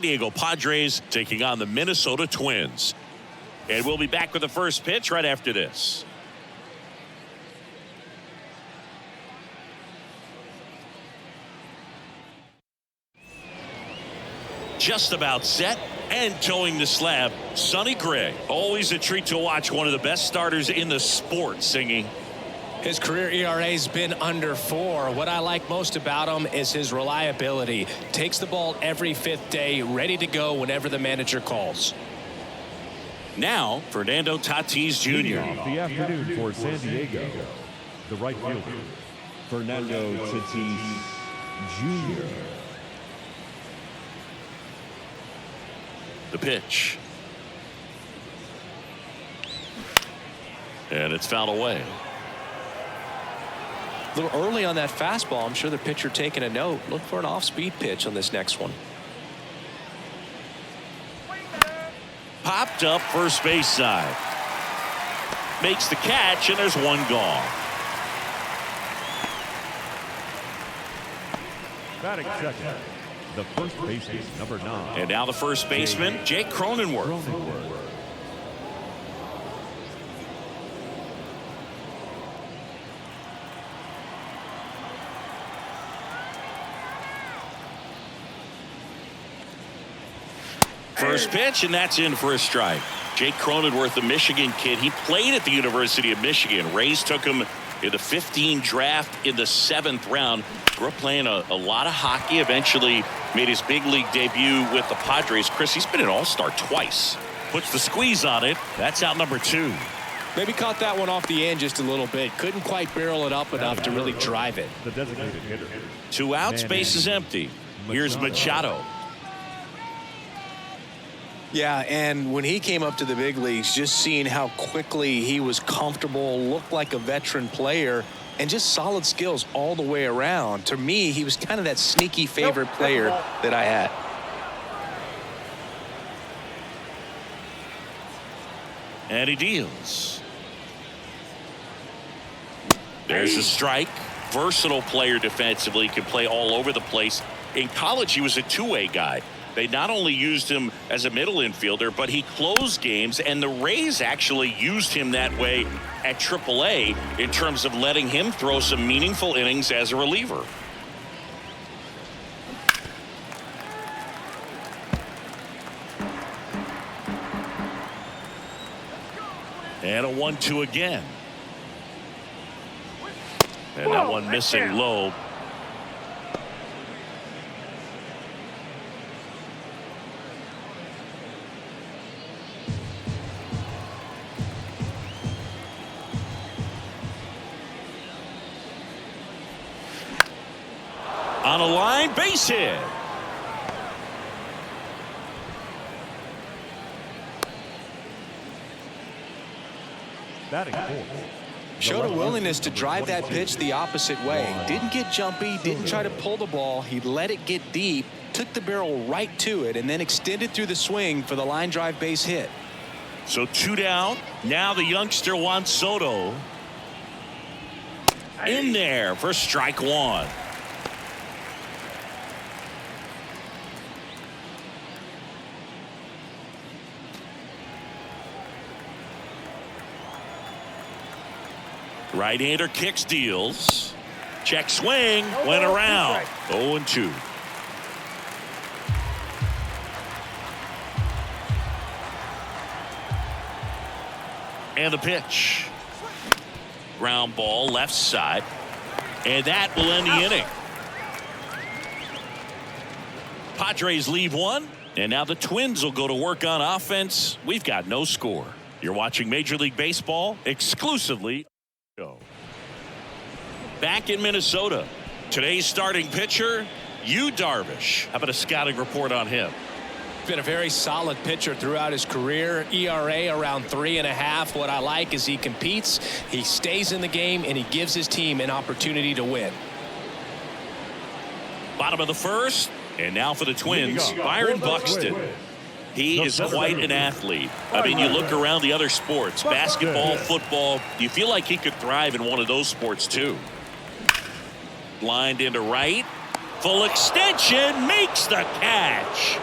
Diego Padres taking on the Minnesota Twins. And we'll be back with the first pitch right after this. Just about set and towing the slab, Sonny Gray. Always a treat to watch one of the best starters in the sport, Singing. His career ERA's been under 4. What I like most about him is his reliability. Takes the ball every 5th day, ready to go whenever the manager calls. Now, Fernando Tatis Jr. Off the afternoon for San Diego, the right fielder, Fernando Tatis Jr. The pitch. And it's fouled away. A little early on that fastball. I'm sure the pitcher taking a note. Look for an off-speed pitch on this next one. Popped up first base side. Makes the catch, and there's one gone. Batting second, the first baseman, number 9. And now the first baseman, Jake Cronenworth. First pitch, and that's in for a strike. Jake Cronenworth, the Michigan kid. He played at the University of Michigan. Rays took him in the 15 draft in the 7th round. Grew up playing a lot of hockey. Eventually made his big league debut with the Padres. Chris, he's been an all-star twice. Puts the squeeze on it. That's out number 2. Maybe caught that one off the end just a little bit. Couldn't quite barrel it up enough to really drive it. The designated hitter. 2 outs, base is empty. Here's Machado. Yeah, and when he came up to the big leagues, just seeing how quickly he was comfortable, looked like a veteran player, and just solid skills all the way around. To me, he was kind of that sneaky favorite player that I had. And he deals. There's a strike. Versatile player defensively, can play all over the place. In college, he was a two-way guy. They not only used him as a middle infielder, but he closed games, and the Rays actually used him that way at AAA in terms of letting him throw some meaningful innings as a reliever. And a 1-2 again. And that one missing low. On a line, base hit. Batting fourth. Showed a willingness to drive that pitch the opposite way. Didn't get jumpy, didn't try to pull the ball. He let it get deep, took the barrel right to it, and then extended through the swing for the line drive base hit. So 2 down. Now the youngster Juan Soto in there for strike 1. Right-hander kicks, deals. Check swing, went around. 0-2. And the pitch. Ground ball left side. And that will end the inning. Padres leave one. And now the Twins will go to work on offense. We've got no score. You're watching Major League Baseball exclusively. Back in Minnesota, today's starting pitcher, Yu Darvish. How about a scouting report on him? Been a very solid pitcher throughout his career. ERA around 3.5. What I like is he competes, he stays in the game, and he gives his team an opportunity to win. Bottom of the first, and now for the Twins, Byron Buxton. He is quite an athlete. I mean, you look around the other sports, basketball, football, you feel like he could thrive in one of those sports too. Lined into right. Full extension, makes the catch.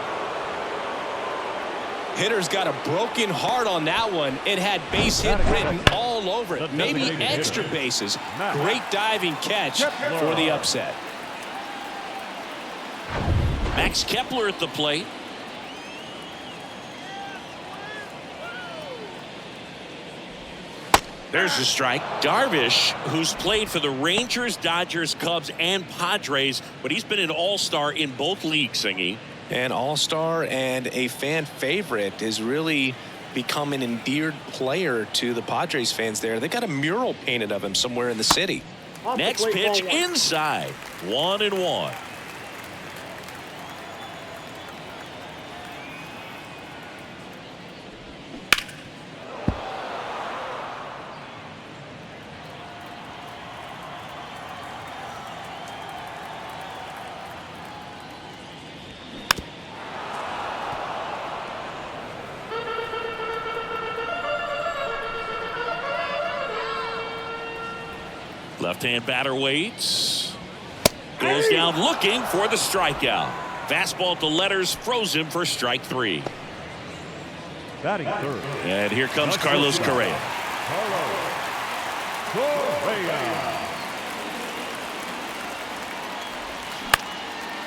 Hitter's got a broken heart on that one. It had base hit written all over it, maybe extra bases. Great diving catch for the upset. Max Kepler at the plate. There's a strike. Darvish, who's played for the Rangers, Dodgers, Cubs, and Padres, but he's been an all-star in both leagues, Singy. An all-star and a fan favorite, has really become an endeared player to the Padres fans there. They got a mural painted of him somewhere in the city. Next pitch inside. 1-1. Left-hand batter waits. Goes down looking for the strikeout. Fastball at the letters, froze him for strike 3. Batting third. And here comes Carlos Correa.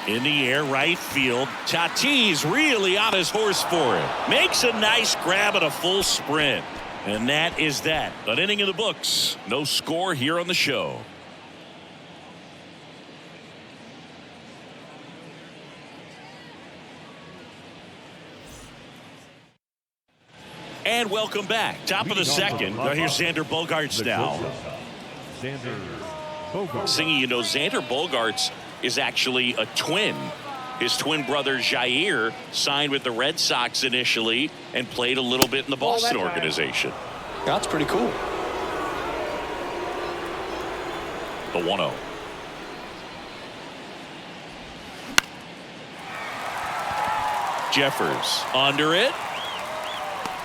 In the air, right field. Tatis really on his horse for it. Makes a nice grab at a full sprint. And that is that. An inning in the books. No score here on the show. And welcome back. Top of the second. Here's Xander Bogaerts now. Xander Bogaerts. Singing, you know, Xander Bogaerts is actually a twin. His twin brother Jair signed with the Red Sox initially and played a little bit in the Boston organization. That's pretty cool. The 1-0. Jeffers under it.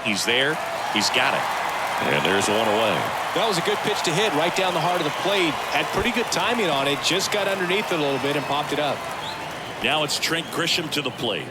He's there. He's got it. And there's one away. That was a good pitch to hit right down the heart of the plate. Had pretty good timing on it. Just got underneath it a little bit and popped it up. Now it's Trent Grisham to the plate.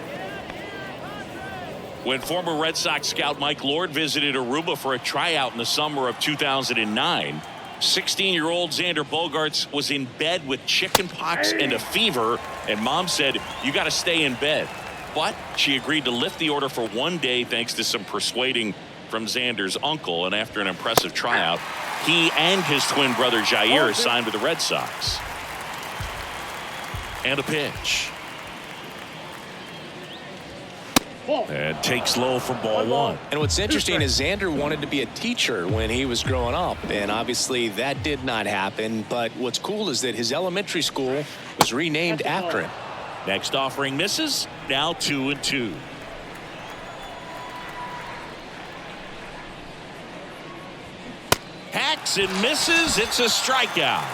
When former Red Sox scout Mike Lord visited Aruba for a tryout in the summer of 2009, 16-year-old Xander Bogaerts was in bed with chickenpox and a fever, and mom said, "You got to stay in bed." But she agreed to lift the order for 1 day thanks to some persuading from Xander's uncle, and after an impressive tryout, he and his twin brother Jair signed with the Red Sox. And a pitch. And takes low for ball 1. And what's interesting is Xander wanted to be a teacher when he was growing up, and obviously that did not happen. But what's cool is that his elementary school was renamed after him. Next offering misses. Now 2-2. Hacks and misses. It's a strikeout.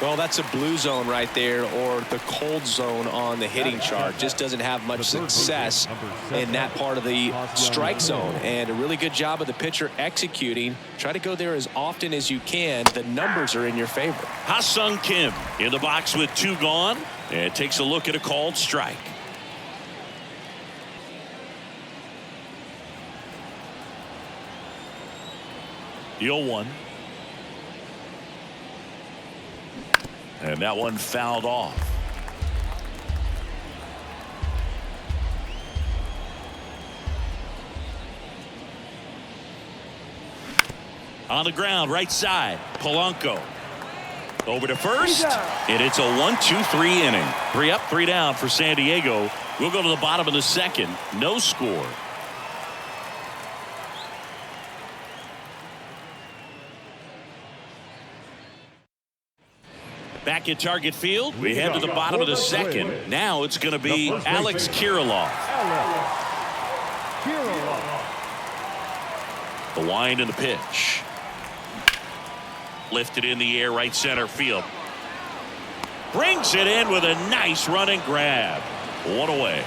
Well, that's a blue zone right there, or the cold zone on the hitting chart. Just doesn't have much success in that part of the strike zone. And a really good job of the pitcher executing. Try to go there as often as you can. The numbers are in your favor. Ha-Sung Kim in the box with 2 gone. And takes a look at a called strike. The 0-1. And that one fouled off. On the ground, right side, Polanco. Over to first, and it's a 1-2-3 inning. 3 up, 3 down for San Diego. We'll go to the bottom of the second. No score. Back at Target Field, we head to the bottom of the second. Now it's going to be Alex Kirilloff. The wind and the pitch. Lifted in the air, right center field. Brings it in with a nice running grab. 1 away.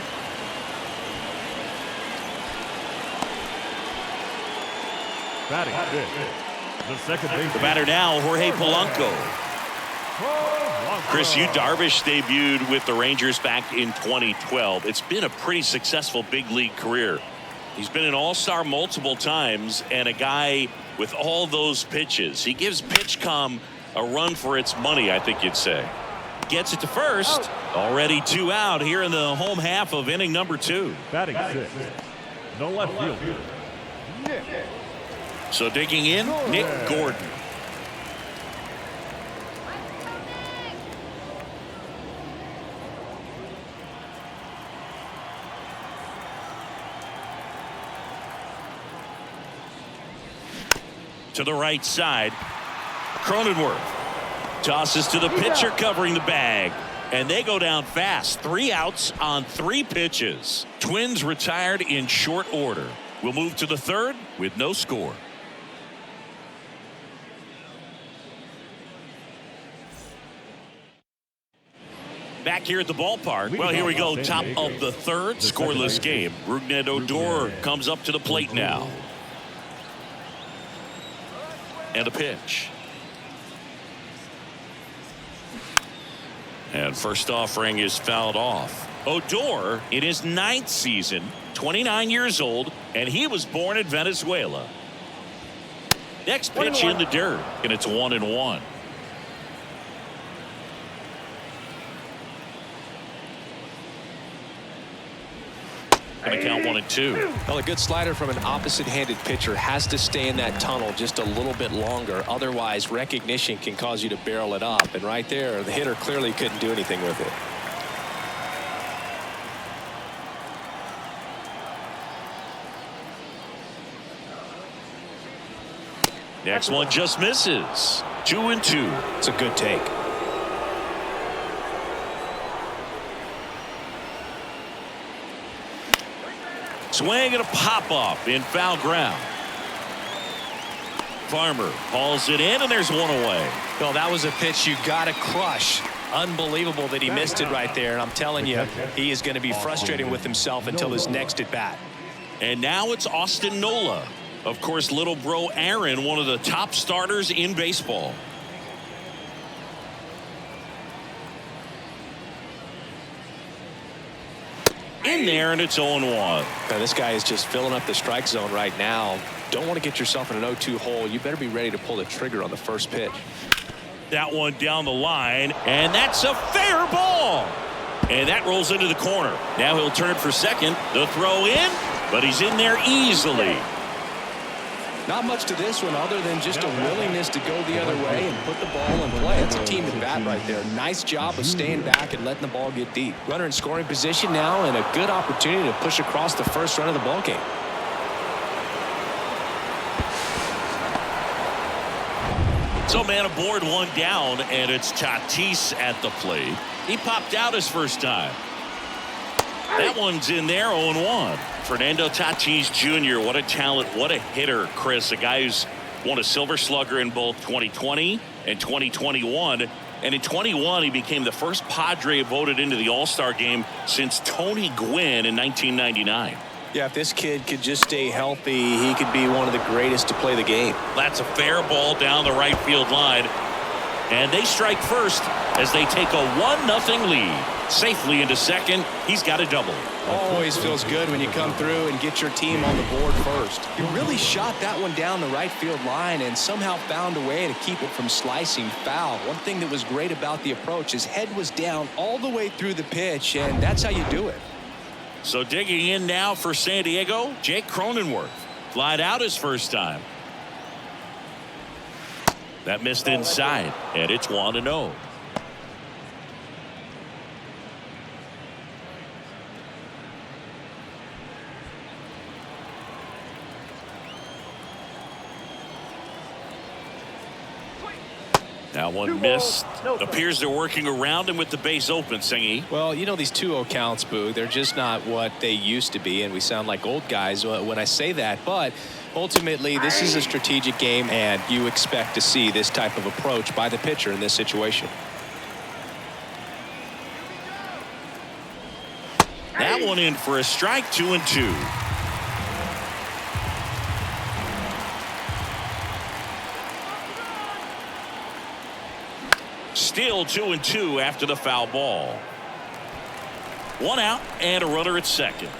Batting fifth. The second base. The batter now, Jorge Polanco. Chris, Yu Darvish debuted with the Rangers back in 2012. It's been a pretty successful big league career. He's been an all-star multiple times and a guy with all those pitches. He gives PitchCom a run for its money, I think you'd say. Gets it to first. Already 2 out here in the home half of inning number 2. Batting 6, the left fielder. So digging in, Nick Gordon. To the right side, Cronenworth tosses to the pitcher covering the bag, and they go down fast. 3 outs on 3 pitches. Twins retired in short order. We'll move to the 3rd with no score. Back here at the ballpark. Well, here we go. Top of the 3rd, scoreless game. Rougned Odor comes up to the plate now. And a pitch. And first offering is fouled off. Odor in his 9th season, 29 years old, and he was born in Venezuela. Next pitch in the dirt, and it's 1-1. Going to count 1-2. Well, a good slider from an opposite-handed pitcher has to stay in that tunnel just a little bit longer. Otherwise, recognition can cause you to barrel it up. And right there, the hitter clearly couldn't do anything with it. Next one just misses. 2-2. It's a good take. Swing and a pop-up in foul ground. Farmer hauls it in, and there's one away. Well, that was a pitch you got to crush. Unbelievable that he missed it right there. And I'm telling you, he is going to be frustrated with himself until his next at-bat. And now it's Austin Nola. Of course, little bro Aaron, one of the top starters in baseball. In there, and it's 0-1. Now, this guy is just filling up the strike zone right now. Don't want to get yourself in an 0-2 hole. You better be ready to pull the trigger on the first pitch. That one down the line, and that's a fair ball. And that rolls into the corner. Now he'll turn for second. The throw in, but he's in there easily. Not much to this one other than just a willingness to go the other way and put the ball in play. That's a team at bat right there. Nice job of staying back and letting the ball get deep. Runner in scoring position now, and a good opportunity to push across the first run of the ball game. So man aboard, 1 down, and it's Tatis at the plate. He popped out his first time. That one's in there, 0-1. Fernando Tatis Jr., what a talent, what a hitter, Chris. A guy who's won a Silver Slugger in both 2020 and 2021. And in 21, he became the first Padre voted into the All-Star game since Tony Gwynn in 1999. Yeah, if this kid could just stay healthy, he could be one of the greatest to play the game. That's a fair ball down the right field line. And they strike first as they take a 1-0 lead. Safely into second. He's got a double. Always feels good when you come through and get your team on the board first. He really shot that one down the right field line and somehow found a way to keep it from slicing foul. One thing that was great about the approach, his head was down all the way through the pitch, and that's how you do it. So digging in now for San Diego, Jake Cronenworth. Flied out his first time. That missed inside, and it's 1-0. That one missed. Appears they're working around him with the base open, Singy. Well, you know, these 2-0 counts, Boog, they're just not what they used to be, and we sound like old guys when I say that. But ultimately, this is a strategic game, and you expect to see this type of approach by the pitcher in this situation. That one in for a strike, 2-2. Still 2-2 after the foul ball. 1 out and a runner at second.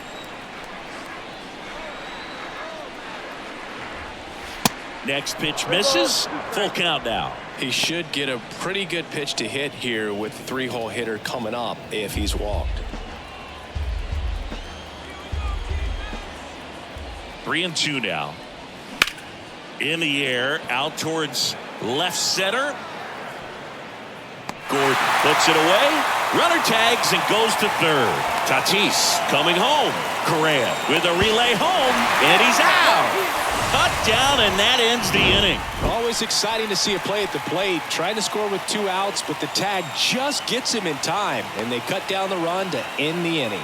Next pitch misses. Full count now. He should get a pretty good pitch to hit here with the 3-hole hitter coming up if he's walked. 3-2 now. In the air, out towards left center. Gordon puts it away. Runner tags and goes to third. Tatis coming home. Correa with a relay home, and he's out. Cut down, and that ends the inning. Always exciting to see a play at the plate. Trying to score with 2 outs, but the tag just gets him in time, and they cut down the run to end the inning.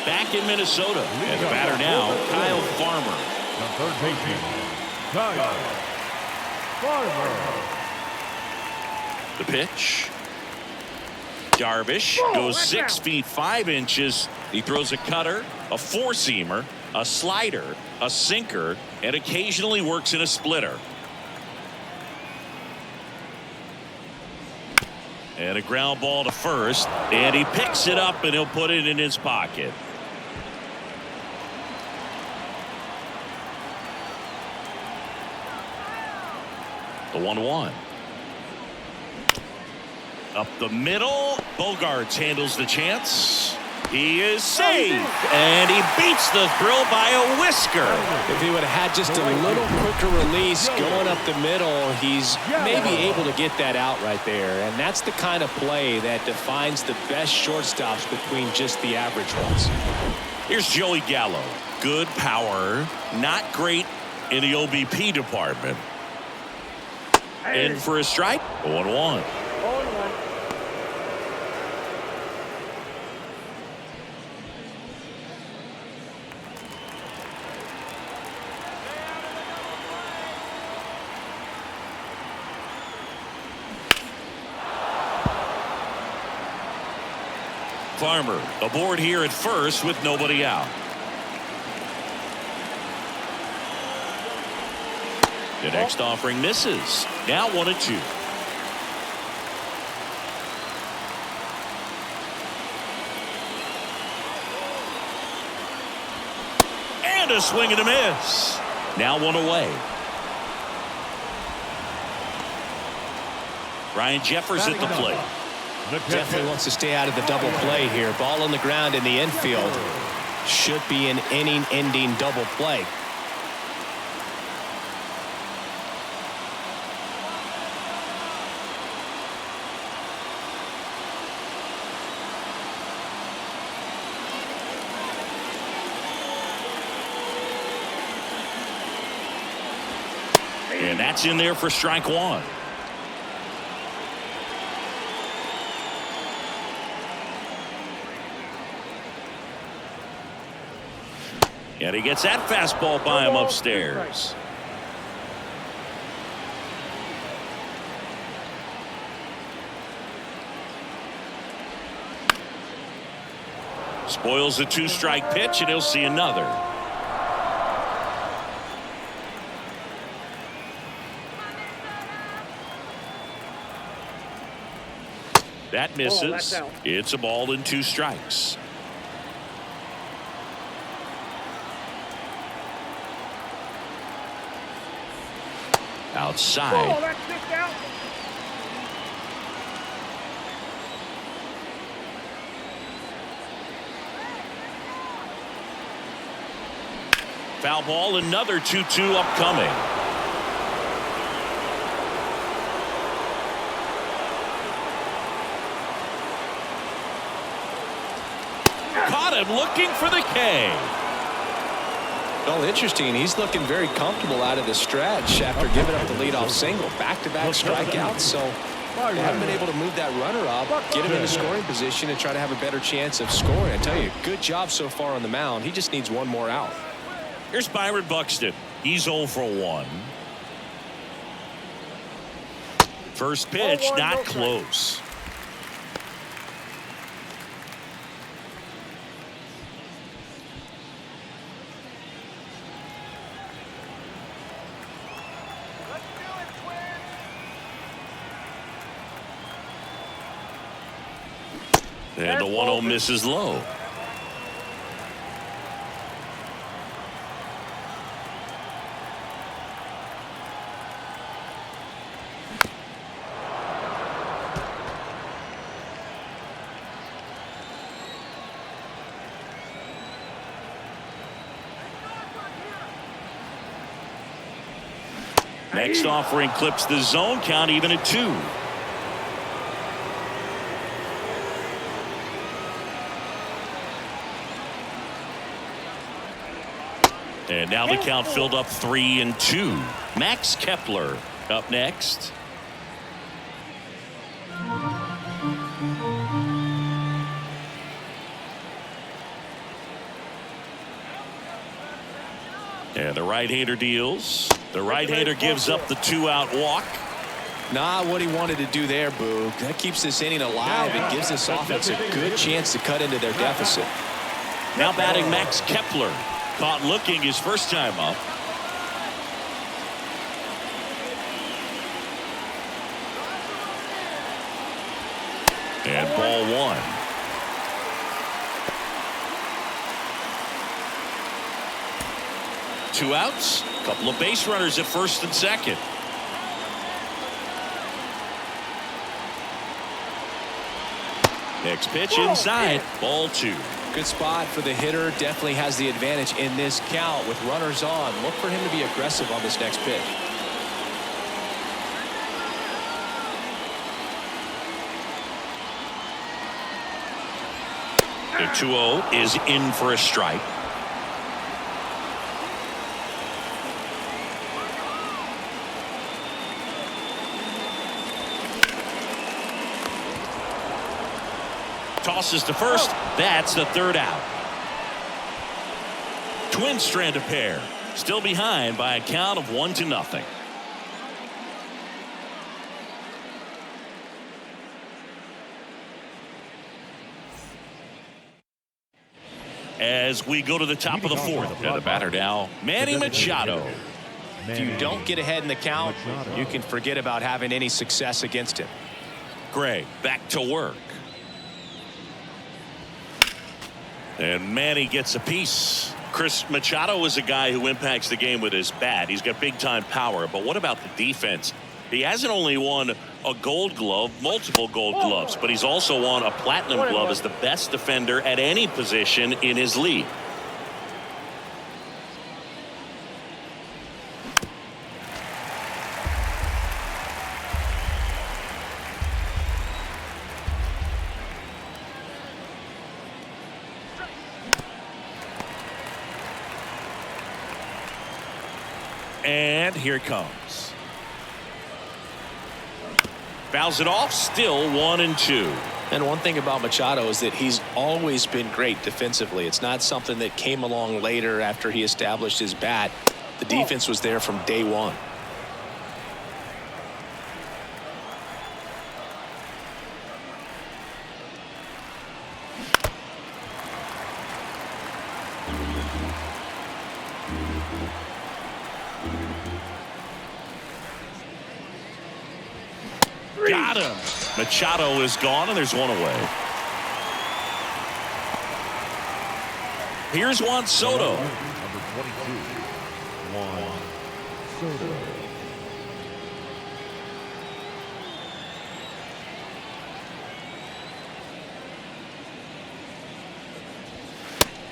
Back in Minnesota, and the batter now, Kyle Farmer. The third baseman, Kyle Farmer. The pitch. Darvish goes 6 feet 5 inches. He throws a cutter, a 4-seamer, a slider, a sinker, and occasionally works in a splitter. And a ground ball to first, and he picks it up and he'll put it in his pocket. The 1-1. Up the middle. Bogarts handles the chance. He is safe. And he beats the throw by a whisker. If he would have had just a little quicker release going up the middle, he's maybe able to get that out right there. And that's the kind of play that defines the best shortstops between just the average ones. Here's Joey Gallo. Good power. Not great in the OBP department. In for a strike. 1-1. Farmer aboard here at first with nobody out. The next offering misses. Now 1-2. And a swing and a miss. Now 1 away. Ryan Jeffers at the plate. Definitely wants to stay out of the double play here. Ball on the ground in the infield. Should be an inning-ending double play. And that's in there for strike 1. And he gets that fastball by him upstairs. Spoils the 2-strike pitch, and he'll see another. That misses. It's a ball and 2 strikes. Outside. Foul ball, another 2-2 upcoming. Caught him looking for the K. Well, interesting. He's looking very comfortable out of the stretch after giving up the leadoff single. Back-to-back strikeouts, so they haven't been able to move that runner up, get him in a scoring position, and try to have a better chance of scoring. I tell you, good job so far on the mound. He just needs one more out. Here's Byron Buxton. He's 0 for 1. First pitch, not close. And the 1-0 misses low. Next offering clips the zone count even at 2. And now the count filled up 3-2. Max Kepler up next. And the right-hander deals. The right-hander gives up the 2-out walk. Not what he wanted to do there, Boog. That keeps this inning alive and gives this offense a good chance to cut into their deficit. Now batting Max Kepler. Caught looking his first time up. And ball 1. Two outs. Couple of base runners at first and second. Next pitch inside. Ball 2. Good spot for the hitter. Definitely has the advantage in this count with runners on. Look for him to be aggressive on this next pitch. The 2-0 is in for a strike. Tosses to first. That's the 3rd out. Twins strand a pair. Still behind by a count of 1-0. As we go to the top of the 4th. And the batter now, Manny Machado. If you don't get ahead in the count, you can forget about having any success against him. Gray back to work. And Manny gets a piece. Chris, Machado is a guy who impacts the game with his bat. He's got big-time power. But what about the defense? He hasn't only won a Gold Glove, multiple Gold Gloves, but he's also won a Platinum Glove as the best defender at any position in his league. And here it comes. Fouls it off. Still 1-2. And one thing about Machado is that he's always been great defensively. It's not something that came along later after he established his bat. The defense was there from day one. Got him. Machado is gone, and there's one away. Here's Juan Soto. Number 22, Juan Soto.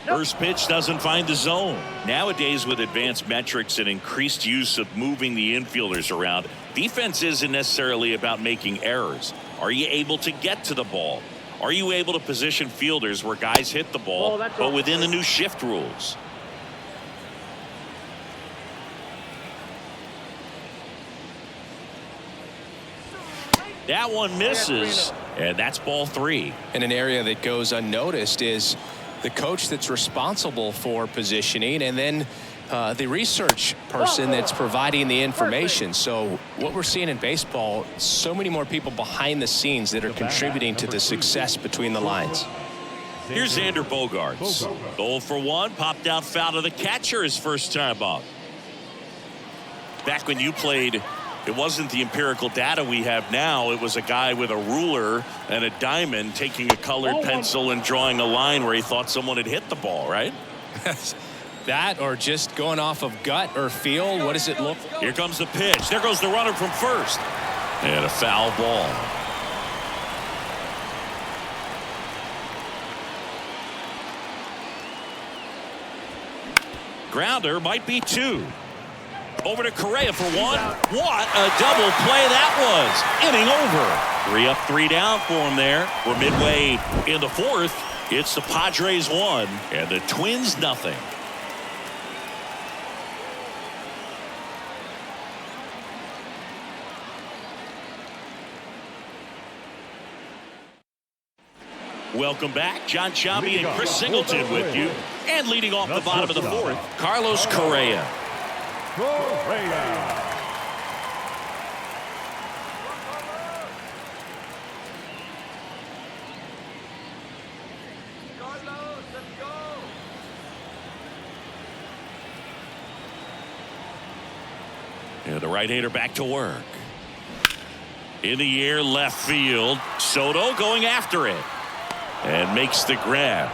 First pitch doesn't find the zone. Nowadays, with advanced metrics and increased use of moving the infielders around, defense isn't necessarily about making errors. Are you able to get to the ball? Are you able to position fielders where guys hit the ball, but within the new shift rules? That one misses, and that's ball 3. And an area that goes unnoticed is the coach that's responsible for positioning, and then the research person that's providing the information. So what we're seeing in baseball, so many more people behind the scenes that are contributing to the success between the lines. Here's Xander Bogaerts. 0 for 1, popped out foul to the catcher his first time up. Back when you played It wasn't the empirical data we have now. It was a guy with a ruler and a diamond taking a colored pencil and drawing a line where he thought someone had hit the ball, right? That or just going off of gut or feel. What does it look? Here comes the pitch. There goes the runner from first. And a foul ball. Grounder might be 2. Over to Correa for 1. What a double play that was. Inning over. 3 up, 3 down for him there. We're midway in the 4th. It's the Padres 1 and the Twins nothing. Welcome back. John Chambi and Chris Singleton with you. And leading off the bottom of the 4th, Carlos Correa. And the right-hander back to work. In the air, left field. Soto going after it. And makes the grab.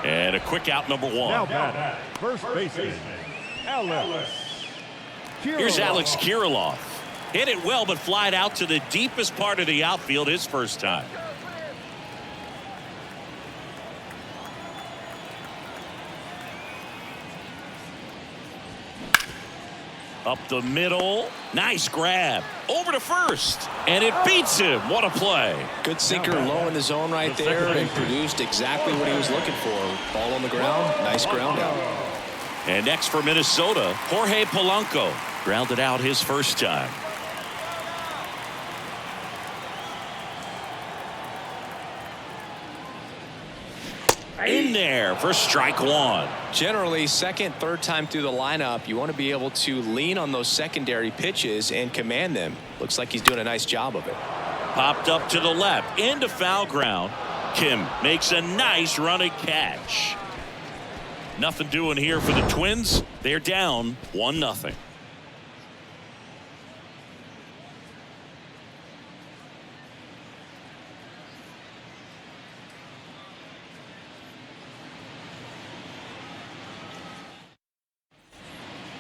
And a quick out, number 1. Now batting, first baseman, Alex. Here's Alex Kirilloff. Hit it well, but flied out to the deepest part of the outfield his first time. Up the middle. Nice grab. Over to first. And it beats him. What a play. Good sinker low in the zone right there and produced exactly what he was looking for. Ball on the ground. Nice ground out. And next for Minnesota, Jorge Polanco. Grounded out his first time. In there for strike 1. Generally, second, third time through the lineup, you want to be able to lean on those secondary pitches and command them. Looks like he's doing a nice job of it. Popped up to the left into foul ground. Kim makes a nice running catch. Nothing doing here for the Twins. They're down 1-0.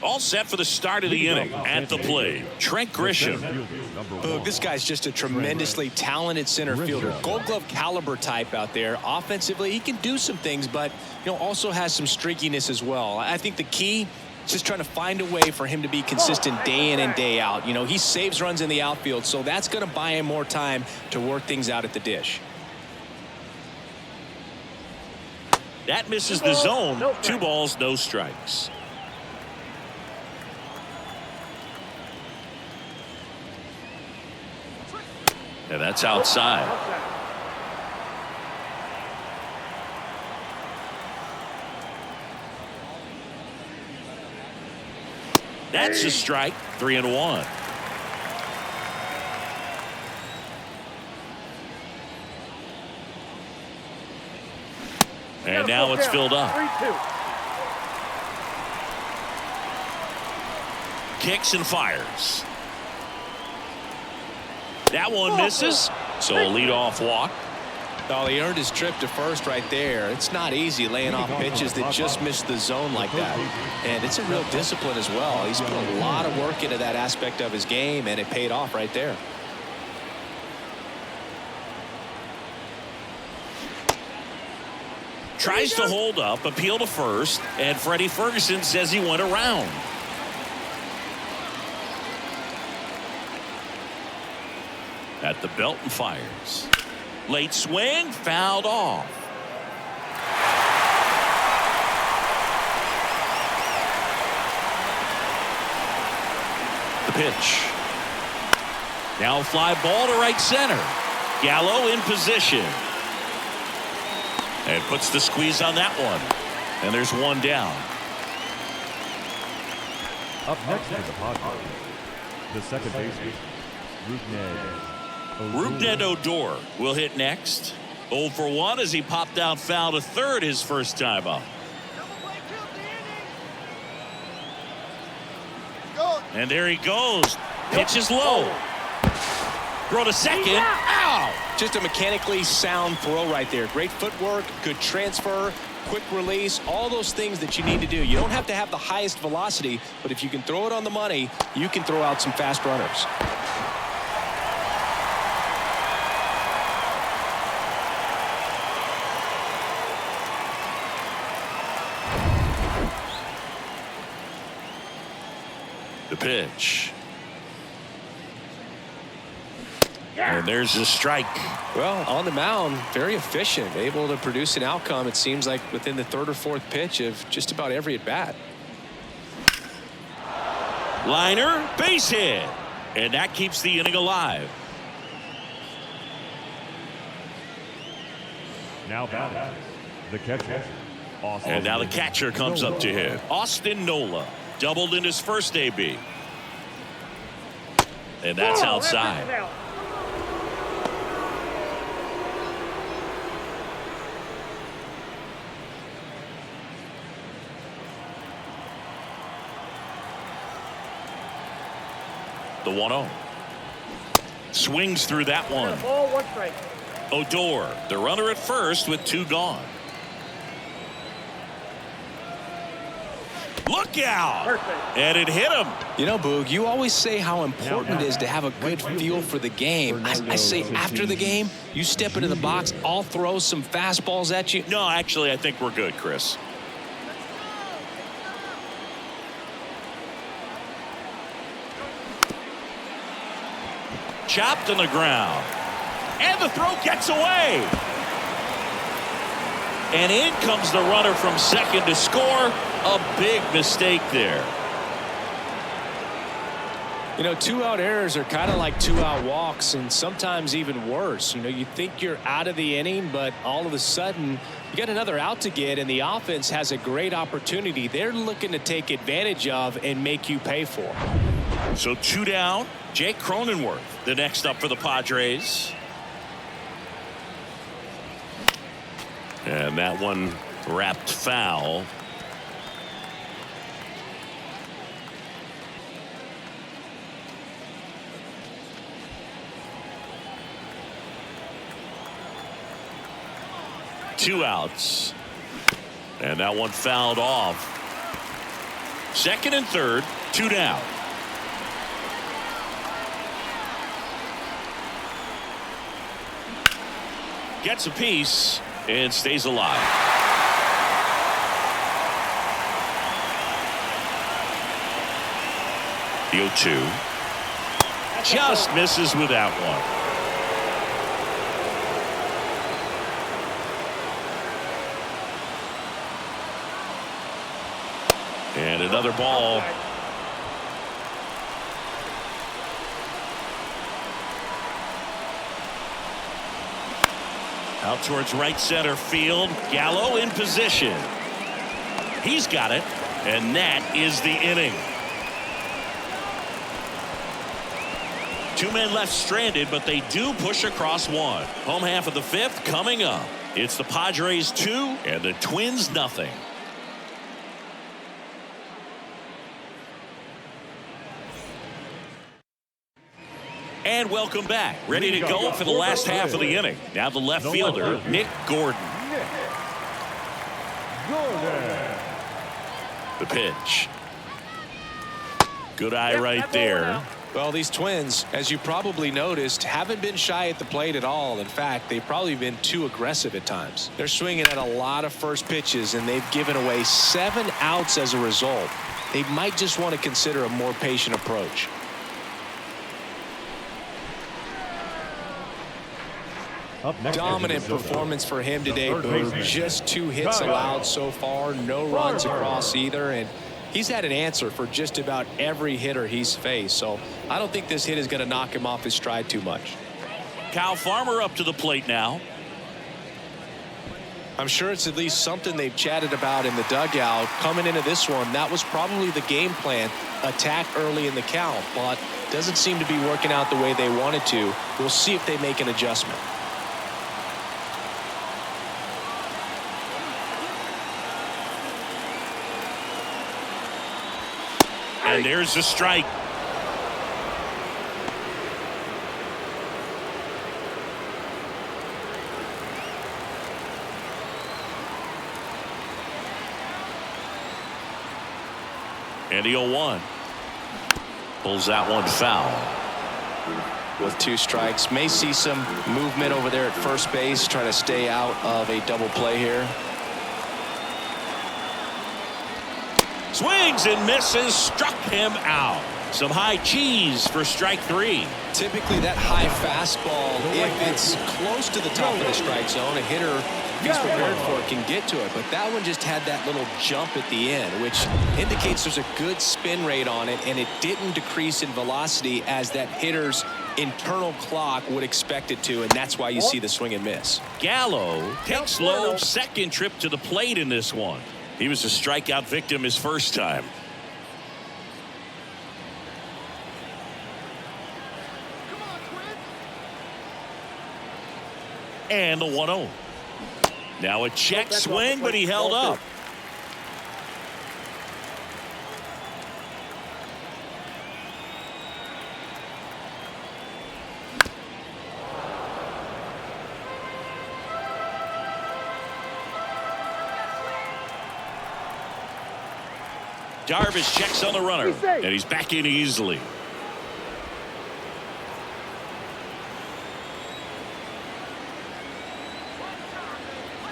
All set for the start of the inning. At the plate, Trent Grisham. Oh, this guy's just a tremendously talented center fielder. Gold Glove caliber type out there. Offensively, he can do some things, but also has some streakiness as well. I think the key is just trying to find a way for him to be consistent day in and day out. He saves runs in the outfield, so that's going to buy him more time to work things out at the dish. That misses the zone. 2 balls, no strikes. And that's outside. That's a strike. 3-1. And now it's filled up. 3-2. Kicks and fires. That one misses, so a leadoff walk. Oh, he earned his trip to first right there. It's not easy laying off pitches that just miss the zone like that. And it's a real discipline as well. He's put a lot of work into that aspect of his game, and it paid off right there. Tries to hold up, appeal to first, and Freddie Ferguson says he went around. At the belt and fires. Late swing, fouled off. The pitch. Now a fly ball to right center. Gallo in position. And puts the squeeze on that one. And there's 1 down. Up next is the Padres. The second baseman, Rougned Odor will hit next. 0 for 1 as he popped out foul to third his first time up. And there he goes. Pitch is low. Throw to second. Ow! Just a mechanically sound throw right there. Great footwork, good transfer, quick release, all those things that you need to do. You don't have to have the highest velocity, but if you can throw it on the money, you can throw out some fast runners. The pitch. And there's the strike. Well, on the mound, very efficient, able to produce an outcome, it seems like, within the third or fourth pitch of just about every at-bat. Liner, base hit. And that keeps the inning alive. Now batting, the catcher. And now the catcher comes up to hit. Austin Nola doubled in his first AB. And that's outside. The 1-0. Swings through that one. Ball, 1 strike. Odor, the runner at first with 2 gone. Look out! Perfect. And it hit him. You know, Boog, you always say how important it is to have a good feel for the game. I say after the game, you step into the box, I'll throw some fastballs at you. No, actually, I think we're good, Chris. Chopped on the ground. And the throw gets away. And in comes the runner from second to score. A big mistake there. You know, 2-out errors are kind of like 2-out walks, and sometimes even worse. You know, you think you're out of the inning, but all of a sudden you got another out to get, and the offense has a great opportunity they're looking to take advantage of and make you pay for. So 2 down. Jake Cronenworth, the next up for the Padres. And that one wrapped foul. Two outs. And that one fouled off. Second and third, 2 down. Gets a piece and stays alive. The 0-2. Just misses with that one. And another ball. Out towards right center field. Gallo in position. He's got it. And that is the inning. 2 men left stranded, but they do push across 1. Home half of the 5th coming up. It's the Padres 2 and the Twins nothing. And welcome back. Ready to go for the last half of the inning. Now the left fielder, Nick Gordon. The pitch. Good eye right there. Well, these Twins, as you probably noticed, haven't been shy at the plate at all. In fact, they've probably been too aggressive at times. They're swinging at a lot of first pitches, and they've given away 7 outs as a result. They might just want to consider a more patient approach. Dominant performance for him today, Boo. Just 2 hits allowed so far, no runs across either, and he's had an answer for just about every hitter he's faced. So I don't think this hit is going to knock him off his stride too much. Kyle Farmer up to the plate now. I'm sure it's at least something they've chatted about in the dugout. Coming into this one, that was probably the game plan. Attack early in the count, but doesn't seem to be working out the way they wanted to. We'll see if they make an adjustment. And there's the strike. And the 0-1. Pulls that one foul. With 2 strikes, may see some movement over there at first base, trying to stay out of a double play here. Swings and misses, struck him out. Some high cheese for strike 3. Typically that high fastball, if it's close to the top of the strike zone, a hitter, if he's prepared for it, can get to it. But that one just had that little jump at the end, which indicates there's a good spin rate on it, and it didn't decrease in velocity as that hitter's internal clock would expect it to, and that's why you see the swing and miss. Gallo takes Loeb's second trip to the plate in this one. He was a strikeout victim his first time. And the 1-0. Now a check swing, but he held up. Darvish checks on the runner, and he's back in easily.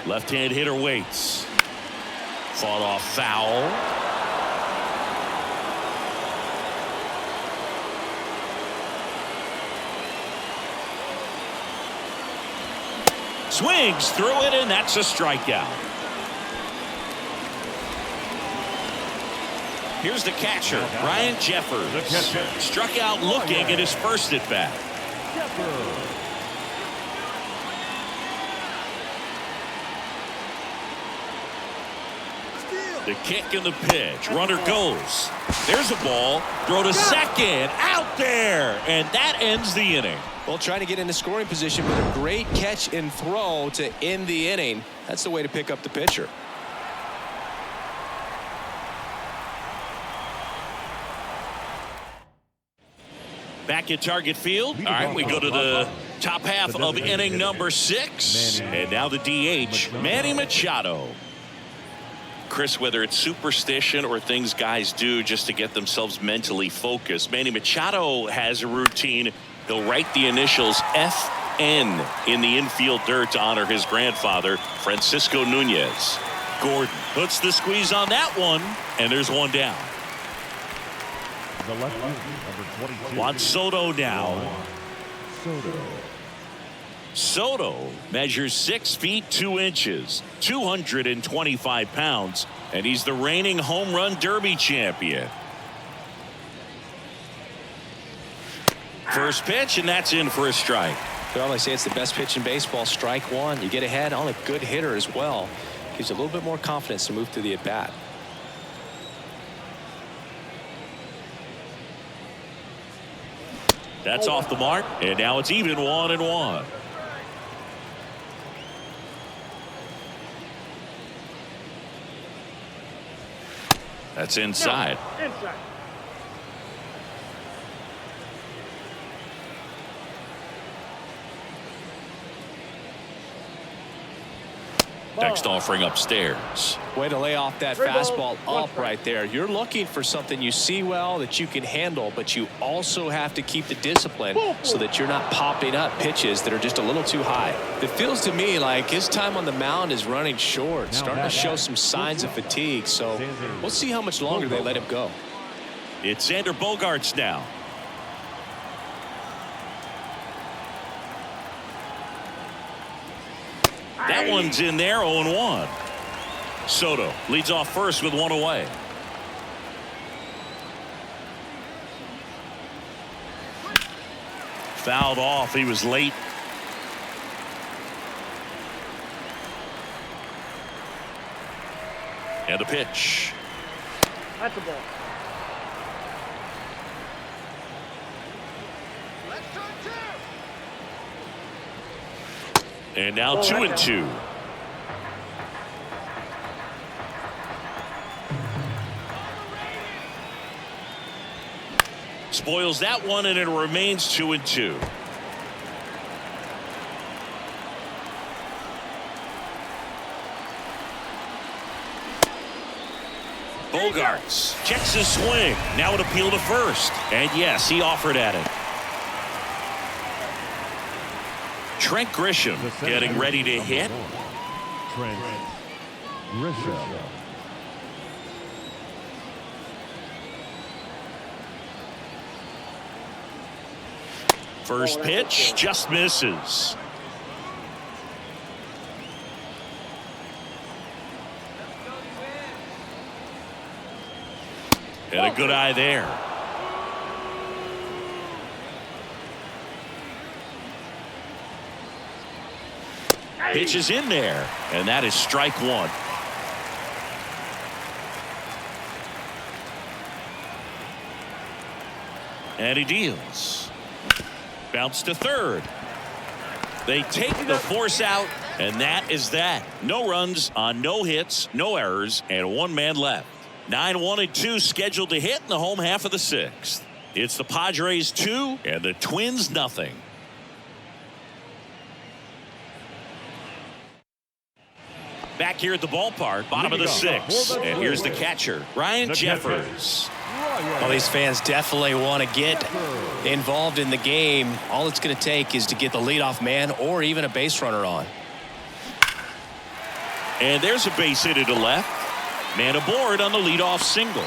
Left-hand hitter waits. Fought off foul. Swings through it, and that's a strikeout. Here's the catcher, Ryan Jeffers. Struck out looking at his first at bat. The kick and the pitch. Runner goes. There's a ball. Throw to second. Out there. And that ends the inning. Well, trying to get into scoring position, but a great catch and throw to end the inning. That's the way to pick up the pitcher. Back at Target Field. All right, we go to the top half of inning number 6. And now the DH, Manny Machado. Chris, whether it's superstition or things guys do just to get themselves mentally focused, Manny Machado has a routine. He'll write the initials FN in the infield dirt to honor his grandfather, Francisco Nunez. Gordon puts the squeeze on that one, and there's one down. The left fielder, number 22. Juan Soto now. Soto measures 6 feet 2 inches, 225 pounds, and he's the reigning home run derby champion. First pitch, and that's in for a strike. Well, they say it's the best pitch in baseball. Strike one. You get ahead on a good hitter as well. Gives you a little bit more confidence to move through the at-bat. That's off the mark, and now it's even 1-1. That's inside. Next offering upstairs. Way to lay off that fastball up right there. You're looking for something you see well that you can handle, but you also have to keep the discipline so that you're not popping up pitches that are just a little too high. It feels to me like his time on the mound is running short, starting to show some signs of fatigue. So we'll see how much longer they let him go. It's Xander Bogaerts now. That one's in there, 0-1. Soto leads off first with 1 away. Fouled off. He was late. And a pitch. That's a ball. And now 2-2. Spoils that one, and it remains 2-2. Bogarts checks his swing. Now an appeal to first. And yes, he offered at it. Trent Grisham getting ready to hit. Trent Grisham. First pitch just misses. And a good eye there. Pitch is in there, and that is strike one. And he deals. Bounce to third. They take the force out, and that is that. No runs on no hits, no errors, and one man left. 9-1 and 2 scheduled to hit in the home half of the sixth. It's the Padres 2 and the Twins nothing. Back here at the ballpark, bottom of the sixth, and here's the catcher, Ryan Jeffers. Well, these fans definitely want to get involved in the game. All it's going to take is to get the leadoff man or even a base runner on. And there's a base hit to left. Man aboard on the leadoff single.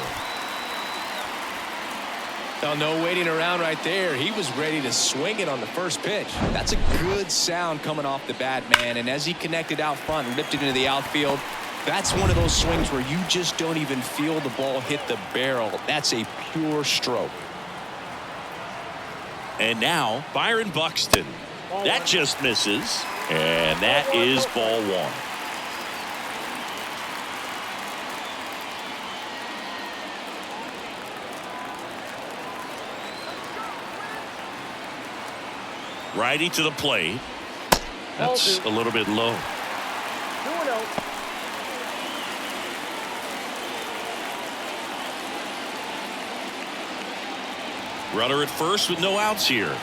Oh, no waiting around right there. He was ready to swing it on the first pitch. That's a good sound coming off the bat, man. And as he connected out front and ripped it into the outfield, that's one of those swings where you just don't even feel the ball hit the barrel. That's a pure stroke. And now Byron Buxton. That just misses. And that is ball one. Righty to the plate. That's a little bit low. 2-0. Runner at first with no outs here.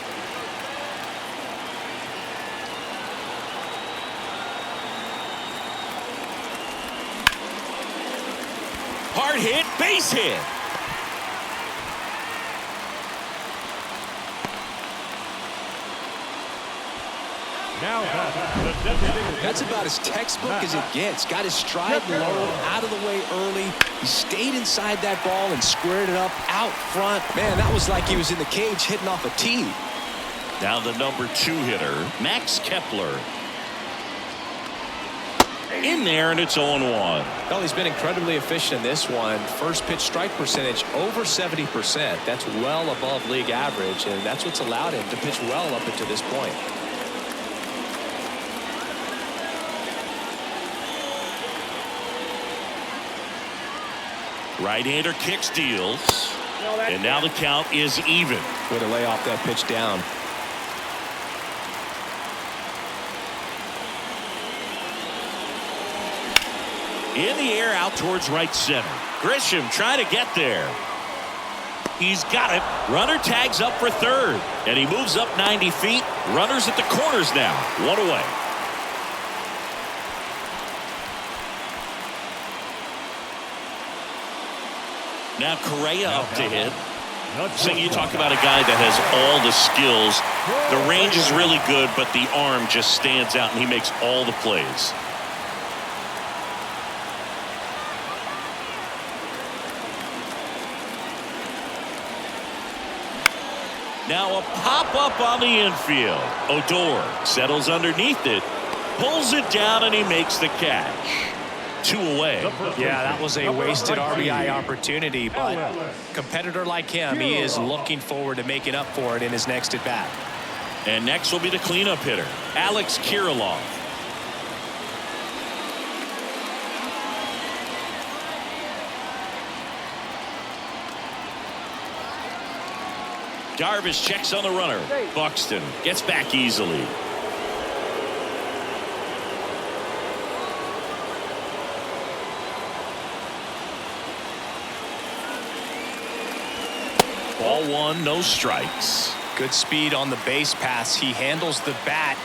Hard hit, base hit. That's about as textbook as it gets. Got his stride low, out of the way early. He stayed inside that ball and squared it up out front. Man, that was like he was in the cage hitting off a tee. Now the number 2 hitter, Max Kepler. In there, and it's 0-1. Well, he's been incredibly efficient in this one. First pitch strike percentage over 70%. That's well above league average, and that's what's allowed him to pitch well up until this point. Right-hander kicks, deals. And now the count is even. Way to lay off that pitch down. In the air out towards right center. Grisham trying to get there. He's got it. Runner tags up for third. And he moves up 90 feet. Runners at the corners now. One away. Now Correa up to hit. So you talk about a guy that has all the skills. The range is really good, but the arm just stands out, and he makes all the plays. Now a pop-up on the infield. Odor settles underneath it, pulls it down, and he makes the catch. 2 away. Yeah, that was a wasted RBI opportunity, but competitor like him, he is looking forward to making up for it in his next at bat. And next will be the cleanup hitter, Alex Kirilloff. Darvish checks on the runner. Buxton gets back easily. Ball one, no strikes. Good speed on the base pass. He handles the bat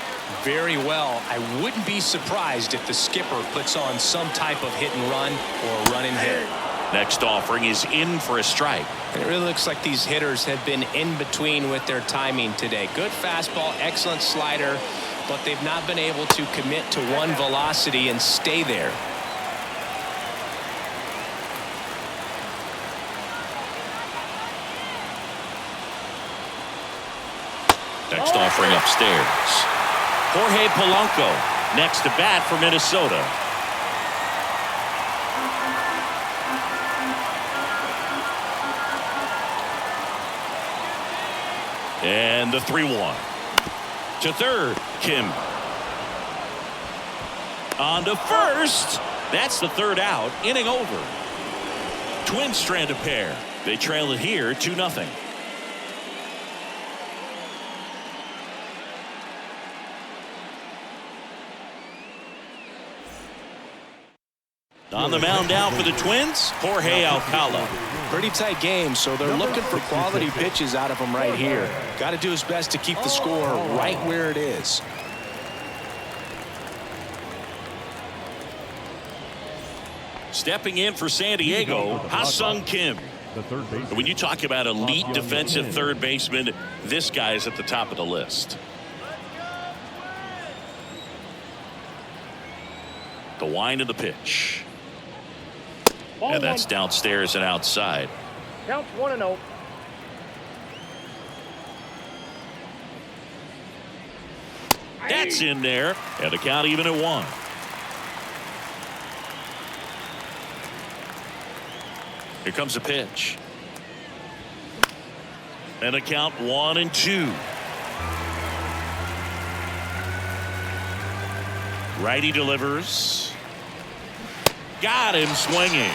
very well. I wouldn't be surprised if the skipper puts on some type of hit and run or run and hit. Next offering is in for a strike. It really looks like these hitters have been in between with their timing today. Good fastball, excellent slider, but they've not been able to commit to one velocity and stay there. Next offering upstairs. Jorge Polanco next to bat for Minnesota. And the 3-1. To third, Kim. On to first. That's the third out. Inning over. Twins strand a pair. They trail it here 2-0. On the mound now for the Twins, Jorge Alcala. Pretty tight game, so they're looking for quality pitches out of him right here. Got to do his best to keep the score right where it is. Stepping in for San Diego, Ha-Sung Kim. The third baseman. When you talk about elite defensive third baseman, this guy is at the top of the list. The wind of the pitch. And that's downstairs and outside. Counts 1-0. That's in there. And the count even at 1. Here comes a pitch. And the count 1-2. Righty delivers. Got him swinging.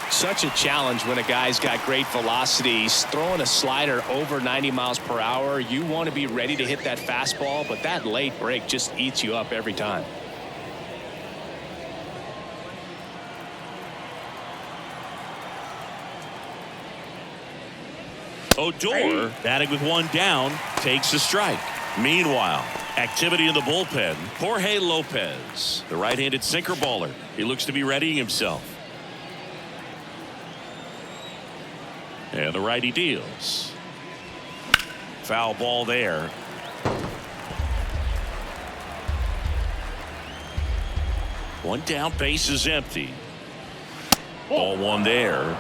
Such a challenge when a guy's got great velocity. He's throwing a slider over 90 miles per hour. You want to be ready to hit that fastball, but that late break just eats you up every time. Odor, batting with one down, takes a strike. Meanwhile, activity in the bullpen. Jorge Lopez, the right-handed sinker baller. He looks to be readying himself. And the righty deals. Foul ball there. One down, base is empty. Ball one there.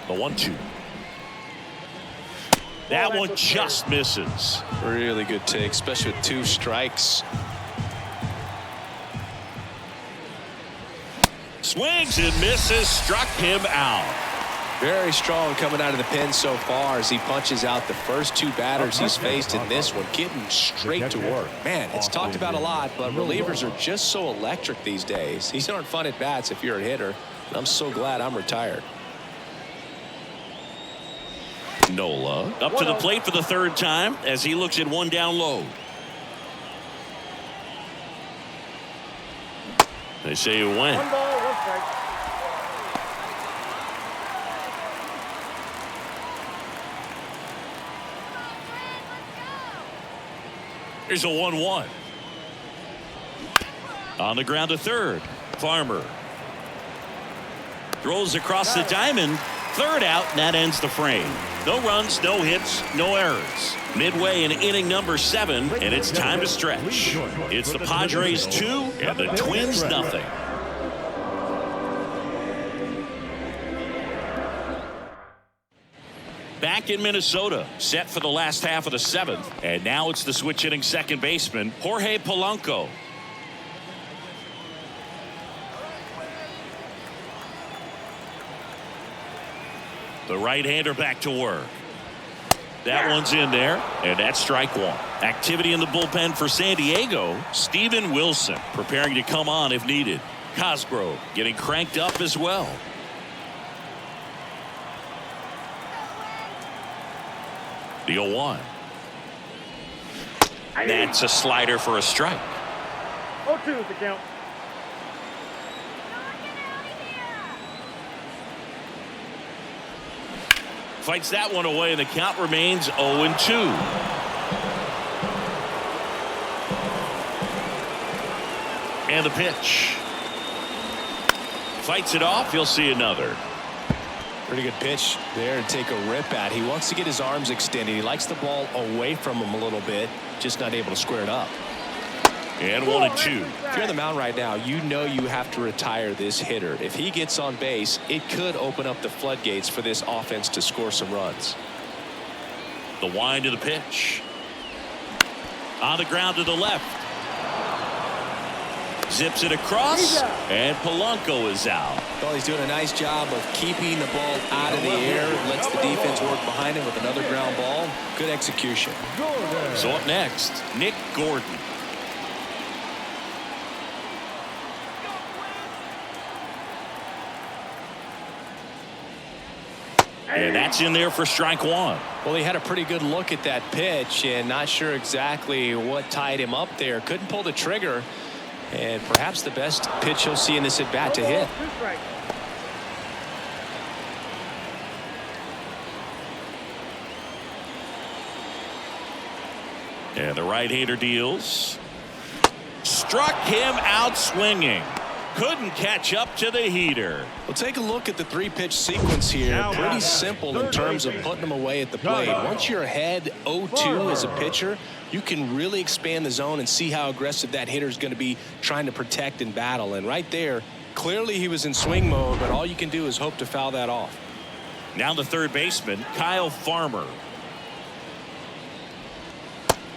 The 1-2. That one just misses. Really good take, especially with 2 strikes. Swings and misses, struck him out. Very strong coming out of the pen so far as he punches out the first 2 batters he's faced in this one, getting straight to work. Man, it's talked about a lot, but relievers are just so electric these days. These aren't fun at bats if you're a hitter. I'm so glad I'm retired. Nola up to the plate for the 3rd time as he looks at one down low. They say you win. 1 ball, 1 strike. Here's a 1-1. On the ground to third. Farmer throws across the diamond. 3rd out, and that ends the frame. No runs, no hits, no errors. Midway in inning number 7, and it's time to stretch. It's the Padres 2 and the Twins nothing. Back in Minnesota, set for the last half of the 7th, and now it's the switch hitting second baseman, Jorge Polanco. The right-hander back to work. That one's in there, and that's strike 1. Activity in the bullpen for San Diego. Steven Wilson preparing to come on if needed. Cosgrove getting cranked up as well. The 0-1. That's a slider for a strike. 0-2 is the count. fights that one away, and the count remains 0-2. And the pitch. Fights it off. He'll see another. Pretty good pitch there to take a rip at. He wants to get his arms extended. He likes the ball away from him a little bit, just not able to square it up. And 1-2. If you're on the mound right now, you know you have to retire this hitter. If he gets on base, it could open up the floodgates for this offense to score some runs. The wind of the pitch. On the ground to the left. Zips it across, and Polanco is out. Well, he's doing a nice job of keeping the ball out of the air. Lets the defense work behind him with another ground ball. Good execution. So up next, Nick Gordon. And that's in there for strike one. Well, he had a pretty good look at that pitch and not sure exactly what tied him up there. Couldn't pull the trigger. And perhaps the best pitch he'll see in this at bat to hit. And the right-hander deals. Struck him out swinging. Couldn't catch up to the heater. Well, take a look at the three-pitch sequence here. Pretty simple in terms of putting them away at the plate. Once you're ahead 0-2 as a pitcher, you can really expand the zone and see how aggressive that hitter is going to be trying to protect and battle. And right there, clearly he was in swing mode, but all you can do is hope to foul that off. Now the third baseman, Kyle Farmer.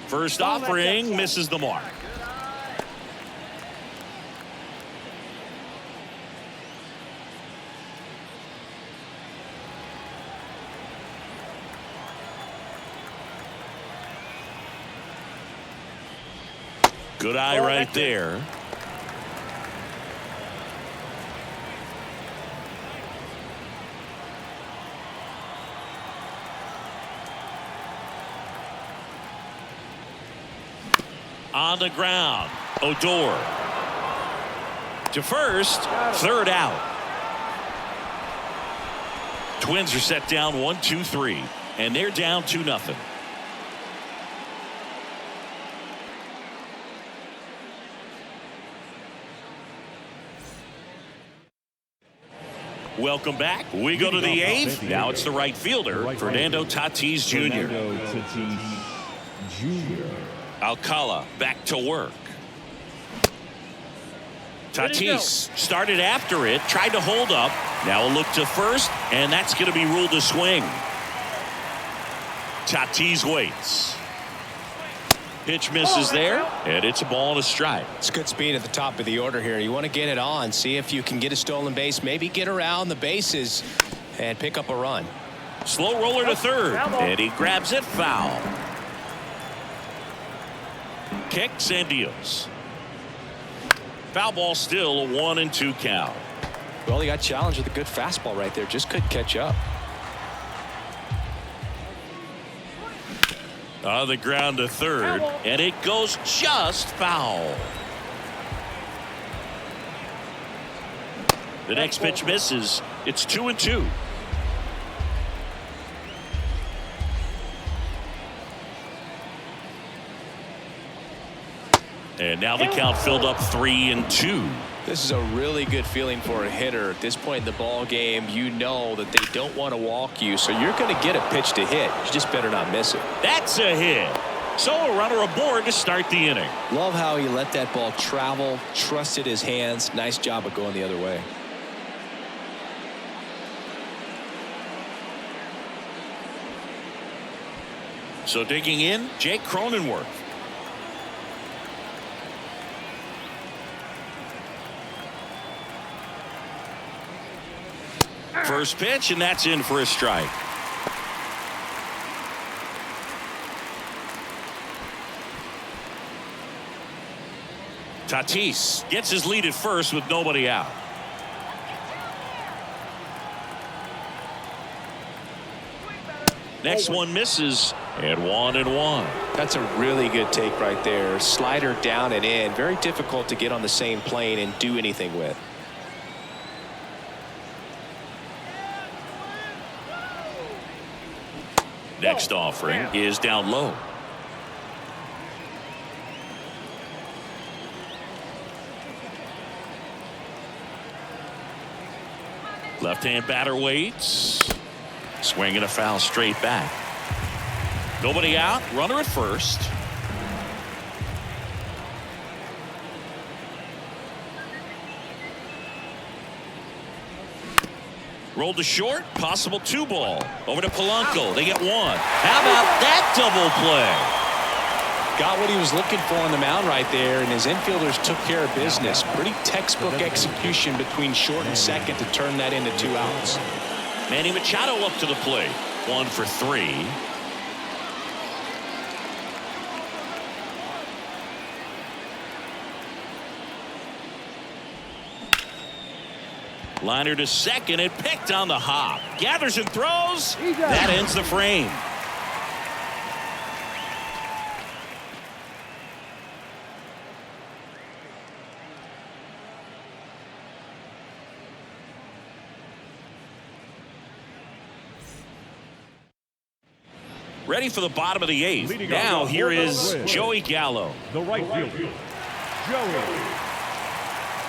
First offering misses the mark. Good eye right there. On the ground, Odor to first, third out. Twins are set down 1-2-3, and they're down 2-0. Welcome back. We go to the eighth. Now it's the right fielder, Fernando Tatis Jr. Alcala back to work. Tatis started after it, tried to hold up. Now a look to first, and that's going to be ruled a swing. Tatis waits. Pitch misses there, and it's a ball and a strike. It's good speed at the top of the order here. You want to get it on, see if you can get a stolen base, maybe get around the bases and pick up a run. Slow roller to third, and he grabs it foul. Kicks and deals. Foul ball, still a 1-2 count. Well, he got challenged with a good fastball right there, just couldn't catch up. On the ground to third, and it goes just foul. The next pitch misses. It's 2-2. And now the count filled up 3-2. This is a really good feeling for a hitter. At this point in the ball game, you know that they don't want to walk you, so you're going to get a pitch to hit. You just better not miss it. That's a hit. So a runner aboard to start the inning. Love how he let that ball travel, trusted his hands. Nice job of going the other way. So digging in, Jake Cronenworth. First pitch, and that's in for a strike. Tatis gets his lead at first with nobody out. Next one misses, and 1-1. That's a really good take right there. Slider down and in. Very difficult to get on the same plane and do anything with. Next offering is down low. Left-hand batter waits. Swing and a foul straight back. Nobody out. Runner at first. Rolled to short. Possible 2-ball. Over to Polanco. They get one. How about that double play? Got what he was looking for on the mound right there, and his infielders took care of business. Pretty textbook execution between short and second to turn that into 2 outs. Manny Machado up to the plate. 1 for 3. Liner to second and picked on the hop. Gathers and throws. That ends the frame. Ready for the bottom of the 8th. Now here is Joey Gallo. The right fielder, Joey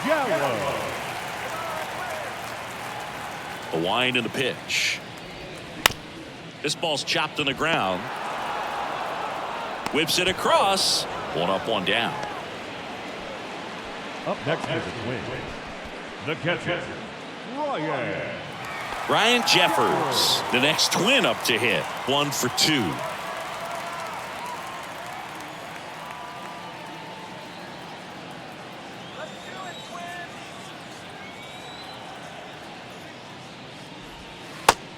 Gallo. A wind in the pitch. This ball's chopped on the ground. Whips it across. 1 up, 1 down. Up next is the Twins. The catcher, Ryan Jeffers, the next Twin up to hit. 1 for 2.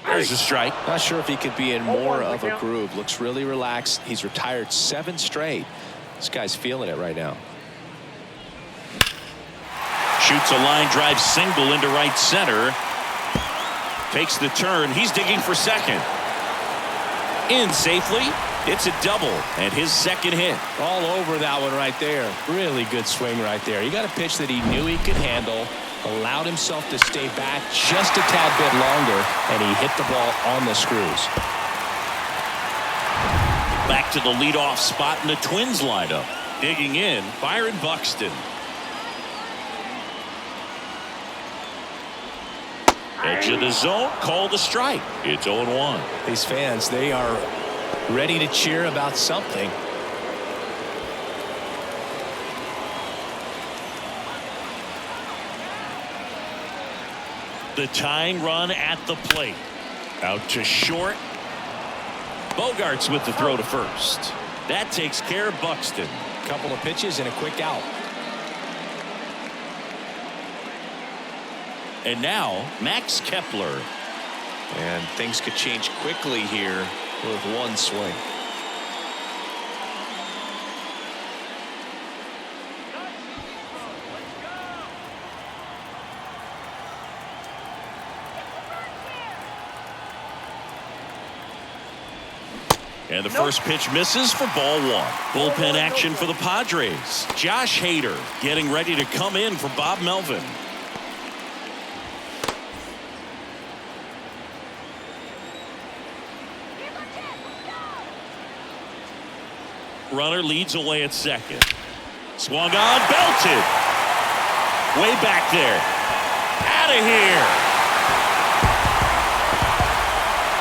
There's a strike. Not sure if he could be in more of a groove. Looks really relaxed. He's retired 7 straight. This guy's feeling it right now. Shoots a line drive single into right center. Takes the turn. He's digging for second. In safely. It's a double and his second hit. All over that one right there. Really good swing right there. He got a pitch that he knew he could handle. Allowed himself to stay back just a tad bit longer, and he hit the ball on the screws. Back to the leadoff spot in the Twins lineup. Digging in, Byron Buxton. Edge of the zone, called a strike. It's 0-1. These fans, they are ready to cheer about something. The tying run at the plate. Out to short. Bogarts with the throw to first. That takes care of Buxton. Couple of pitches and a quick out. And now Max Kepler. And things could change quickly here with one swing. And the first pitch misses for ball 1. Bullpen action for the Padres. Josh Hader getting ready to come in for Bob Melvin. Runner leads away at second. Swung on, belted. Way back there. Out of here.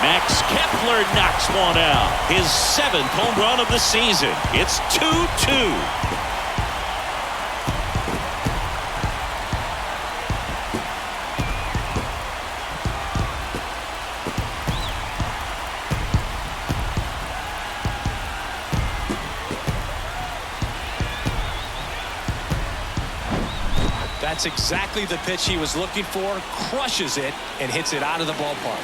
Max Kepler knocks one out. His 7th home run of the season. It's 2-2. That's exactly the pitch he was looking for. Crushes it and hits it out of the ballpark.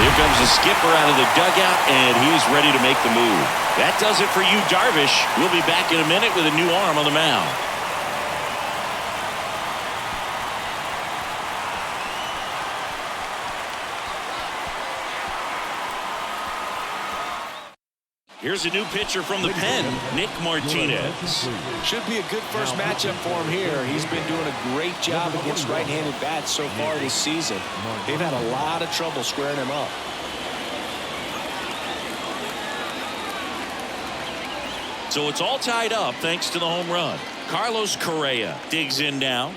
Here comes the skipper out of the dugout, and he's ready to make the move. That does it for you, Darvish. We'll be back in a minute with a new arm on the mound. Here's a new pitcher from the pen, Nick Martinez. Should be a good first matchup for him here. He's been doing a great job against right-handed bats so far this season. They've had a lot of trouble squaring him up. So it's all tied up thanks to the home run. Carlos Correa digs in now.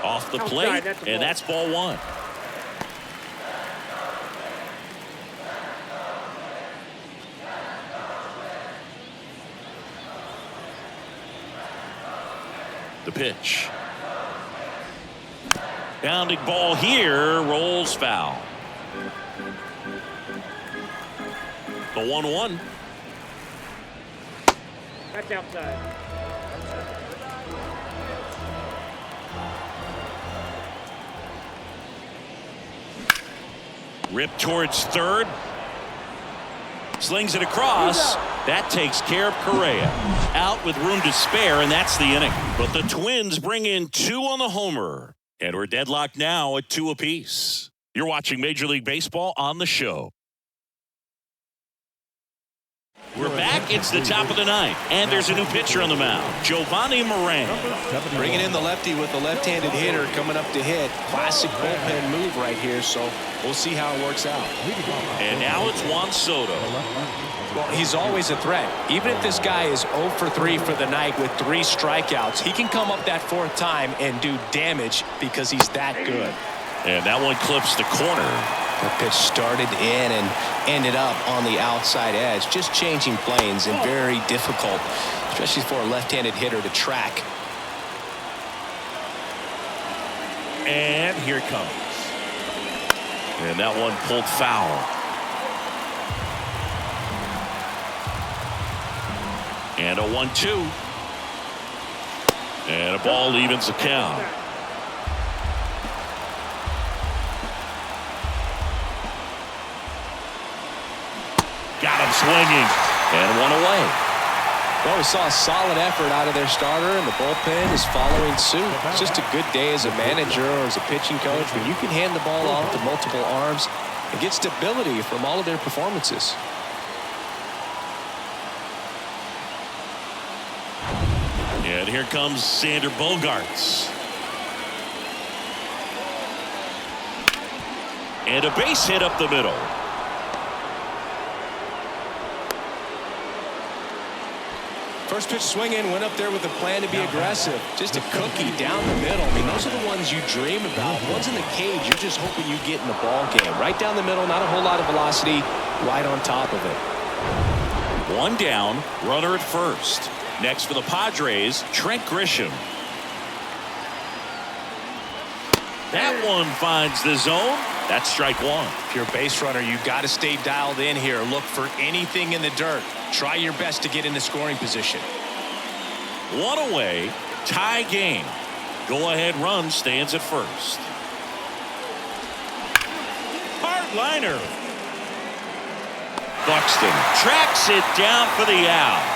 Off the plate, and that's ball one. The pitch. Bounding ball here, rolls foul. The 1-1. That's outside. Rip towards third. Slings it across. That takes care of Correa. Out with room to spare, and that's the inning. But the Twins bring in 2 on the homer. And we're deadlocked now at 2 apiece. You're watching Major League Baseball on the show. We're back. It's the top of the ninth. And there's a new pitcher on the mound, Giovanni Moran. Bringing in the lefty with the left-handed hitter coming up to hit. Classic bullpen move right here, so we'll see how it works out. And now it's Juan Soto. Well, he's always a threat. Even if this guy is 0 for 3 for the night with 3 strikeouts, he can come up that 4th time and do damage because he's that good. And that one clips the corner. The pitch started in and ended up on the outside edge. Just changing planes and very difficult, especially for a left-handed hitter to track. And here it comes. And that one pulled foul. And a 1-2. And a ball evens the count. Got him swinging. And one away. Well, we saw a solid effort out of their starter, and the bullpen is following suit. It's just a good day as a manager or as a pitching coach when you can hand the ball off to multiple arms and get stability from all of their performances. And here comes Sander Bogarts. And a base hit up the middle. First pitch swinging, went up there with a plan to be aggressive. Just a cookie down the middle. I mean, those are the ones you dream about. Ones in the cage, you're just hoping you get in the ball game. Right down the middle, not a whole lot of velocity, right on top of it. One down, runner at first. Next for the Padres, Trent Grisham. That one finds the zone. That's strike one. If you're a base runner, you've got to stay dialed in here. Look for anything in the dirt. Try your best to get in the scoring position. One away, tie game. Go-ahead run stands at first. Hard liner. Buxton tracks it down for the out.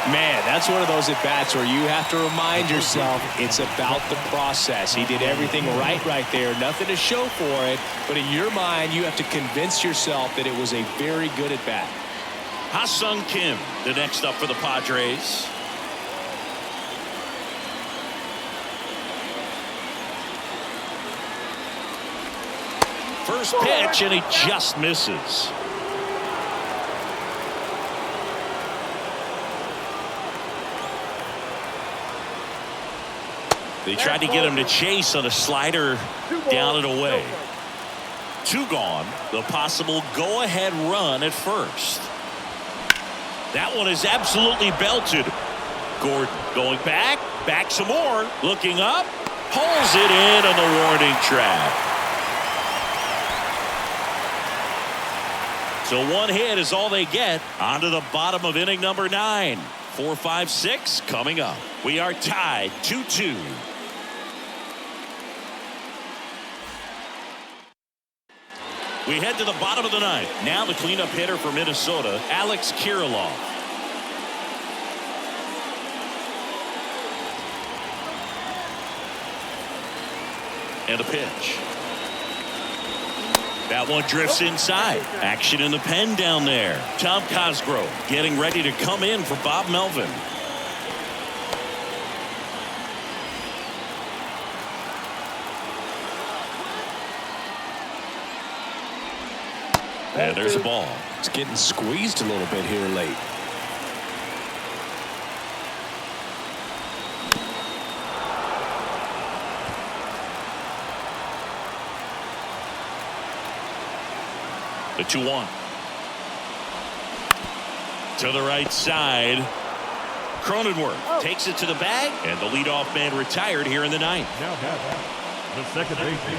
Man, that's one of those at-bats where you have to remind yourself it's about the process. He did everything right there. Nothing to show for it. But in your mind, you have to convince yourself that it was a very good at-bat. Ha-Sung Kim, the next up for the Padres. First pitch, and he just misses. They tried to get him to chase on a slider down and away. 2 gone. The possible go-ahead run at first. That one is absolutely belted. Gordon going back some more, looking up, pulls it in on the warning track. So one hit is all they get. On to the bottom of inning number 9. 4, 5, 6 coming up. We are tied 2-2. We head to the bottom of the 9th. Now the cleanup hitter for Minnesota, Alex Kirilloff. And a pitch. That one drifts inside. Action in the pen down there. Tom Cosgrove getting ready to come in for Bob Melvin. And there's a ball. It's getting squeezed a little bit here late. The 2-1. To the right side. Cronenworth takes it to the bag, and the leadoff man retired here in the ninth. Now the second baseman,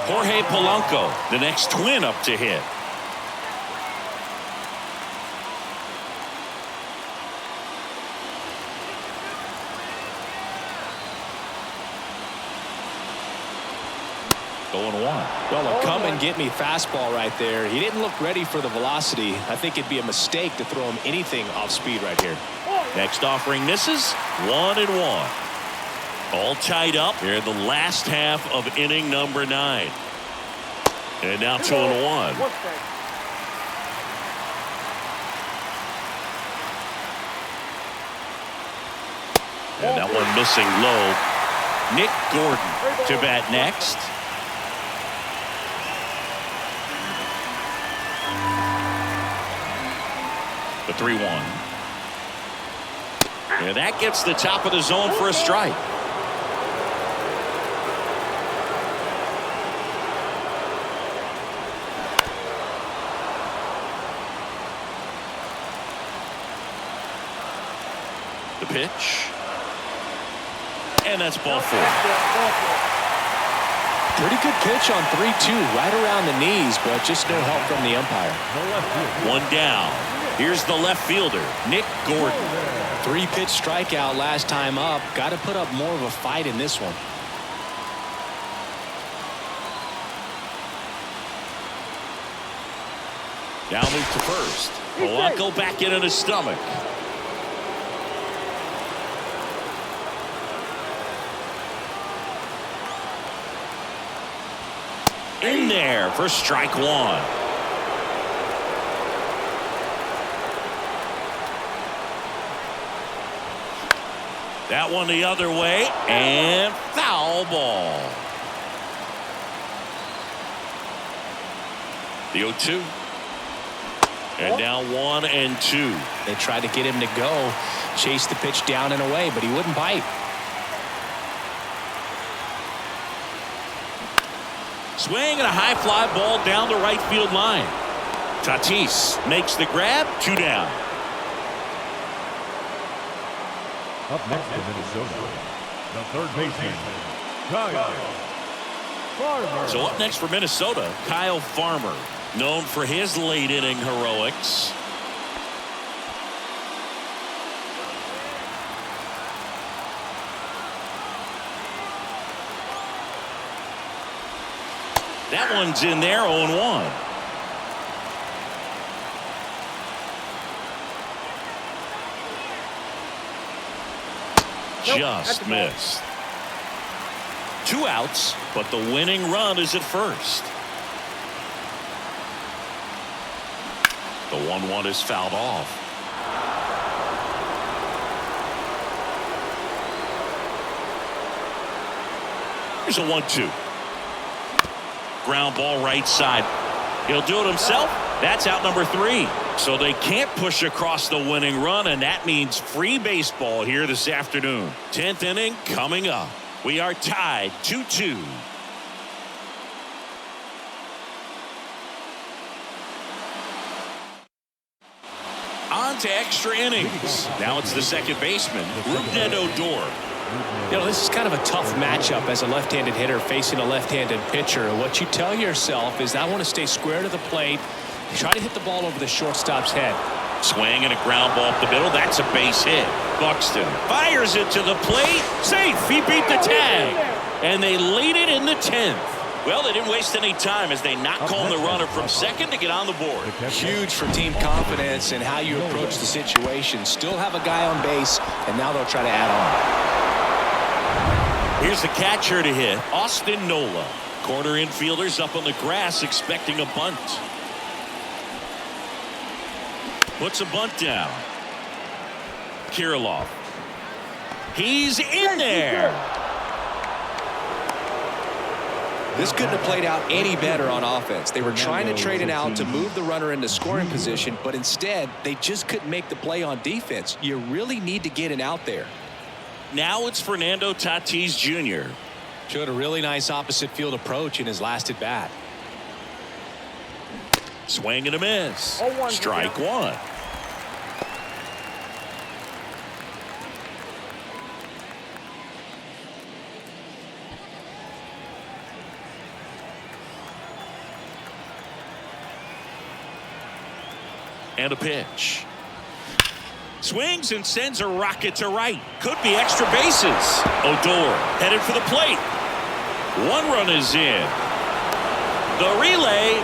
Jorge Polanco, the next twin up to hit. Going one. Well, a come and get me fastball right there. He didn't look ready for the velocity. I think it'd be a mistake to throw him anything off speed right here. Next offering misses. 1-1. All tied up here in the last half of inning number 9. And now 2-1. And that one missing low. Nick Gordon to bat next. The 3-1. And that gets the top of the zone for a strike. The pitch. And that's ball 4. Pretty good pitch on 3-2, right around the knees, but just no help from the umpire. One down. Here's the left fielder, Nick Gordon. 3-pitch strikeout last time up. Got to put up more of a fight in this one. Now move to first. Polanco back in his stomach. In there for strike 1. That one the other way, and foul ball. The 0-2. And now 1-2. They tried to get him to go, chase the pitch down and away, but he wouldn't bite. Swing and a high fly ball down the right field line. Tatis makes the grab. 2 down. Up next to Minnesota, the third baseman, Kyle Farmer. So up next for Minnesota, Kyle Farmer, known for his late inning heroics. That one's in there, 0-1. Just missed. 2 outs, but the winning run is at first. The 1-1 is fouled off. Here's a 1-2. Ground ball right side. He'll do it himself. That's out number 3. So they can't push across the winning run, and that means free baseball here this afternoon. 10th inning coming up. We are tied 2-2. On to extra innings. Now it's the second baseman, Rougned Odor. You know, this is kind of a tough matchup as a left-handed hitter facing a left-handed pitcher. What you tell yourself is, I want to stay square to the plate, try to hit the ball over the shortstop's head. Swing and a ground ball up the middle. That's a base hit. Buxton fires it to the plate. Safe. He beat the tag. And they lead it in the 10th. Well, they didn't waste any time as they knock home the runner from second to get on the board. Huge for team confidence and how you approach the situation. Still have a guy on base, and now they'll try to add on. Here's the catcher to hit, Austin Nola. Corner infielders up on the grass expecting a bunt. Puts a bunt down. Kirilloff. He's in there. This couldn't have played out any better on offense. They were trying to trade it out to move the runner into scoring position, but instead they just couldn't make the play on defense. You really need to get it out there. Now it's Fernando Tatis Jr. Showed a really nice opposite field approach in his last at bat. Swing and a miss. 0-1. Strike one. And a pitch. Swings and sends a rocket to right. Could be extra bases. Odor headed for the plate. One run is in. The relay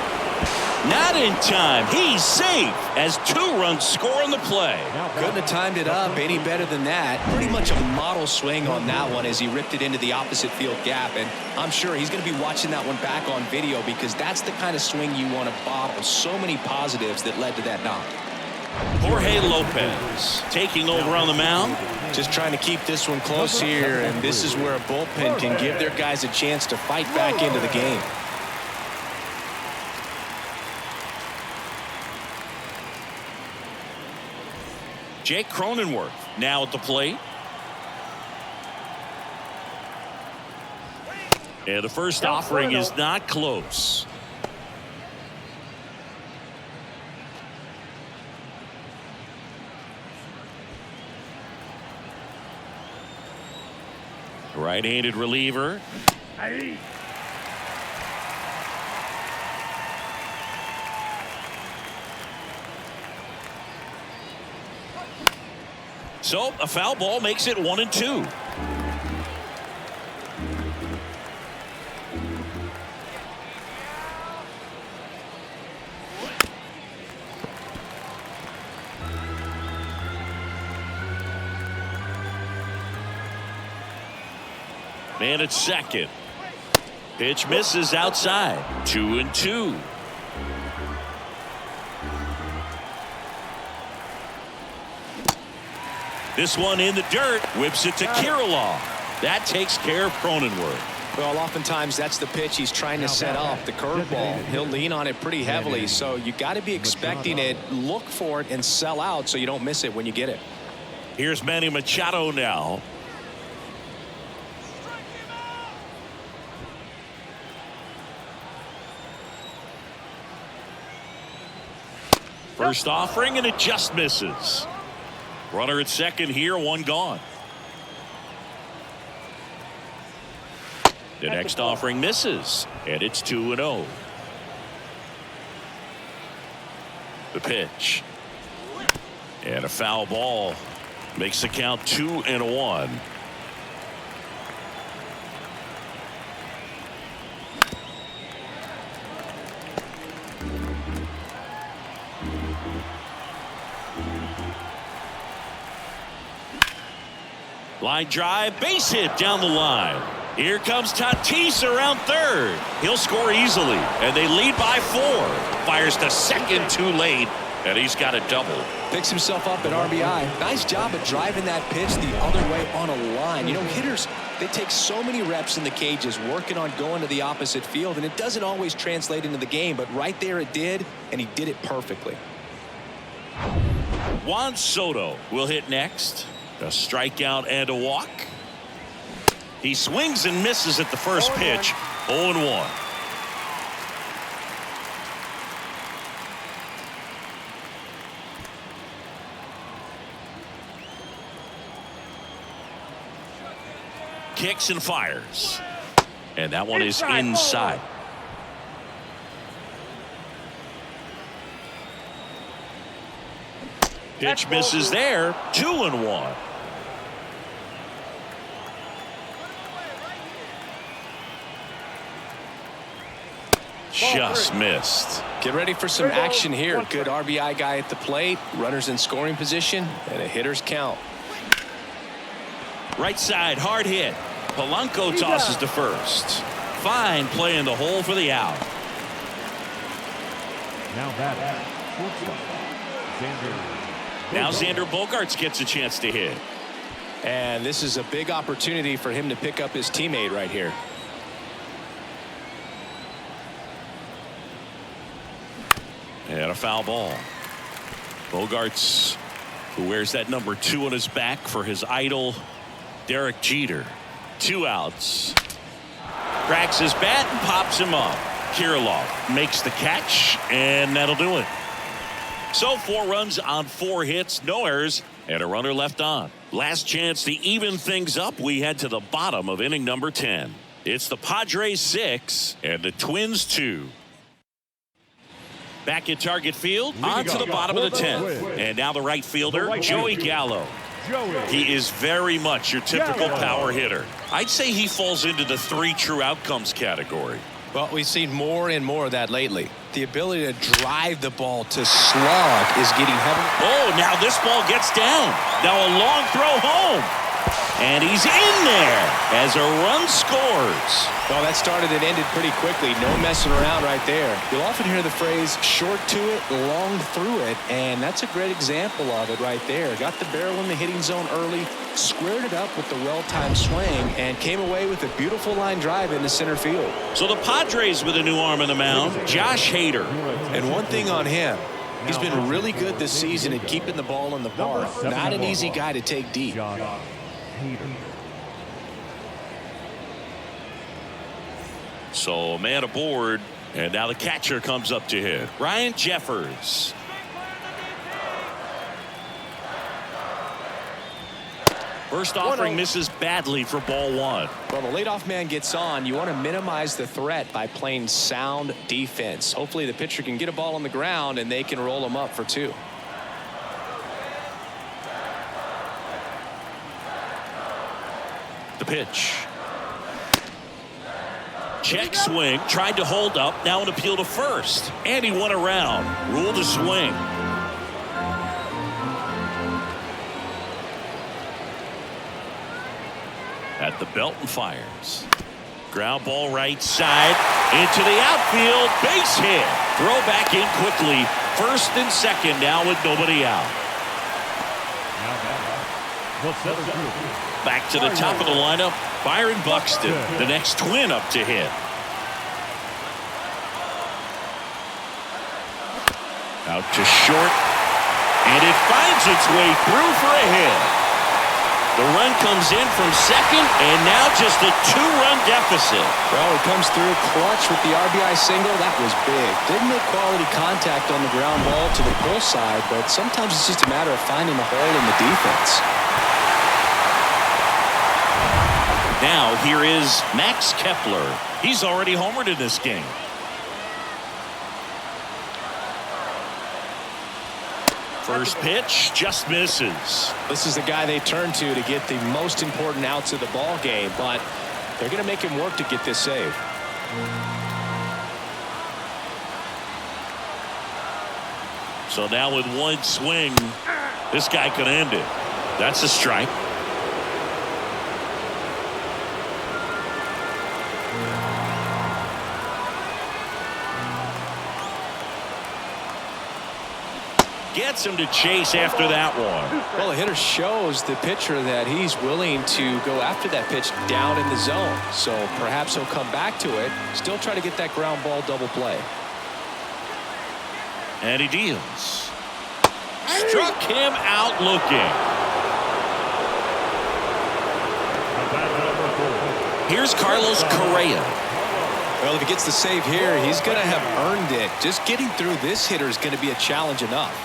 not in time. He's safe as 2 runs score on the play. Couldn't have timed it up any better than that. Pretty much a model swing on that one as he ripped it into the opposite field gap. And I'm sure he's going to be watching that one back on video because that's the kind of swing you want to bottle. So many positives that led to that knock. Jorge Lopez taking over on the mound. Just trying to keep this one close here, and this is where a bullpen can give their guys a chance to fight back into the game. Jake Cronenworth now at the plate. And the first offering is not close. Right-handed reliever. So a foul ball makes it 1-2. Man at second. Pitch misses outside. 2-2. This one in the dirt. Whips it to Kirilloff. That takes care of Cronenworth. Well, oftentimes that's the pitch he's trying to set up, the curveball. He'll lean on it pretty heavily, so you got to be expecting it, look for it, and sell out so you don't miss it when you get it. Here's Manny Machado now. First offering, and it just misses. Runner at second here, one gone. The next offering misses, and it's 2-0. The pitch. And a foul ball makes the count 2-1. Line drive, base hit down the line. Here comes Tatis around third. He'll score easily, and they lead by 4. Fires to second too late, and he's got a double. Picks himself up at RBI. Nice job of driving that pitch the other way on a line. You know, hitters, they take so many reps in the cages working on going to the opposite field, and it doesn't always translate into the game, but right there it did, and he did it perfectly. Juan Soto will hit next. A strikeout and a walk. He swings and misses at the first pitch. 0-1. Kicks and fires. And that one is inside. Pitch misses there. 2-1. Just missed. Get ready for some action here. Good RBI guy at the plate. Runners in scoring position and a hitter's count. Right side, hard hit. Polanco tosses to first. Fine play in the hole for the out. Now batting, shortstop, Now Xander Bogaerts gets a chance to hit. And this is a big opportunity for him to pick up his teammate right here. And a foul ball. Bogaerts, who wears that number 2 on his back for his idol, Derek Jeter. 2 outs. Cracks his bat and pops him up. Kirilloff makes the catch, and that'll do it. So 4 runs on 4 hits, no errors, and a runner left on. Last chance to even things up. We head to the bottom of inning number 10. It's the Padres 6 and the Twins 2. Back at Target Field, on to the bottom of the 10th. And now the right fielder, Joey Gallo. He is very much your typical power hitter. I'd say he falls into the 3 true outcomes category. Well, we've seen more and more of that lately. The ability to drive the ball to slog is getting heavy. Oh, now this ball gets down. Now a long throw home. And he's in there as a run scores. Well, that started and ended pretty quickly. No messing around right there. You'll often hear the phrase short to it, long through it, and that's a great example of it right there. Got the barrel in the hitting zone early, squared it up with the well-timed swing, and came away with a beautiful line drive into center field. So the Padres with a new arm in the mound, Josh Hader. And one thing on him, he's been really good this season at keeping the ball in the park. Not an easy guy to take deep. So a man aboard, and now the catcher comes up to hit. Ryan Jeffers. First offering misses badly for ball 1. Well, the leadoff man gets on. You want to minimize the threat by playing sound defense. Hopefully the pitcher can get a ball on the ground and they can roll him up for 2. The pitch. Check swing, tried to hold up, now an appeal to first. And he went around, ruled a swing. At the belt and fires. Ground ball right side, into the outfield, base hit. Throw back in quickly, first and second now with nobody out. Back to the top of the lineup, Byron Buxton, the next Twin up to hit. Out to short, and it finds its way through for a hit. The run comes in from second, and now just a 2-run deficit. Well, he comes through clutch with the RBI single. That was big. Didn't make quality contact on the ground ball to the pull side, but sometimes it's just a matter of finding the hole in the defense. Now here is Max Kepler. He's already homered in this game. First pitch just misses. This is the guy they turn to get the most important outs of the ball game, but they're going to make him work to get this save. So now with one swing, this guy could end it. That's a strike. Gets him to chase after that one. Well, the hitter shows the pitcher that he's willing to go after that pitch down in the zone. So perhaps he'll come back to it, still try to get that ground ball double play. And he deals. Struck him out looking. Here's Carlos Correa. Well, if he gets the save here, he's going to have earned it. Just getting through this hitter is going to be a challenge enough.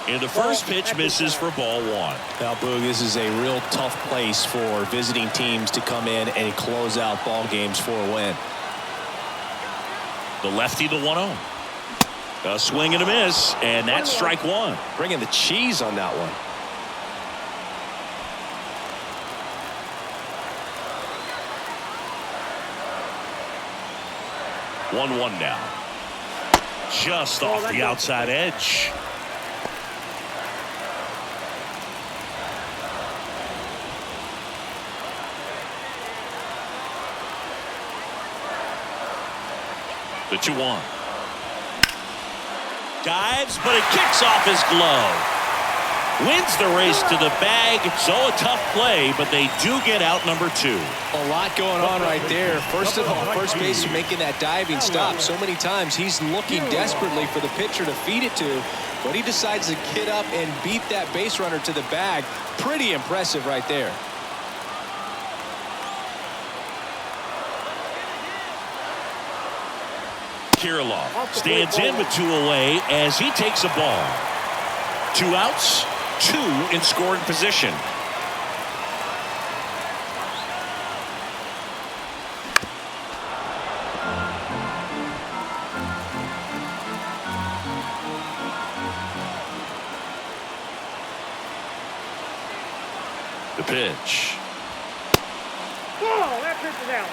And the first pitch misses for ball 1. Now, Boog, this is a real tough place for visiting teams to come in and close out ball games for a win. The lefty, the 1-0. A swing and a miss, and that's strike 1. Bringing the cheese on that one. 1-1 now. Just off the outside edge. The 2-1. Dives, but it kicks off his glove. Wins the race to the bag. So a tough play, but they do get out number 2. A lot going on right there. First of all, first baseman making that diving stop. So many times he's looking desperately for the pitcher to feed it to, but he decides to get up and beat that base runner to the bag. Pretty impressive right there. Kirilov stands in with 2 away as he takes a ball. 2 outs, 2 in scoring position. The pitch. Whoa, that pitch is out.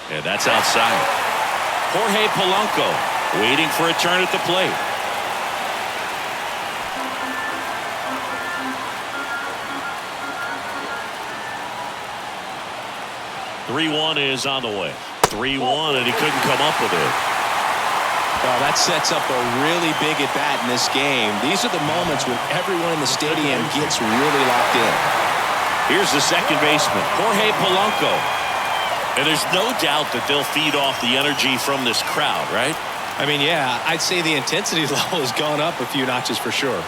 And that's outside. Jorge Polanco waiting for a turn at the plate. "3-1 is on the way. 3-1, and he couldn't come up with it. Well, that sets up a really big at bat in this game. These are the moments when everyone in the stadium gets really locked in. Here's the second baseman, Jorge Polanco. And there's no doubt that they'll feed off the energy from this crowd, right? I mean, yeah, I'd say the intensity level has gone up a few notches for sure.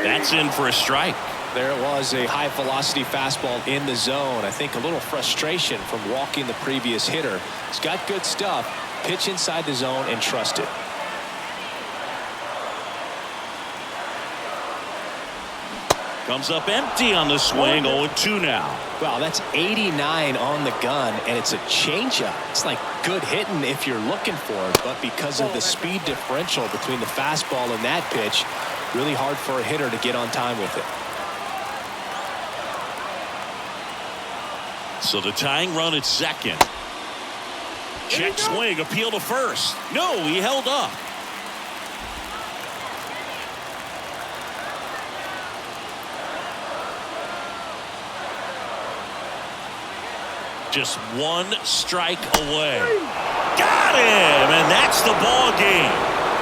That's in for a strike. There it was, a high velocity fastball in the zone. I think a little frustration from walking the previous hitter. He's got good stuff. Pitch inside the zone and trust it. Comes up empty on the swing. 0-2 now. Wow, that's 89 on the gun, and it's a changeup. It's like good hitting if you're looking for it, but because of the speed differential between the fastball and that pitch, really hard for a hitter to get on time with it. So the tying run at second. Check swing, appeal to first. No, he held up. Just 1 strike away. Got him, and that's the ball game.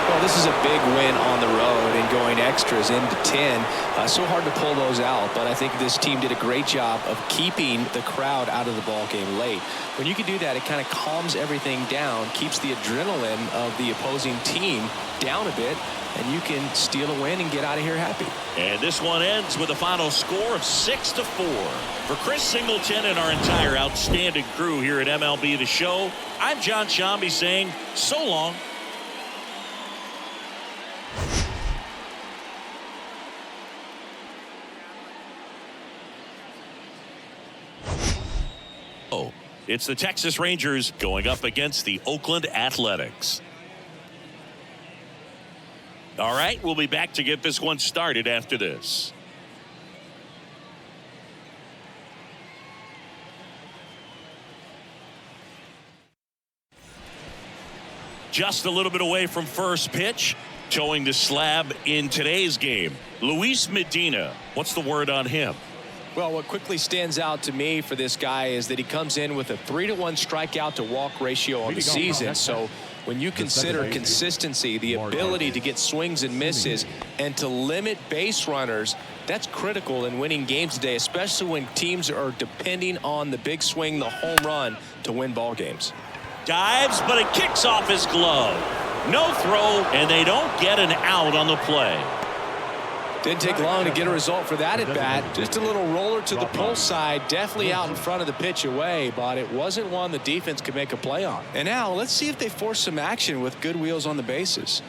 Well, this is a big win on the road and going extras into 10. So hard to pull those out, but I think this team did a great job of keeping the crowd out of the ball game late. When you can do that, it kind of calms everything down, keeps the adrenaline of the opposing team down a bit, and you can steal a win and get out of here happy. And this one ends with a final score of 6-4. For Chris Singleton and our entire outstanding crew here at MLB The Show, I'm John Shambi saying so long. Oh, it's the Texas Rangers going up against the Oakland Athletics. All right, we'll be back to get this one started after this. Just a little bit away from first pitch, towing the slab in today's game. Luis Medina, what's the word on him? Well, what quickly stands out to me for this guy is that he comes in with a 3-to-1 strikeout to walk ratio on the season. So when you consider consistency, the ability to get swings and misses, and to limit base runners, that's critical in winning games today, especially when teams are depending on the big swing, the home run, to win ball games. Dives, but it kicks off his glove. No throw, and they don't get an out on the play. Didn't take long to get a result for that at bat. Just a little roller to the pull side, definitely out in front of the pitch away, but it wasn't one the defense could make a play on. And now let's see if they force some action with good wheels on the bases.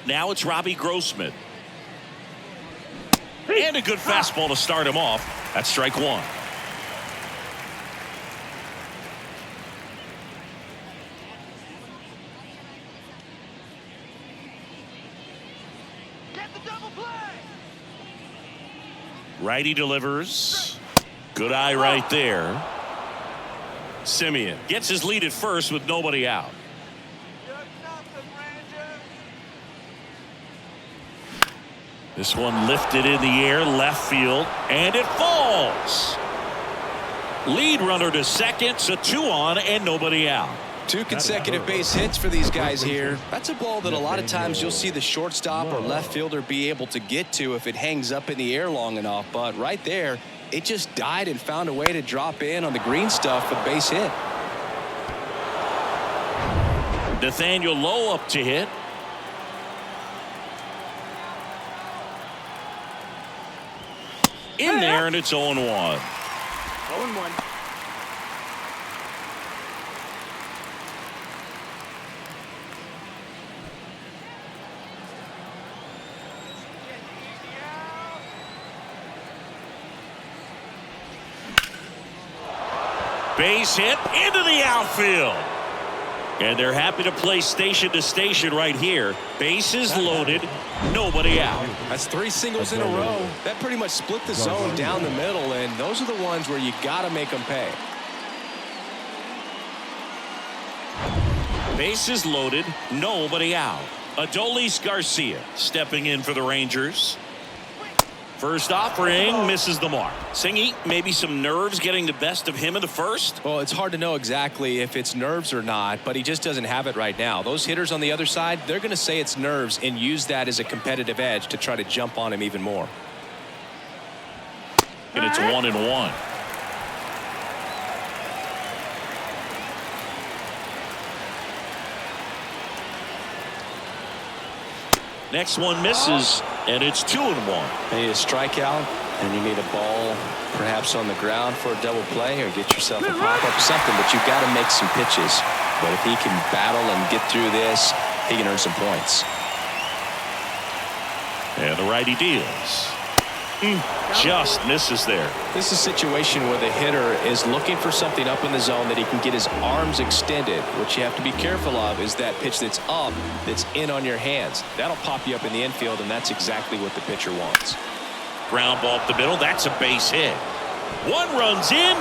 Now it's Robbie Grossman. And a good fastball to start him off. That's strike 1. Righty delivers. Good eye right there. Simeon gets his lead at first with nobody out. This one lifted in the air, left field, and it falls. Lead runner to second, so 2 on and nobody out. 2 consecutive base hits for these guys here. That's a ball that a lot of times you'll see the shortstop or left fielder be able to get to if it hangs up in the air long enough. But right there, it just died and found a way to drop in on the green stuff for the base hit. Nathaniel Lowe up to hit. In there, and it's 0-1. 0-1. Base hit into the outfield. And they're happy to play station to station right here. Bases loaded, nobody out. That's 3 singles in a row. That pretty much split the zone down the middle, and those are the ones where you got to make them pay. Bases loaded, nobody out. Adolis Garcia stepping in for the Rangers. First offering misses the mark. Singy, maybe some nerves getting the best of him in the first. Well, it's hard to know exactly if it's nerves or not, but he just doesn't have it right now. Those hitters on the other side, they're going to say it's nerves and use that as a competitive edge to try to jump on him even more. And it's 1-1. Next one misses, and it's 2-1. You need a strikeout, and you need a ball perhaps on the ground for a double play, or get yourself a pop-up or something, but you've got to make some pitches. But if he can battle and get through this, he can earn some points. And the righty deals. Just misses there. This is a situation where the hitter is looking for something up in the zone that he can get his arms extended. What you have to be careful of is that pitch that's up, that's in on your hands. That'll pop you up in the infield, and that's exactly what the pitcher wants. Ground ball up the middle. That's a base hit. One runs in.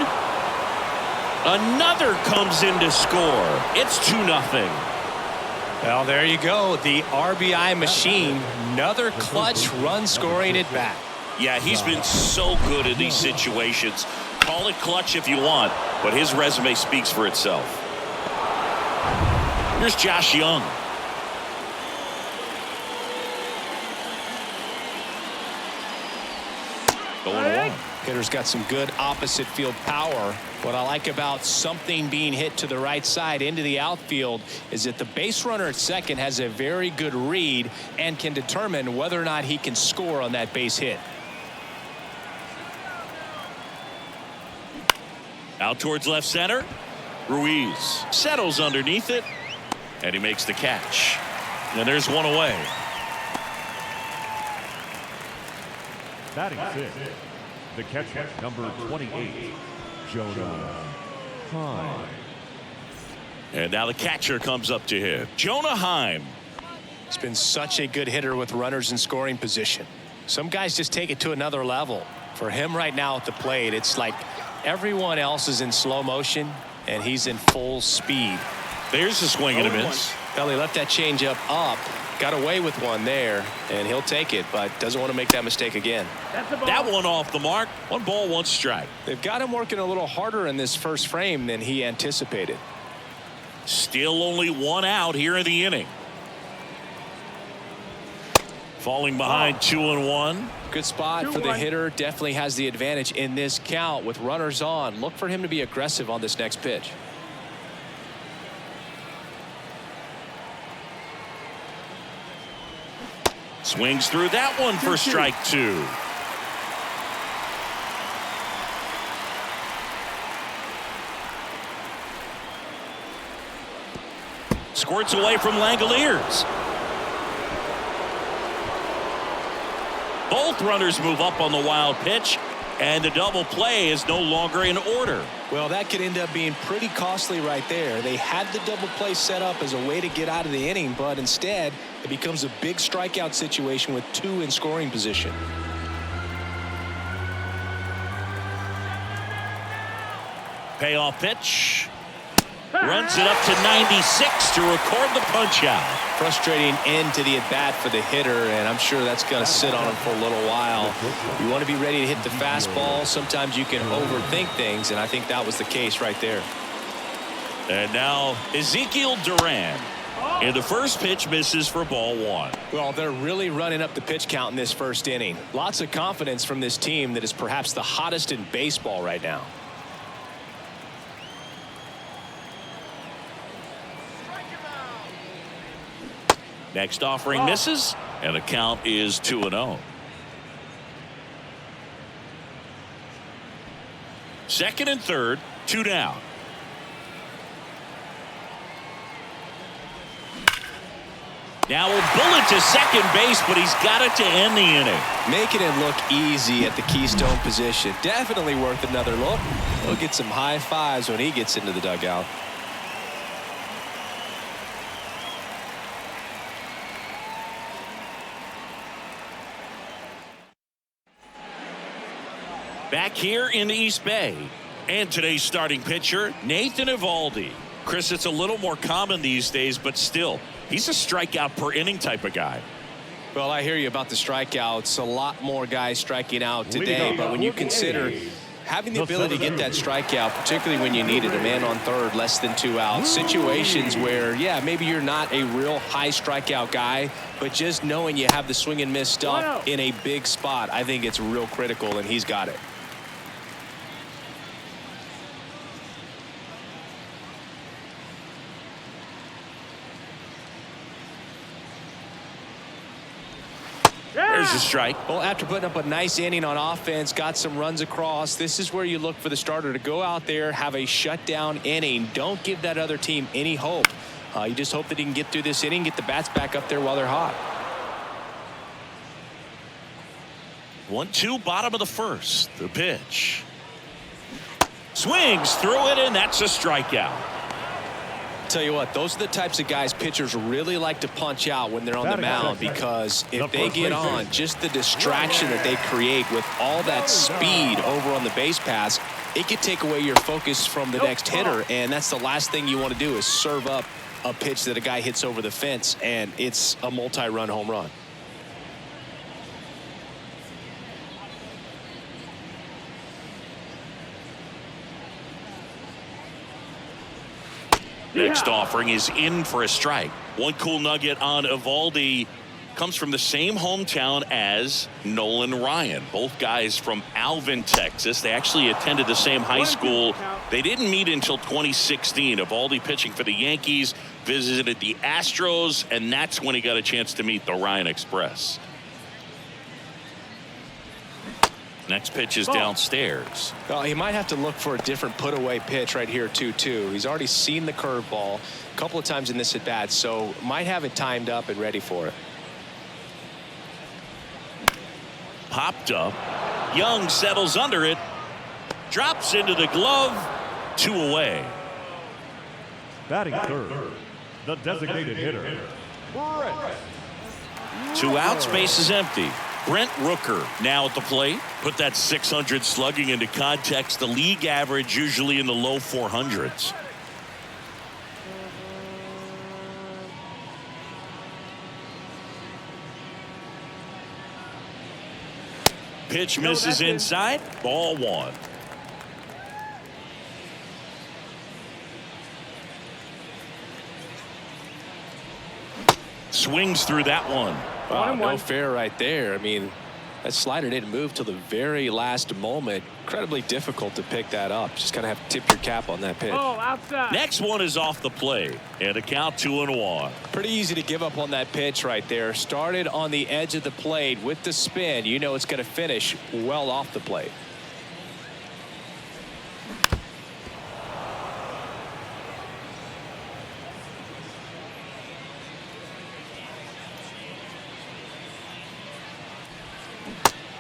Another comes in to score. It's 2-0. Well, there you go. The RBI machine. Another clutch run scoring at bat. Yeah, he's been so good in these situations. Call it clutch if you want, but his resume speaks for itself. Here's Josh Young. Going on. Hitter's got some good opposite field power. What I like about something being hit to the right side into the outfield is that the base runner at second has a very good read and can determine whether or not he can score on that base hit. Out towards left center. Ruiz settles underneath it, and he makes the catch. And there's one away. Batting 6, the catcher, number 28, Jonah Heim. And now the catcher comes up to him. Jonah Heim. He's been such a good hitter with runners in scoring position. Some guys just take it to another level. For him right now at the plate, it's like everyone else is in slow motion, and he's in full speed. There's a swing and a miss. Well, he left that changeup up, got away with one there, and he'll take it, but doesn't want to make that mistake again. That one off the mark. 1 ball, 1 strike. They've got him working a little harder in this first frame than he anticipated. Still only 1 out here in the inning. Falling behind 2-1. Good spot for the hitter. Definitely has the advantage in this count with runners on. Look for him to be aggressive on this next pitch. Swings through that one for strike 2. Squirts away from Langoliers. Both runners move up on the wild pitch, and the double play is no longer in order. Well, that could end up being pretty costly right there. They had the double play set up as a way to get out of the inning, but instead it becomes a big strikeout situation with 2 in scoring position. Payoff pitch. Runs it up to 96 to record the punch out. Frustrating end to the at-bat for the hitter, and I'm sure that's going to sit on him for a little while. You want to be ready to hit the fastball. Sometimes you can overthink things, and I think that was the case right there. And now Ezekiel Duran. And the first pitch misses for ball one. Well, they're really running up the pitch count in this first inning. Lots of confidence from this team that is perhaps the hottest in baseball right now. Next offering misses, and the count is 2-0. Second and third, 2 down. Now a bullet to second base, but he's got it to end the inning. Making it look easy at the keystone position. Definitely worth another look. He'll get some high fives when he gets into the dugout. Back here in the East Bay. And today's starting pitcher, Nathan Eovaldi. Chris, it's a little more common these days, but still, he's a strikeout per inning type of guy. Well, I hear you about the strikeouts. A lot more guys striking out today, but when you consider having the ability to get that strikeout, particularly when you needed a man on third, less than 2 outs, situations where, yeah, maybe you're not a real high strikeout guy, but just knowing you have the swing and miss stuff in a big spot, I think it's real critical, and he's got it. There's a strike. Well, after putting up a nice inning on offense, got some runs across, this is where you look for the starter to go out there, have a shutdown inning. Don't give that other team any hope. You just hope that he can get through this inning, get the bats back up there while they're hot. 1-2, bottom of the first. The pitch. Swings through it, and that's a strikeout. Tell you what, those are the types of guys pitchers really like to punch out when they're on the mound, because if they get on, just the distraction that they create with all that speed over on the base pass, it could take away your focus from the next hitter, and that's the last thing you want to do is serve up a pitch that a guy hits over the fence, and it's a multi-run home run. Next offering is in for a strike. One cool nugget on Eovaldi comes from the same hometown as Nolan Ryan. Both guys from Alvin, Texas. They actually attended the same high school. They didn't meet until 2016. Eovaldi pitching for the Yankees, visited the Astros, and that's when he got a chance to meet the Ryan Express. Next pitch is downstairs. Well, he might have to look for a different put-away pitch right here, 2-2. He's already seen the curveball a couple of times in this at-bat, so might have it timed up and ready for it. Popped up. Young settles under it. Drops into the glove. 2 away. Batting third, the designated hitter, Brett. 2 outs, base is empty. Brent Rooker now at the plate. Put that 600 slugging into context. The league average usually in the low 400s. Pitch misses inside. Ball 1. Swings through that one. No fair right there. I mean, that slider didn't move till the very last moment. Incredibly difficult to pick that up. Just kind of have to tip your cap on that pitch. Oh, outside. Next one is off the plate, and a count 2-1. Pretty easy to give up on that pitch right there. Started on the edge of the plate with the spin. You know it's going to finish well off the plate.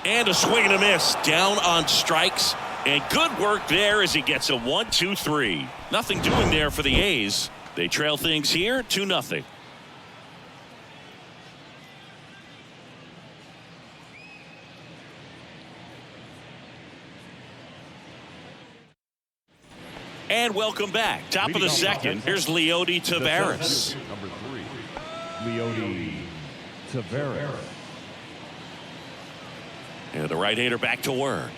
And a swing and a miss down on strikes, and good work there as he gets a 1-2-3. Nothing doing there for the A's. They trail things here 2-0. And welcome back. Top of the second. Here's Leody Taveras. Number 3, Leody Taveras. And the right-hander back to work.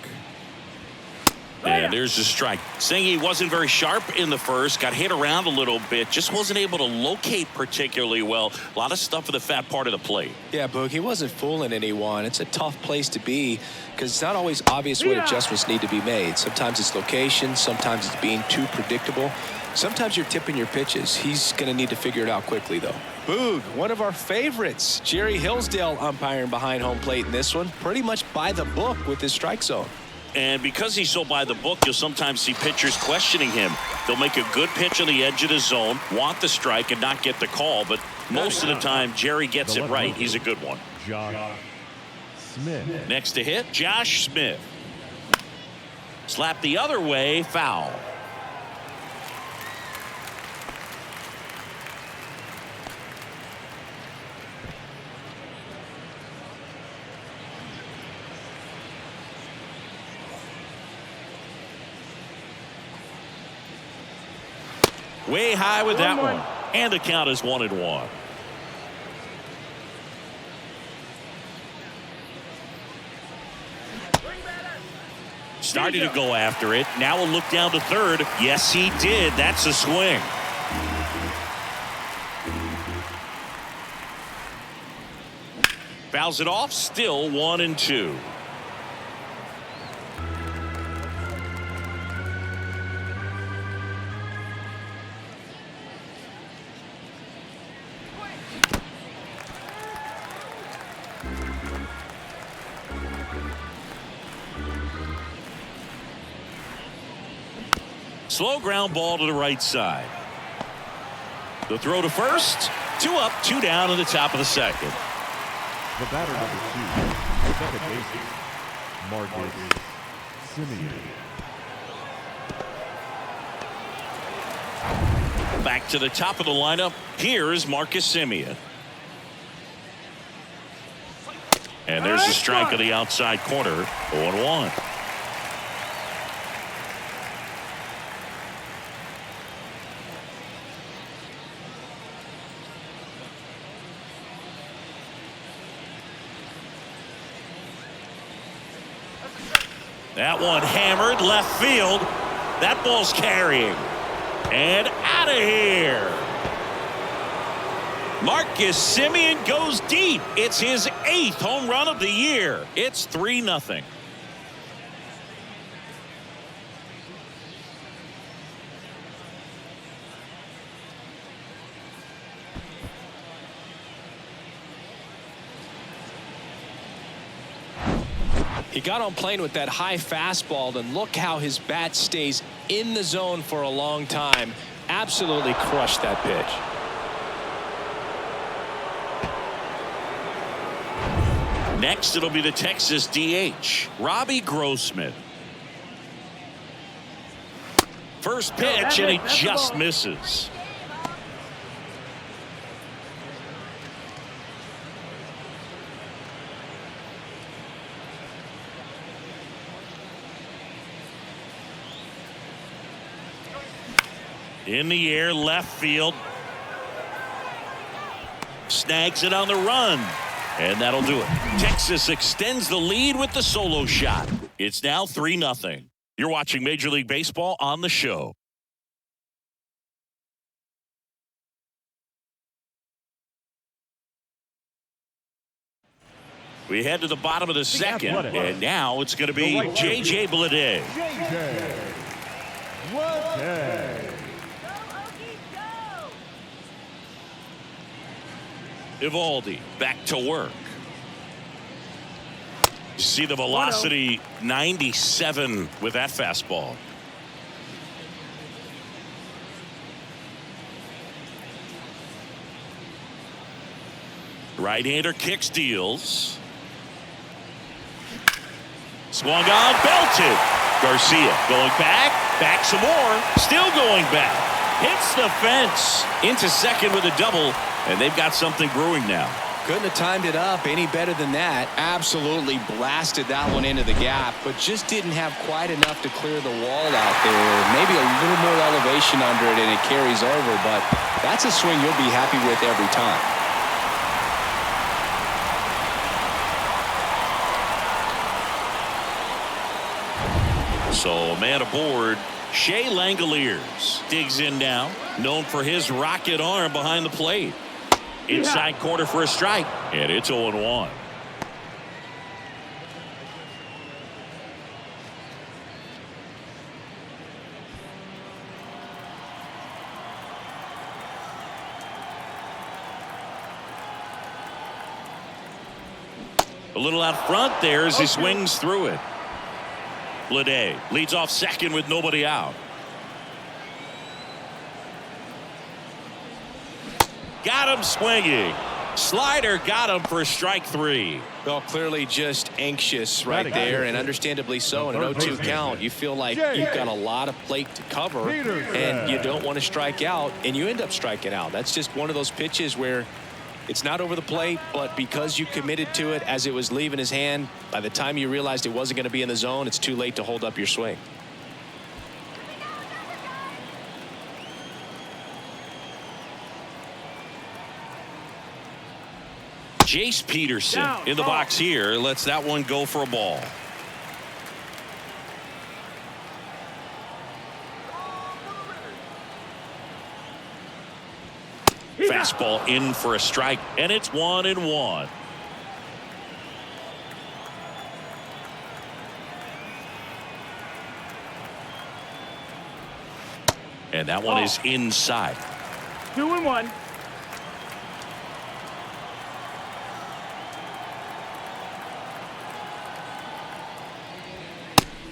And there's the strike. Saying he wasn't very sharp in the first, got hit around a little bit, just wasn't able to locate particularly well. A lot of stuff in the fat part of the plate. Yeah, Boog, he wasn't fooling anyone. It's a tough place to be because it's not always obvious what adjustments need to be made. Sometimes it's location, sometimes it's being too predictable. Sometimes you're tipping your pitches. He's going to need to figure it out quickly, though. Boog, one of our favorites, Jerry Hillsdale umpiring behind home plate in this one. Pretty much by the book with his strike zone. And because he's so by the book, you'll sometimes see pitchers questioning him. They'll make a good pitch on the edge of the zone, want the strike, and not get the call. But most of the time, Jerry gets it right. He's a good one. Josh Smith. Next to hit, Josh Smith. Slap the other way, foul. Way high with that one. And the count is 1-1. Starting to go after it. Now we'll look down to third. Yes, he did. That's a swing. Fouls it off. Still 1-2. Slow ground ball to the right side. The throw to first. 2 up, 2 down in the top of the second. The batter number 2, second baseman, Marcus Semien. Back to the top of the lineup. Here's Marcus Semien. And there's a strike on the outside corner. 0-1. That one hammered left field. That ball's carrying. And out of here. Marcus Semien goes deep. It's his 8th home run of the year. It's 3-0. He got on plane with that high fastball, and look how his bat stays in the zone for a long time. Absolutely crushed that pitch. Next, it'll be the Texas DH, Robbie Grossman. First pitch, and he just misses. In the air, left field. Snags it on the run. And that'll do it. Texas extends the lead with the solo shot. It's now 3-0. You're watching Major League Baseball on the show. We head to the bottom of the second, and now it's going to be J.J. Bleday. J.J. Bleday. Evaldi back to work. You see the velocity 97 with that fastball. Right-hander kicks, deals. Swung on, belted. Garcia going back some more, still going back. Hits the fence into second with a double, and they've got something brewing now. Couldn't have timed it up any better than that. Absolutely blasted that one into the gap, but just didn't have quite enough to clear the wall out there. Maybe a little more elevation under it and it carries over, but that's a swing you'll be happy with every time. So a man aboard. Shea Langoliers digs in now, known for his rocket arm behind the plate. Inside corner for a strike, and it's 0-1. A little out front there as he swings through it. Bleday leads off second with nobody out. Got him swinging. Slider got him for strike 3. Well, clearly just anxious right there, and understandably so. In an 0-2 count, you feel like you've got a lot of plate to cover, and you don't want to strike out, and you end up striking out. That's just one of those pitches where it's not over the plate, but because you committed to it as it was leaving his hand, by the time you realized it wasn't going to be in the zone, it's too late to hold up your swing. Jace Peterson in the box here lets that one go for a ball. Fastball in for a strike, and it's 1-1. And that one is inside. 2-1.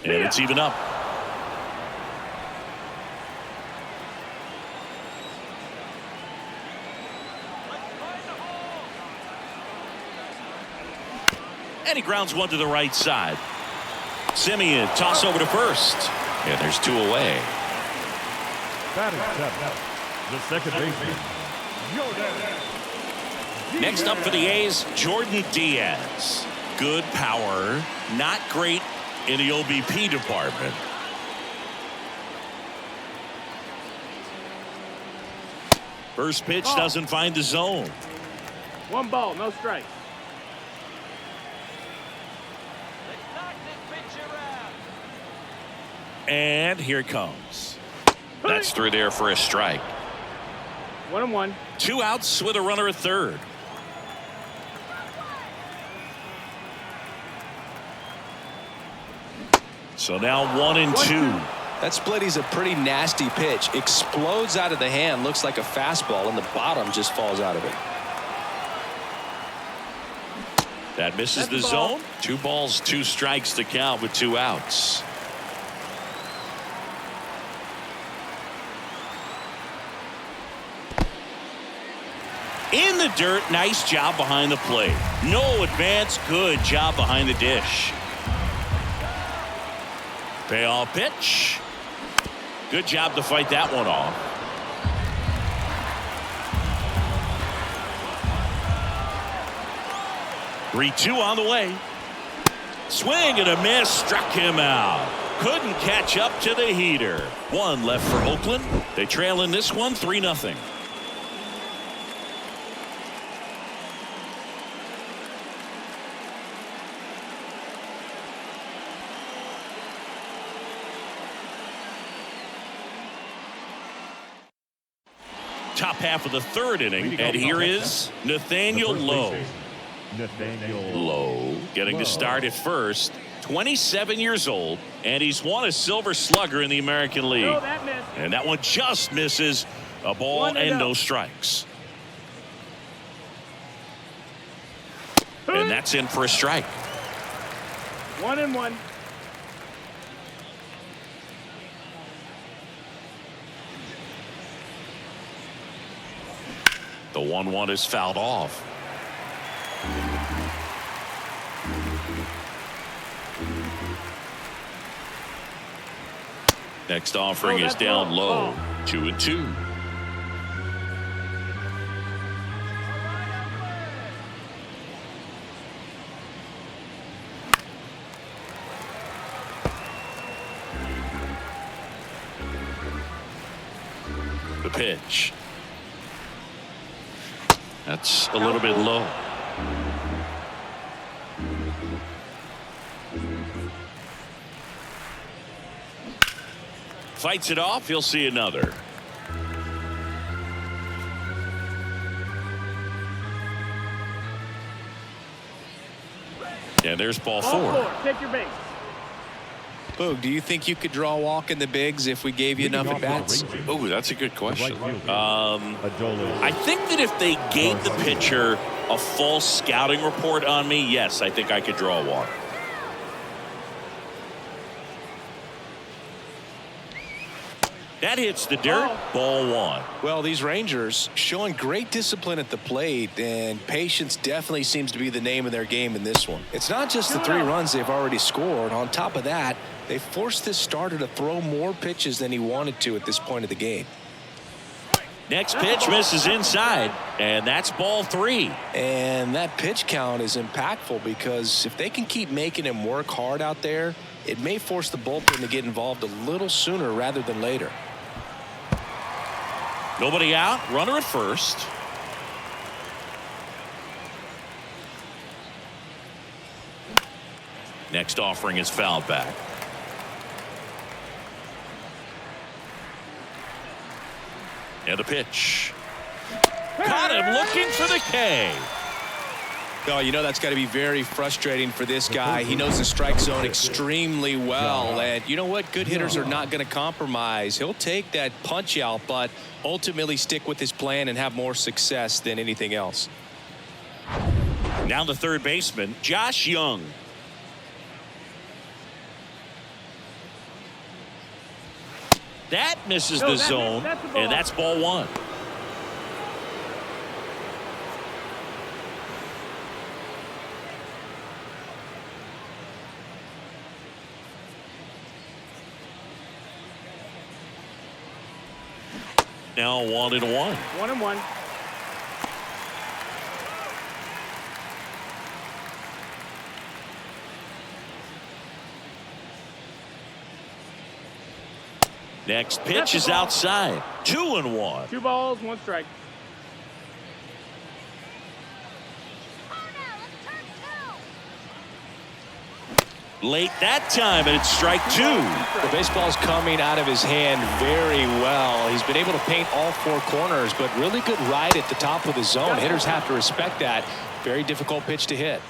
And it's even up. And he grounds one to the right side. Simeon toss over to first. And there's 2 away. Batting seventh, the second baseman, Jordan. Next up for the A's, Jordan Diaz. Good power, not great in the OBP department. First pitch doesn't find the zone. 1 ball, no strikes. And here it comes. That's through there for a strike. 1-1. 2 outs with a runner at third. So now 1-2. That splitty's a pretty nasty pitch. Explodes out of the hand, looks like a fastball, and the bottom just falls out of it. That misses the zone. 2 balls, 2 strikes to count with 2 outs. In the dirt, nice job behind the plate. No advance, good job behind the dish. Payoff pitch. Good job to fight that one off. Three-2 on the way. Swing and a miss, struck him out. Couldn't catch up to the heater. 1 left for Oakland. They trail in this one 3-0. Top half of the 3rd inning, and here is Nathaniel Lowe. Lowe getting to start at first. 27 years old, and he's won a Silver Slugger in the American League. Oh, that missed. And that one just misses. A ball and no strikes. And that's in for a strike. 1-1. The 1-1 is fouled off. Next offering is down low. 2-2. The pitch. That's a little bit low. Fights it off. He'll see another. And there's ball four. Take your base. Boog, do you think you could draw a walk in the bigs if we gave you enough at bats? Oh, that's a good question. Adolis. I think that if they gave the pitcher a full scouting report on me, yes, I think I could draw a walk. That hits the dirt. Ball one. Well, these Rangers showing great discipline at the plate, and patience definitely seems to be the name of their game in this one. It's not just the 3 runs they've already scored. On top of that, they forced this starter to throw more pitches than he wanted to at this point of the game. Next pitch misses inside, and that's ball 3. And that pitch count is impactful because if they can keep making him work hard out there, it may force the bullpen to get involved a little sooner rather than later. Nobody out. Runner at first. Next offering is fouled back. And the pitch. Caught him looking for the K. Oh, you know that's got to be very frustrating for this guy. He knows the strike zone extremely well. And you know what? Good hitters are not going to compromise. He'll take that punch out, but ultimately stick with his plan and have more success than anything else. Now the third baseman, Josh Young. That misses the zone, and that's ball 1. Now 1-1. 1-1. Next pitch is outside. 2-1. 2 balls, 1 strike. Late that time, and it's strike 2. The baseball's coming out of his hand very well. He's been able to paint all 4 corners, but really good ride at the top of the zone. Hitters have to respect that. Very difficult pitch to hit.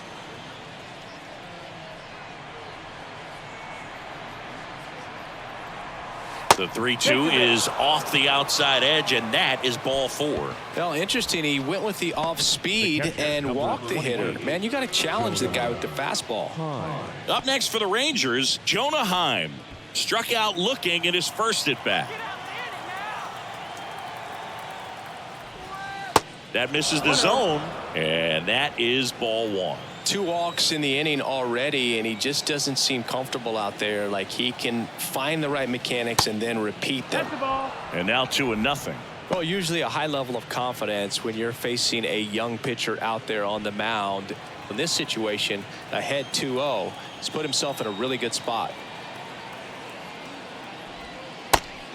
The 3-2 is off the outside edge, and that is ball 4. Well, interesting. He went with the off speed and walked the hitter. Man, you got to challenge the guy with the fastball. Up next for the Rangers, Jonah Heim. Struck out looking in his first at bat. That misses the zone, and that is ball 1. 2 walks in the inning already, and he just doesn't seem comfortable out there. Like he can find the right mechanics and then repeat them. That's the ball. And now 2-0. Well, usually a high level of confidence when you're facing a young pitcher out there on the mound. In this situation, ahead 2-0, he's put himself in a really good spot.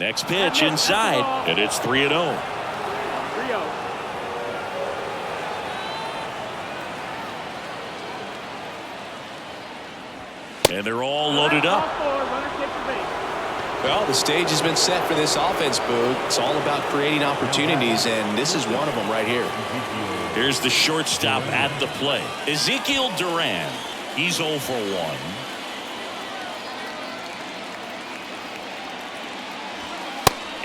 Next pitch inside, and it's 3-0. 3-0. And they're all loaded up. Well, the stage has been set for this offense, Boog. It's all about creating opportunities, and this is one of them right here. Here's the shortstop at the plate. Ezekiel Duran. He's 0 for 1.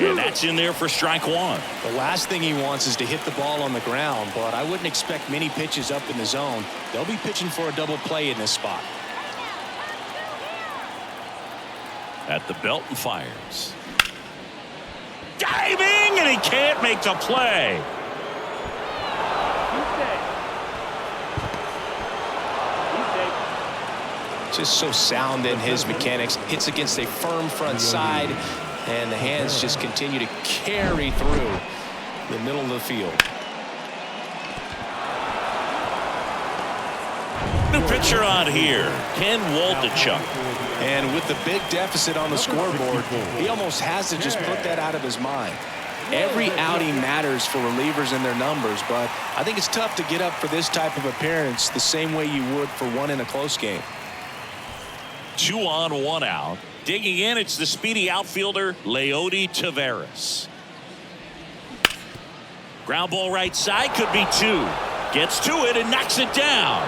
And that's in there for strike 1. The last thing he wants is to hit the ball on the ground, but I wouldn't expect many pitches up in the zone. They'll be pitching for a double play in this spot. At the belt and fires. Diving, and he can't make the play. Just so sound in his mechanics. Hits against a firm front side, and the hands just continue to carry through the middle of the field. New pitcher on here, Ken Waldichuk. And with the big deficit on the scoreboard, he almost has to just put that out of his mind. Every outing matters for relievers and their numbers, but I think it's tough to get up for this type of appearance the same way you would for one in a close game. 2 on, 1 out. Digging in, it's the speedy outfielder, Leody Taveras. Ground ball right side, could be 2. Gets to it and knocks it down.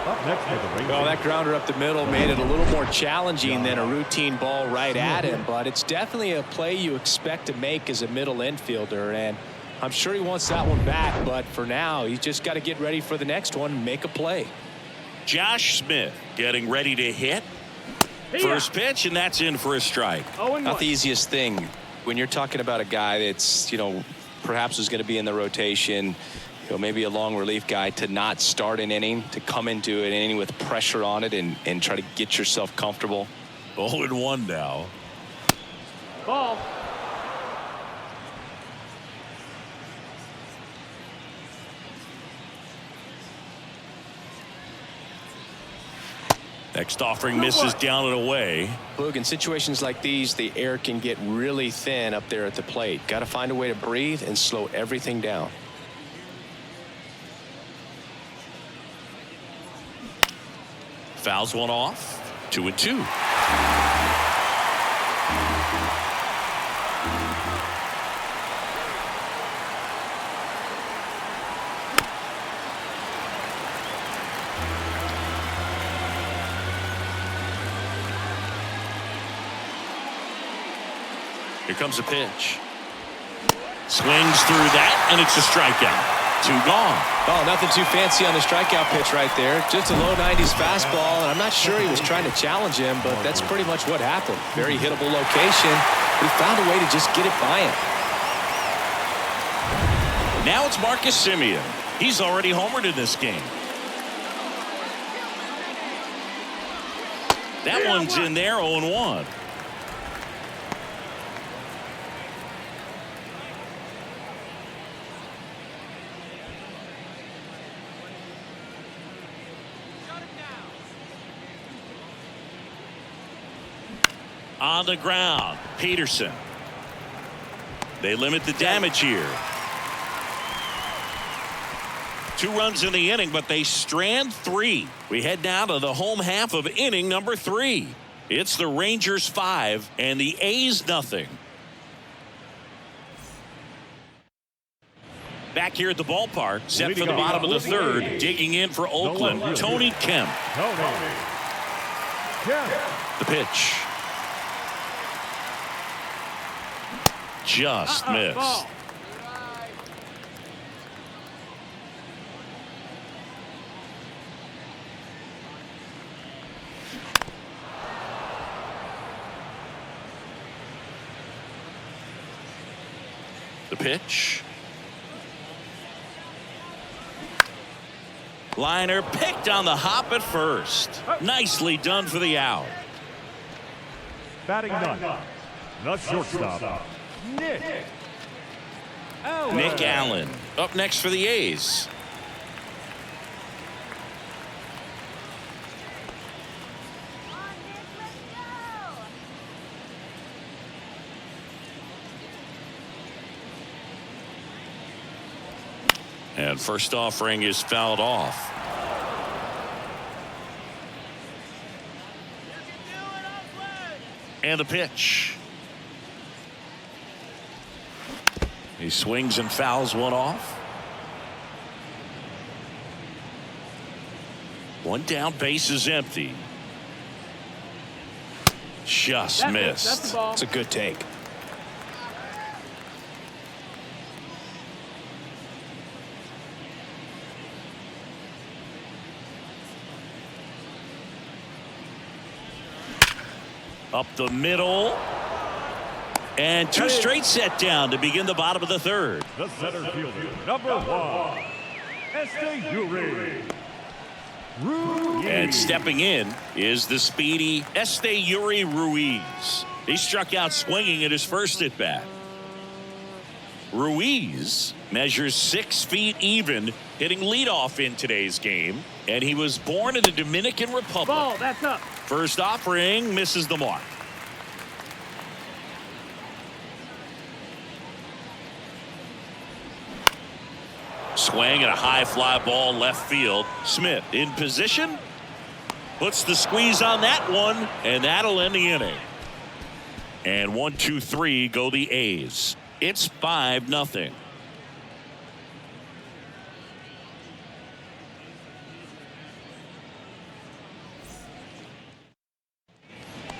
Up next for the Rangers. Well, that grounder up the middle made it a little more challenging than a routine ball right at him, but it's definitely a play you expect to make as a middle infielder, and I'm sure he wants that one back, but for now, he's just got to get ready for the next one and make a play. Josh Smith getting ready to hit. First pitch, and that's in for a strike. Not the easiest thing when you're talking about a guy that's, perhaps is going to be in the rotation, maybe a long relief guy, to not start an inning, to come into an inning with pressure on it and try to get yourself comfortable. 0-1 now. Ball. Next offering misses down and away. Boog, in situations like these, the air can get really thin up there at the plate. Got to find a way to breathe and slow everything down. Fouls one off. 2-2. Here comes a pitch. Swings through that, and it's a strikeout. 2 gone. Oh, nothing too fancy on the strikeout pitch right there. Just a low 90s fastball, and I'm not sure he was trying to challenge him, but that's pretty much what happened. Very hittable location. He found a way to just get it by him. Now it's Marcus Semien. He's already homered in this game. That one's in there, 0-1. On the ground, Peterson. They limit the damage here. 2 runs in the inning, but they strand 3. We head now to the home half of inning number 3. It's the Rangers 5 and the A's nothing. Back here at the ballpark, set for the bottom of the 3rd, digging in for Oakland, Tony Kemp. The pitch. Just missed. Ball. The pitch. Liner picked on the hop at first. Nicely done for the out. Batting ninth, the shortstop, Nick Allen up next for the A's. And first offering is fouled off. And the pitch. He swings and fouls one off. One down, base is empty. Just missed. That's the ball. It's a good take. Up the middle. And 2 straight set down to begin the bottom of the 3rd. The center fielder, number 1, Esteury. And stepping in is the speedy Esteury Ruiz. He struck out swinging at his first at bat. Ruiz measures 6 feet even, hitting leadoff in today's game, and he was born in the Dominican Republic. Ball. That's up. First offering misses the mark. Swing and a high fly ball left field. Smith in position. Puts the squeeze on that one, and that'll end the inning. And 1, 2, 3 go the A's. It's 5-0.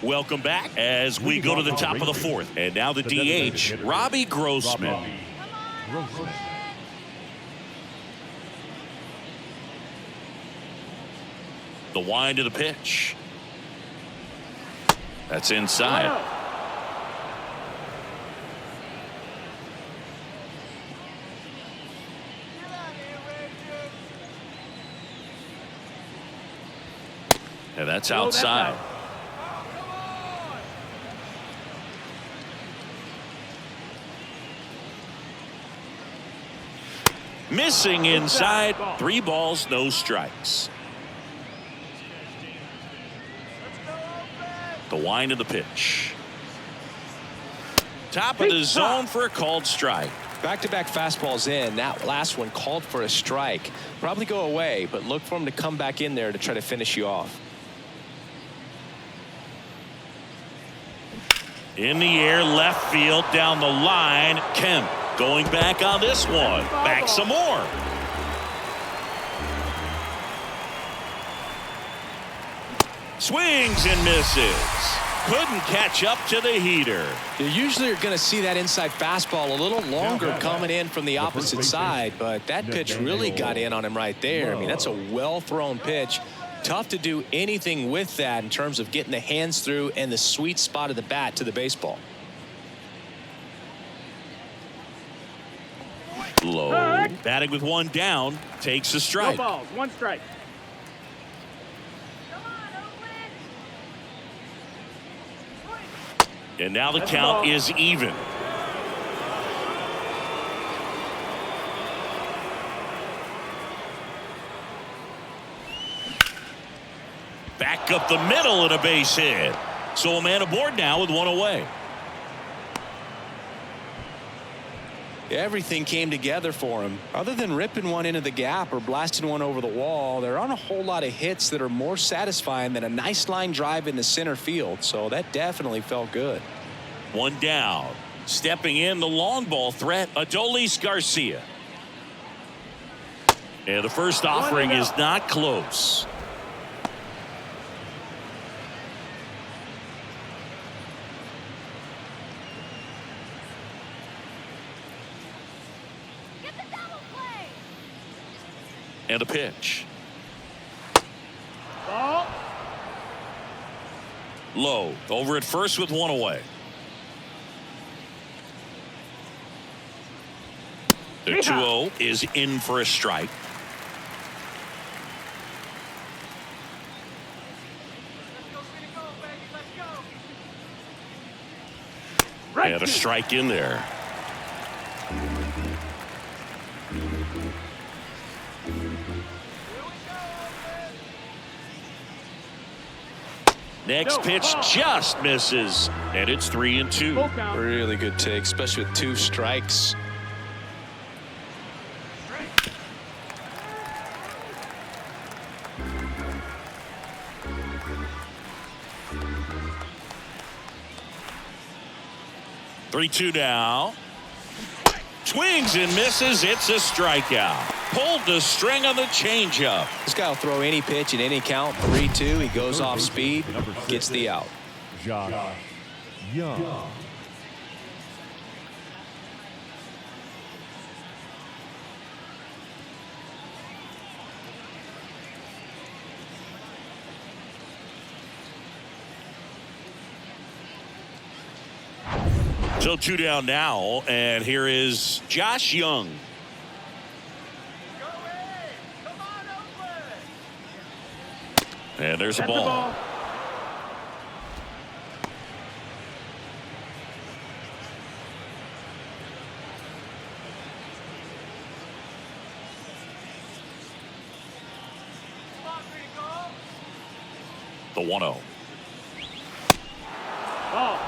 Welcome back as we go to the top of the fourth. And now the DH, Robbie Grossman. The wind of the pitch. That's inside. And that's outside. Missing inside. 3 balls, no strikes. The wind of the pitch. Top of the zone for a called strike. Back-to-back fastballs in. That last one called for a strike. Probably go away, but look for him to come back in there to try to finish you off. In the air, left field, down the line. Kemp going back on this one. Back some more. Swings and misses. Couldn't catch up to the heater. You usually are going to see that inside fastball a little longer coming in from the opposite side, but that pitch really got in on him right there. I mean, that's a well-thrown pitch. Tough to do anything with that in terms of getting the hands through and the sweet spot of the bat to the baseball. Low. Batting with 1 down. Takes a strike. No balls, 1 strike. And now the count is even. Back up the middle and a base hit. So a man aboard now with 1 away. Everything came together for him. Other than ripping one into the gap or blasting one over the wall, there aren't a whole lot of hits that are more satisfying than a nice line drive in the center field. So that definitely felt good. 1 down. Stepping in the long ball threat, Adolis Garcia. And the first offering is not close. And a pitch. Ball. Low. Over at first with 1 away. The 2-0 is in for a strike. And a strike in there. Next pitch just misses, and it's 3-2. Really good take, especially with 2 strikes. Three-two now. Swings and misses. It's a strikeout. Pulled the string on the changeup. This guy will throw any pitch in any count. 3-2. He goes off speed, gets the out. Josh Young. So 2 down now, and here is Josh Young. And there's a ball. The 1-0. Ball.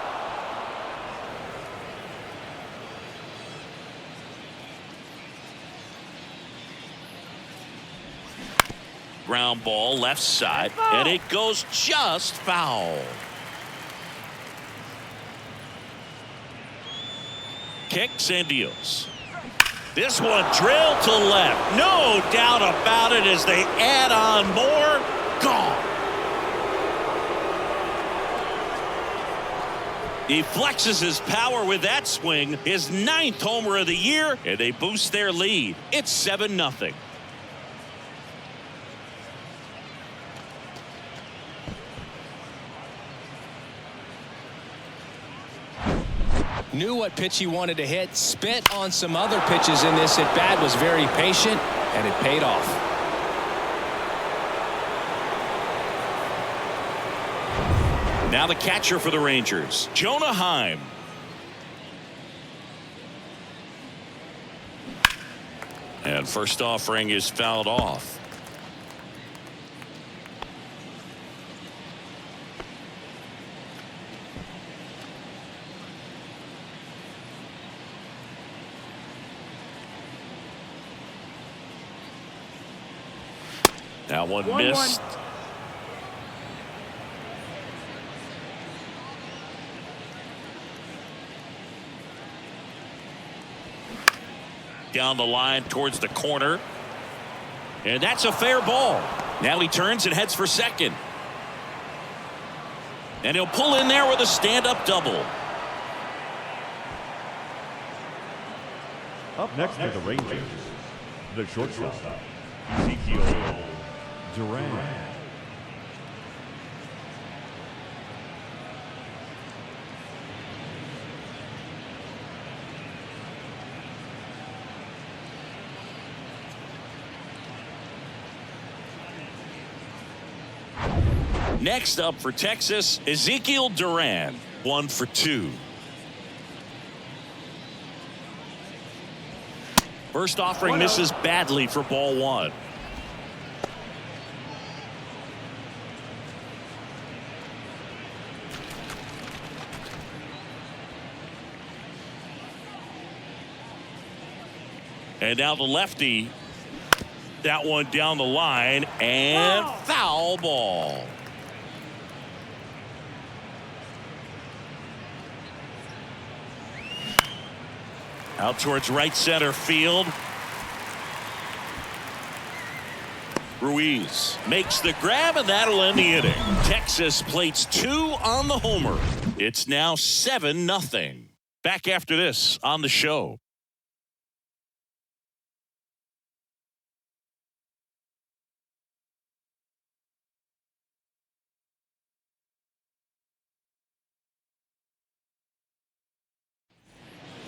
Ground ball left side, and it goes just foul. Kicks and deals. This one drilled to left. No doubt about it as they add on more. Gone. He flexes his power with that swing, his 9th homer of the year, and they boost their lead. It's 7-0. Knew what pitch he wanted to hit, spit on some other pitches in this at bat, was very patient, and it paid off. Now the catcher for the Rangers, Jonah Heim. And first offering is fouled off. That one missed. Down the line towards the corner. And that's a fair ball. Now he turns and heads for second. And he'll pull in there with a stand-up double. Up next for the Rangers, the shortstop, Ezekiel Duran. Next up for Texas, Ezekiel Duran, 1 for 2. First offering misses badly for ball 1. And now the lefty. That one down the line and foul ball. Out towards right center field. Ruiz makes the grab, and that'll end the inning. Texas plates 2 on the homer. It's now 7-0. Back after this on the show.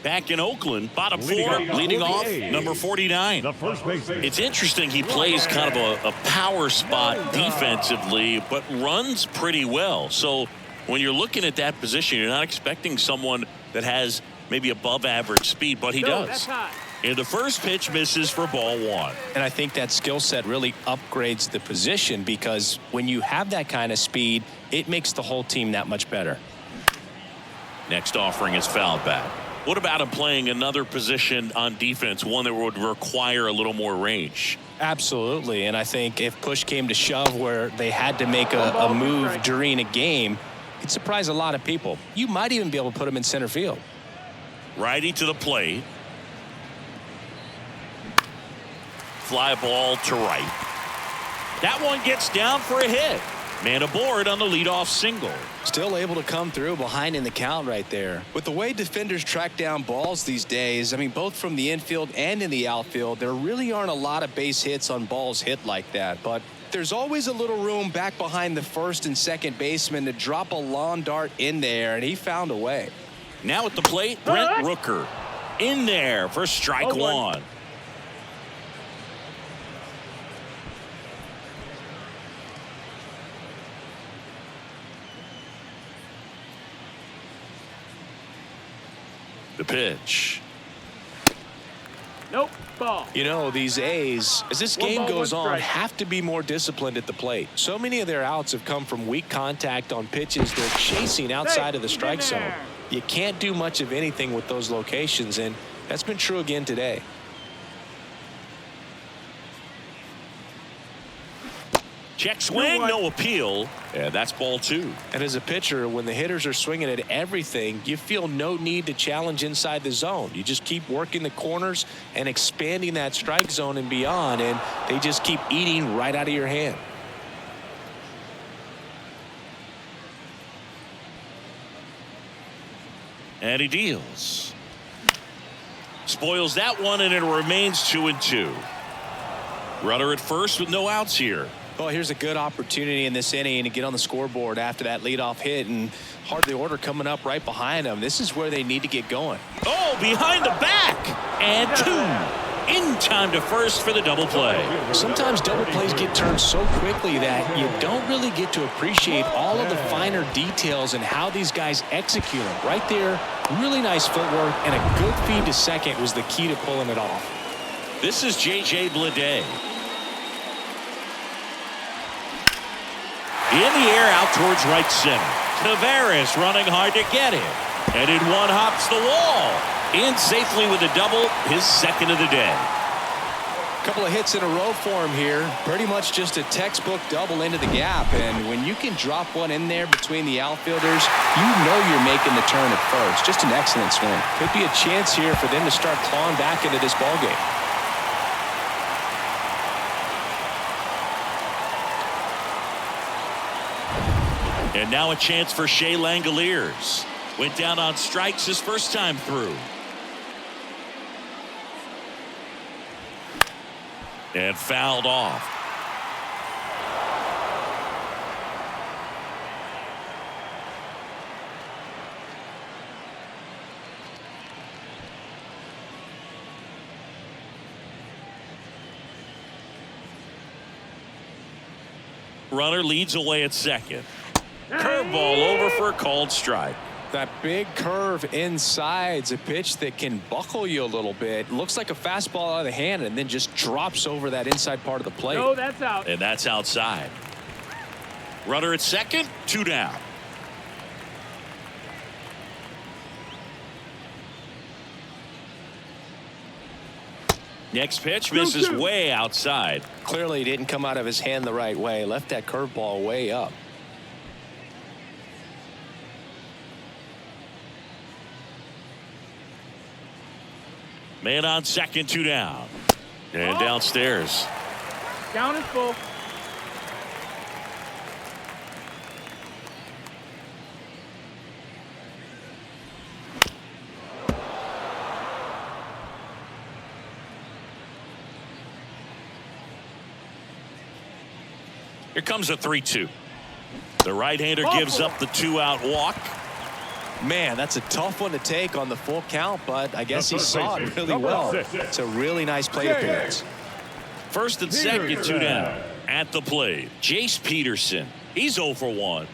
Back in Oakland, bottom 4, leading off, number 49. The first baseman. It's interesting he plays kind of a power spot defensively, but runs pretty well. So when you're looking at that position, you're not expecting someone that has maybe above average speed, but he does. And the first pitch misses for ball 1. And I think that skill set really upgrades the position, because when you have that kind of speed, it makes the whole team that much better. Next offering is fouled back. What about him playing another position on defense, one that would require a little more range? Absolutely. And I think if push came to shove where they had to make a move during a game, it'd surprise a lot of people. You might even be able to put him in center field. Righty to the plate. Fly ball to right. That one gets down for a hit. Man aboard on the leadoff single. Still able to come through behind in the count right there. With the way defenders track down balls these days, I mean, both from the infield and in the outfield, there really aren't a lot of base hits on balls hit like that. But there's always a little room back behind the first and second baseman to drop a lawn dart in there, and he found a way. Now at the plate, Brent Rooker in there for strike 1. The pitch. Nope. Ball. You know, these A's, as this game goes on, have to be more disciplined at the plate. So many of their outs have come from weak contact on pitches they're chasing outside of the strike zone. You can't do much of anything with those locations, and that's been true again today. Check swing, no appeal, and that's ball 2. And as a pitcher, when the hitters are swinging at everything, you feel no need to challenge inside the zone. You just keep working the corners and expanding that strike zone and beyond, and they just keep eating right out of your hand. And he deals. Spoils that one, and it remains 2-2. Runner at first with no outs here. Well, here's a good opportunity in this inning to get on the scoreboard after that leadoff hit, and Heart of the Order coming up right behind them. This is where they need to get going. Oh, behind the back. And 2. In time to first for the double play. Sometimes double plays get turned so quickly that you don't really get to appreciate all of the finer details and how these guys execute them. Right there, really nice footwork, and a good feed to second was the key to pulling it off. This is J.J. Bleday. In the air out towards right center. Tavares running hard to get it. And in one hops the wall. In safely with a double, his second of the day. Couple of hits in a row for him here. Pretty much just a textbook double into the gap. And when you can drop one in there between the outfielders, you know you're making the turn at first. Just an excellent swing. Could be a chance here for them to start clawing back into this ballgame. And now a chance for Shea Langoliers. Went down on strikes his first time through. And fouled off. Runner leads away at second. Curveball over for a called strike. That big curve inside's a pitch that can buckle you a little bit. Looks like a fastball out of the hand and then just drops over that inside part of the plate. No, that's out. And that's outside. Runner at second, 2 down. Next pitch misses way outside. Clearly didn't come out of his hand the right way. Left that curveball way up. Man on second, 2 down. And downstairs. Count is full. Here comes a 3-2. The right-hander gives up the 2-out walk. Man, that's a tough one to take on the full count, but I guess he saw it really well. It's a really nice plate appearance. First and second, 2 down. At the plate, Jace Peterson. He's 0 for 1.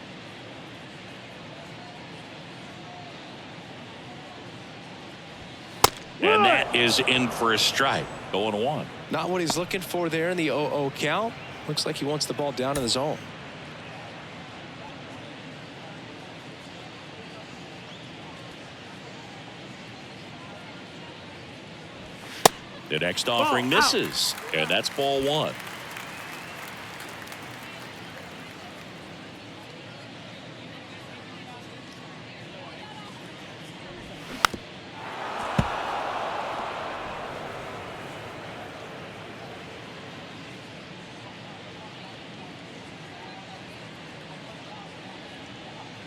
And that is in for a strike. 0-1. Not what he's looking for there in the 0-0 count. Looks like he wants the ball down in the zone. The next offering misses, and that's ball 1.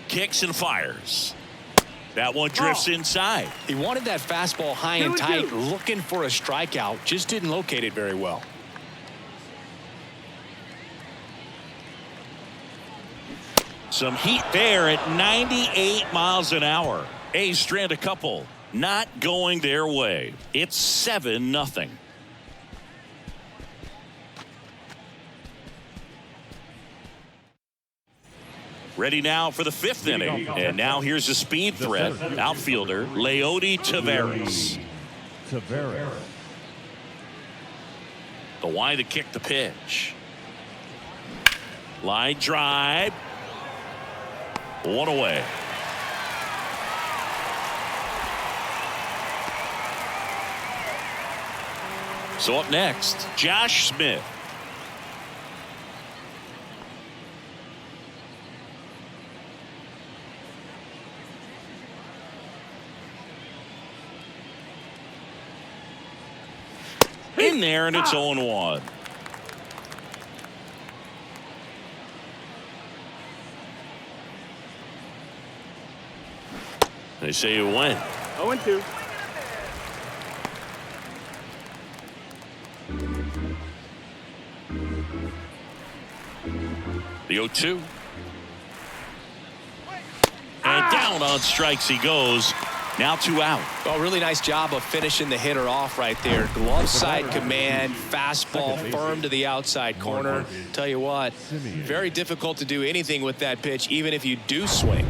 Kicks and fires. That one drifts inside. He wanted that fastball high and tight, looking for a strikeout. Just didn't locate it very well. Some heat there at 98 miles an hour. A's strand a couple. Not going their way. It's 7-0. Ready now for the 5th inning. And now here's a speed threat. Outfielder Leody Taveras. The wide to kick the pitch. Line drive. 1 away. So up next, Josh Smith. in there, and it's 0-1. They say it went. 0-2. The 0-2. And down on strikes he goes. Now 2 out. Well, really nice job of finishing the hitter off right there. Glove side command, fastball firm to the outside corner. Tell you what, very difficult to do anything with that pitch, even if you do swing.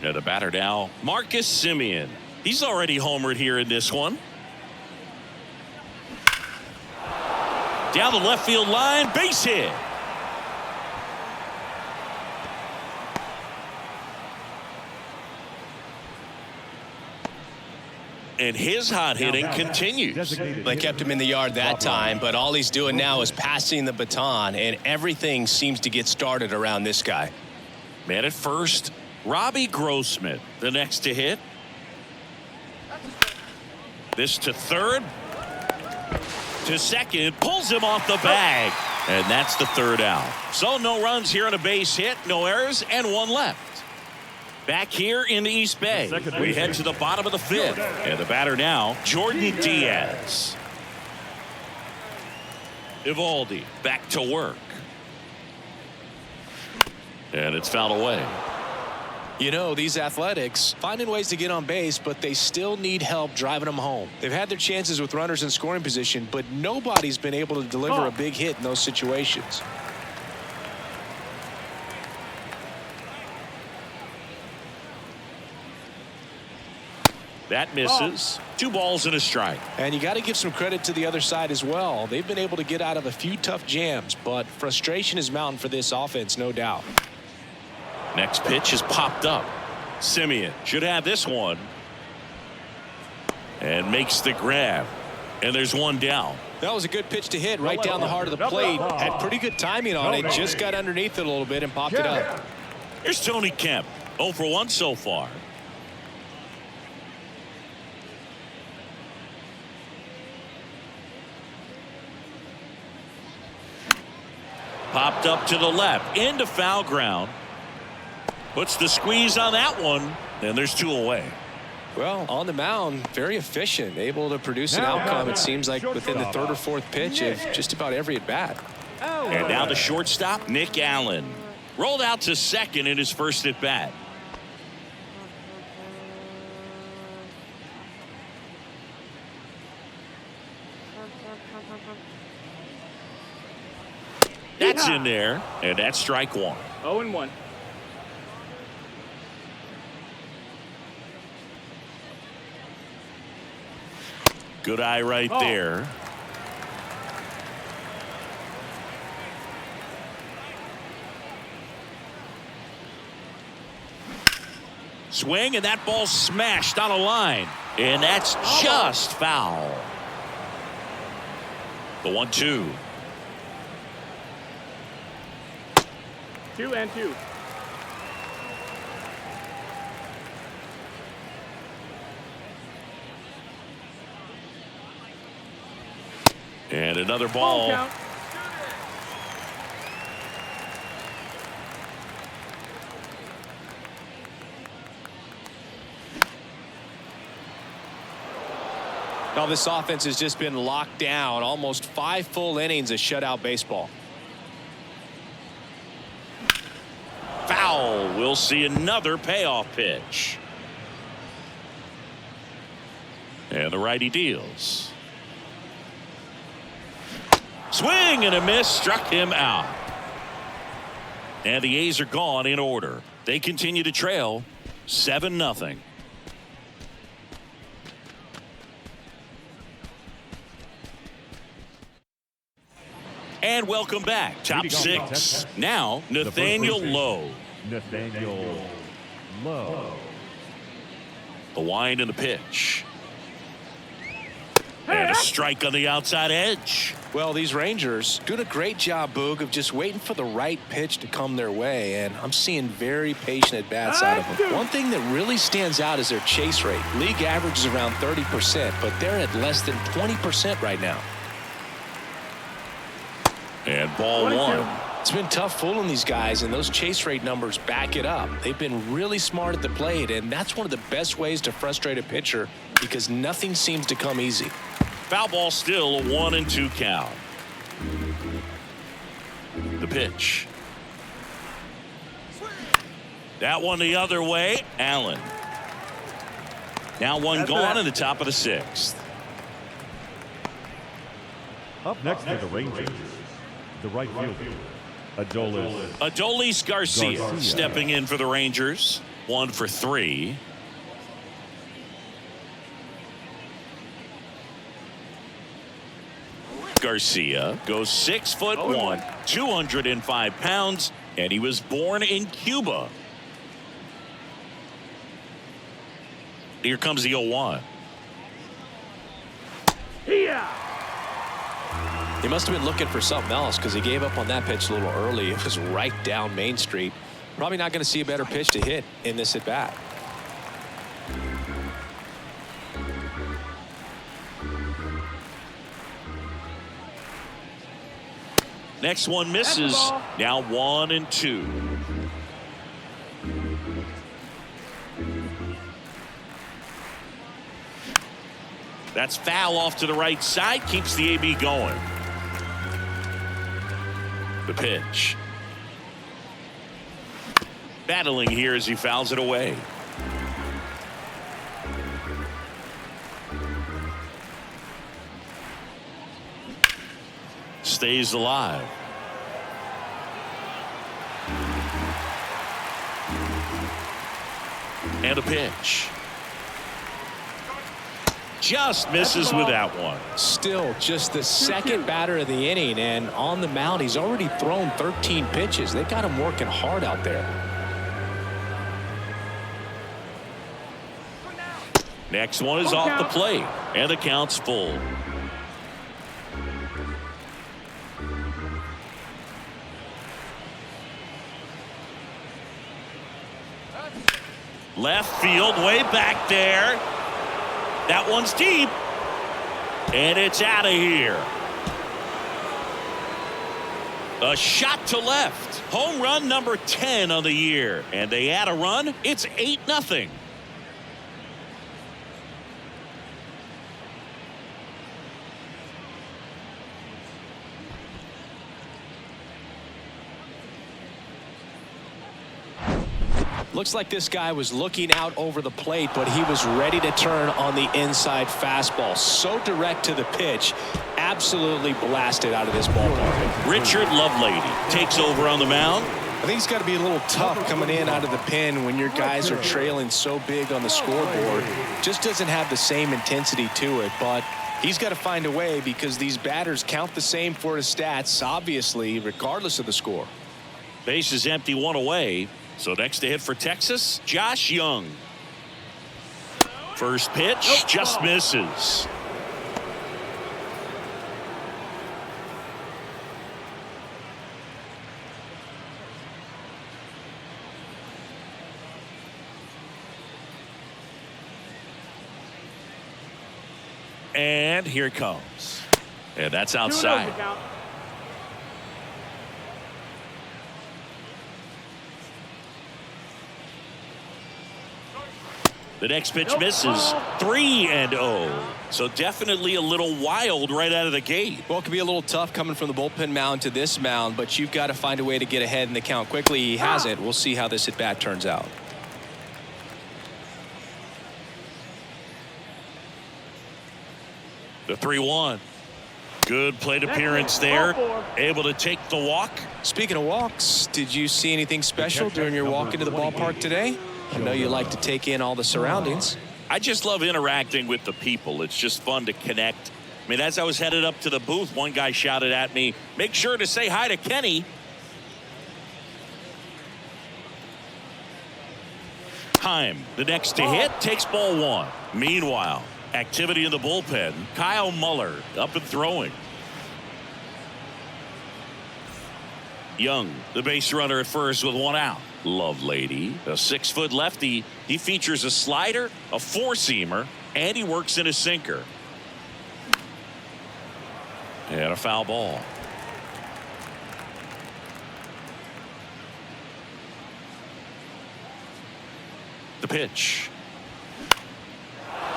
Now the batter now, Marcus Semien. He's already homered here in this one. Down the left field line, base hit. And his hot hitting continues. They kept him in the yard that time, but all he's doing now is passing the baton, and everything seems to get started around this guy. Man at first, Robbie Grossman, the next to hit. This to third. To second, pulls him off the bag. And that's the 3rd out. So no runs here on a base hit, no errors, and 1 left. Back here in the East Bay, we head to the bottom of the 5th. And the batter now, Jordan Diaz. Evaldi back to work. And it's fouled away. You know, these Athletics finding ways to get on base, but they still need help driving them home. They've had their chances with runners in scoring position, but nobody's been able to deliver a big hit in those situations. That misses. 2 balls and a strike. And you got to give some credit to the other side as well. They've been able to get out of a few tough jams, but frustration is mounting for this offense, no doubt. Next pitch is popped up. Semien should have this one. And makes the grab. And there's 1 down. That was a good pitch to hit right down the heart of the plate. Had pretty good timing on it. Just got underneath it a little bit and popped it up. Here's Tony Kemp. 0 for 1 so far. Popped up to the left. Into foul ground. Puts the squeeze on that one. And there's 2 away. Well, on the mound, very efficient. Able to produce an outcome, it seems like, within the 3rd or 4th pitch of just about every at-bat. And now the shortstop, Nick Allen. Rolled out to second in his first at-bat. That's in there, and that's strike 1. 0-1. Good eye right there. Swing, and that ball smashed on a line. And that's just foul. The 1-2. 2-2. And another ball. Count. Now this offense has just been locked down. Almost 5 full innings of shutout baseball. Foul. We'll see another payoff pitch. And the righty deals. Swing and a miss, struck him out. And the A's are gone in order. They continue to trail 7-0. And welcome back. Top 6. Now, Nathaniel Lowe. Nathaniel Lowe. The wind and the pitch. And a strike on the outside edge. Well, these Rangers doing a great job, Boog, of just waiting for the right pitch to come their way, and I'm seeing very patient at-bats out of them. One thing that really stands out is their chase rate. League average is around 30%, but they're at less than 20% right now. And ball 1. It's been tough fooling these guys, and those chase rate numbers back it up. They've been really smart at the plate, and that's one of the best ways to frustrate a pitcher because nothing seems to come easy. Foul ball, still a 1-2 count. The pitch. That one the other way. Allen. Now one gone in the top of the 6th. Up next for the Rangers, the right fielder, Adolis Garcia stepping in for the Rangers. 1 for 3. Garcia goes 6'1", 205 pounds, and he was born in Cuba. Here comes the 0-1. He must have been looking for something else because he gave up on that pitch a little early. It was right down Main Street. Probably not going to see a better pitch to hit in this at bat. Next one misses. Now 1-2. That's foul off to the right side. Keeps the AB going. The pitch. Battling here as he fouls it away. Stays alive. And a pitch. Just misses with that one. Still just the second batter of the inning, and on the mound he's already thrown 13 pitches. They got him working hard out there. Next one is off the plate, and the count's full. Left field, way back there. That one's deep, and it's out of here. A shot to left. Home run number 10 on the year, and they add a run. It's 8-0. Looks like this guy was looking out over the plate, but he was ready to turn on the inside fastball. So direct to the pitch. Absolutely blasted out of this ballpark. Richard Lovelady takes over on the mound. I think it's got to be a little tough coming in out of the pen when your guys are trailing so big on the scoreboard. Just doesn't have the same intensity to it, but he's got to find a way because these batters count the same for his stats, obviously, regardless of the score. Base is empty, 1 away. So next to hit for Texas, Josh Young. First pitch just misses. And here it comes. And that's outside. The next pitch misses. 3-0. So definitely a little wild right out of the gate. Well, it could be a little tough coming from the bullpen mound to this mound, but you've got to find a way to get ahead in the count quickly. He hasn't. We'll see how this at bat turns out. The 3-1. Good plate appearance there. Able to take the walk. Speaking of walks, did you see anything special during your walk into the ballpark today? I know you like to take in all the surroundings. I just love interacting with the people. It's just fun to connect. I mean, as I was headed up to the booth, one guy shouted at me, "Make sure to say hi to Kenny." Time. The next to hit takes ball 1. Meanwhile, activity in the bullpen. Kyle Muller up and throwing. Young, the base runner at first with 1 out. Lovelady, a 6-foot lefty. He features a slider, a 4-seamer, and he works in a sinker. And a foul ball. The pitch.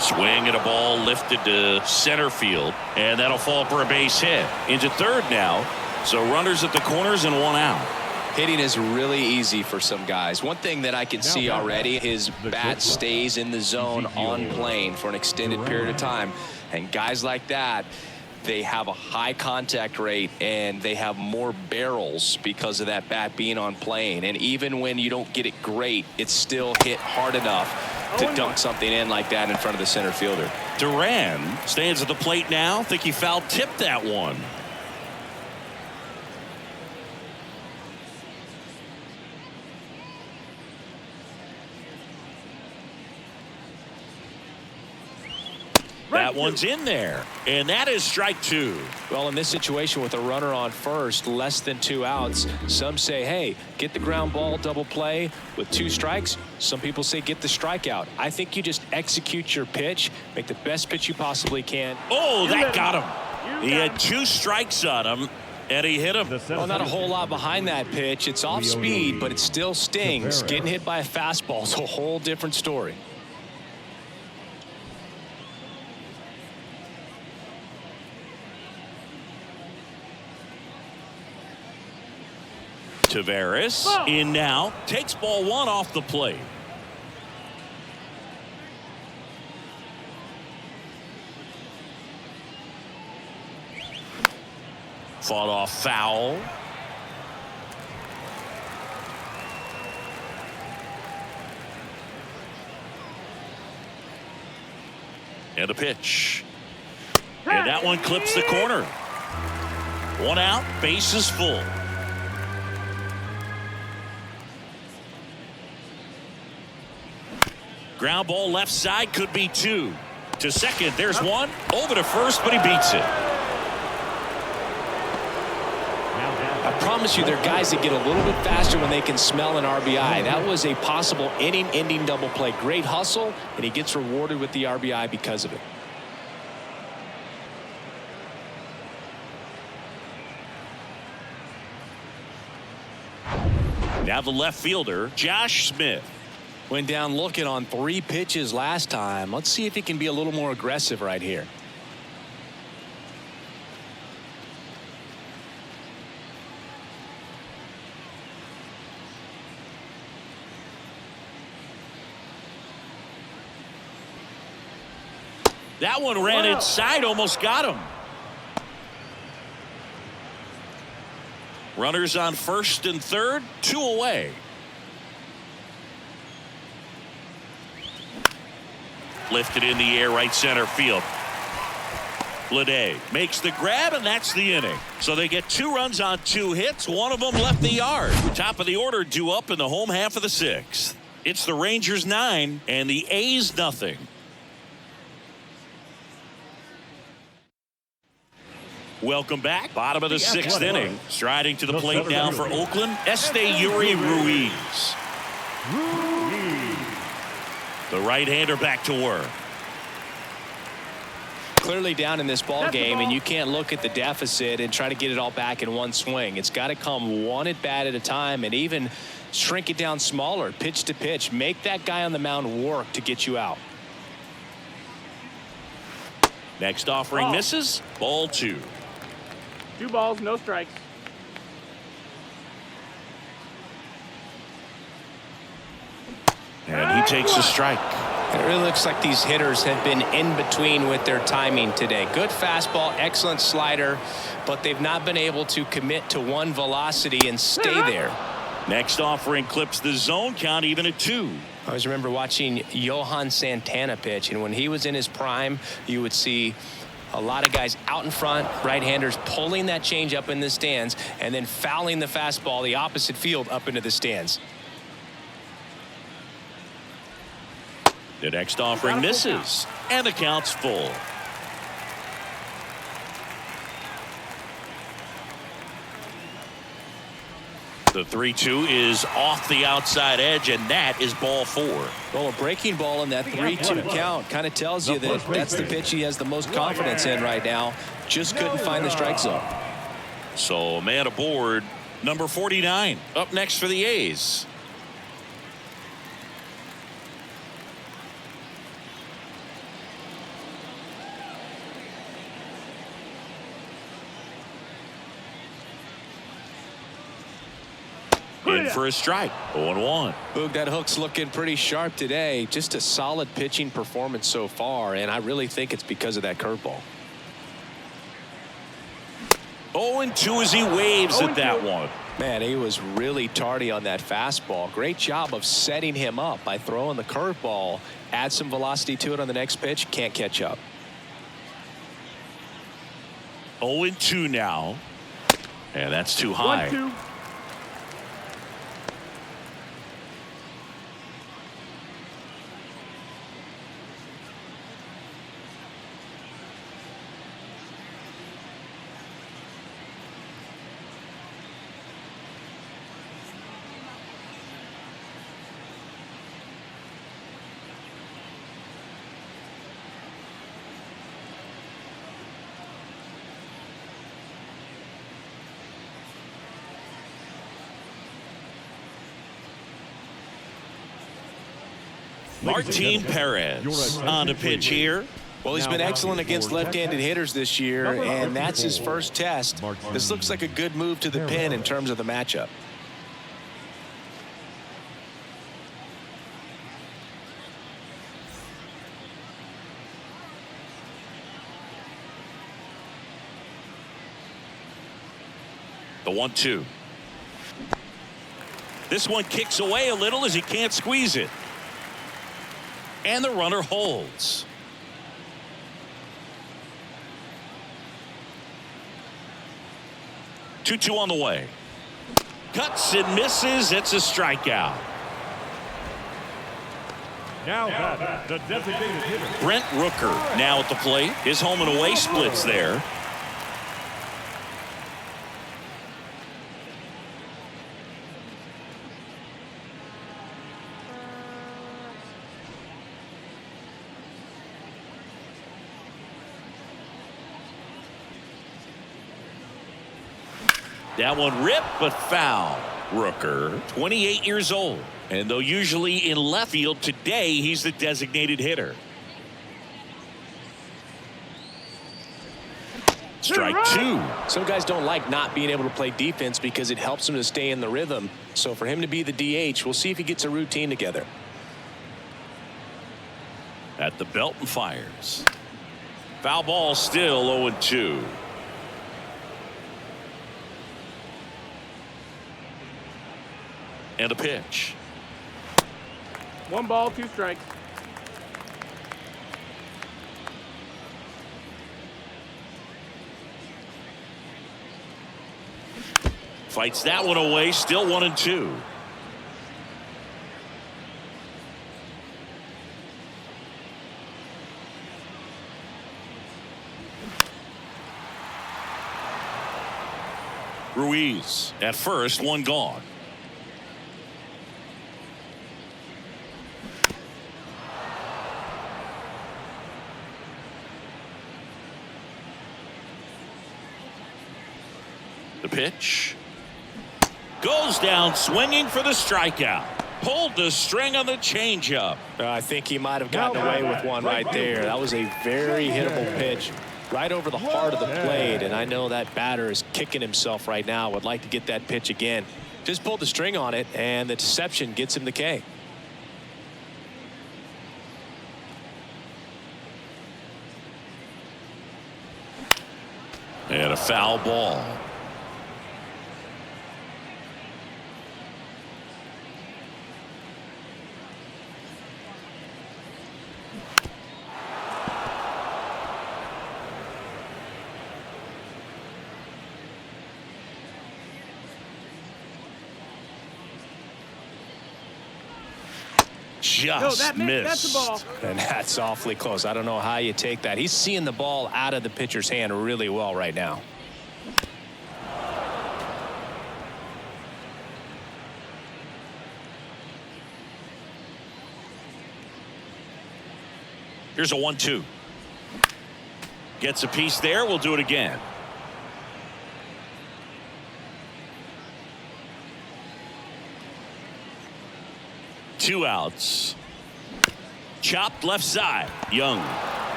Swing and a ball lifted to center field, and that'll fall for a base hit. Into third now, so runners at the corners and one out. Hitting is really easy for some guys. One thing that I can see already, his bat stays in the zone on plane for an extended period of time. And guys like that, they have a high contact rate and they have more barrels because of that bat being on plane. And even when you don't get it great, it's still hit hard enough to dunk something in like that in front of the center fielder. Duran stands at the plate now. Think he foul tipped that one. That one's in there, and that is strike two. Well, in this situation with a runner on first, less than 2 outs, some say, hey, get the ground ball, double play with 2 strikes. Some people say get the strikeout. I think you just execute your pitch, make the best pitch you possibly can. Oh, that got him. He had 2 strikes on him, and he hit him. Well, not a whole lot behind that pitch. It's off speed, but it still stings. Getting hit by a fastball is a whole different story. Tavares in now, takes ball 1 off the plate. Fought off foul. And a pitch. And that one clips the corner. 1 out, bases full. Ground ball left side, could be 2. To second, there's 1. Over to first, but he beats it. I promise you, there are guys that get a little bit faster when they can smell an RBI. That was a possible inning-ending double play. Great hustle, and he gets rewarded with the RBI because of it. Now the left fielder, Josh Smith. Went down looking on 3 pitches last time. Let's see if he can be a little more aggressive right here. That one ran inside, almost got him. Runners on first and third, 2 away. Lifted in the air, right center field. Bleday makes the grab, and that's the inning. So they get 2 runs on 2 hits. One of them left the yard. Top of the order due up in the home half of the 6th. It's the Rangers 9 and the A's nothing. Welcome back. Bottom of the 6th inning. Striding to the plate now for Oakland, Esteury Ruiz. The right-hander back to work. Clearly down in this ball game, and you can't look at the deficit and try to get it all back in one swing. It's got to come 1 at bat at a time, and even shrink it down smaller, pitch to pitch. Make that guy on the mound work to get you out. Next offering misses. Ball 2. 2 balls, no strikes. And he takes a strike. It really looks like these hitters have been in between with their timing today. Good fastball, excellent slider, but they've not been able to commit to one velocity and stay there. Next offering clips the zone count even at 2. I always remember watching Johan Santana pitch, and when he was in his prime, you would see a lot of guys out in front, right-handers pulling that change up in the stands and then fouling the fastball the opposite field up into the stands. The next offering misses, and the count's full. The 3-2 is off the outside edge, and that is ball 4. Well, a breaking ball in that 3-2 count kind of tells you that that's the pitch he has the most confidence in right now. Just couldn't find the strike zone. So a man aboard, number 49, up next for the A's. in for a strike. 0-1. Boog, that hook's looking pretty sharp today. Just a solid pitching performance so far, and I really think it's because of that curveball. 0-2 as he waves at that one. Man, he was really tardy on that fastball. Great job of setting him up by throwing the curveball. Add some velocity to it on the next pitch. Can't catch up. 0-2 now. And that's too high. 1-2. Martin Perez on a pitch here. Well, he's been excellent against left-handed hitters this year, and that's his first test. This looks like a good move to the pin in terms of the matchup. The 1-2. This one kicks away a little as he can't squeeze it. And the runner holds. Two on the way. Cuts and misses. It's a strikeout. Now the designated hitter. Brent Rooker now at the plate. His home and away splits there. That one ripped but foul. Rooker, 28 years old. And though usually in left field, today he's the designated hitter. Strike two. Some guys don't like not being able to play defense because it helps them to stay in the rhythm. So for him to be the DH, we'll see if he gets a routine together. At the belt and fires. Foul ball still 0-2. And a pitch. 1 ball, 2 strikes. Fights that one away. Still 1-2. Ruiz at first, one gone. The pitch goes down swinging for the strikeout. Pulled the string on the changeup. I think he might have gotten away with one right there. That was a very hittable pitch right over the heart of the plate, and I know that batter is kicking himself right now. Would like to get that pitch again. Just pulled the string on it, and the deception gets him the K. And a foul ball. Just missed. That's a ball. And that's awfully close. I don't know how you take that. He's seeing the ball out of the pitcher's hand really well right now. Here's a 1-2. Gets a piece there. We'll do it again. Two outs. Chopped left side. Young.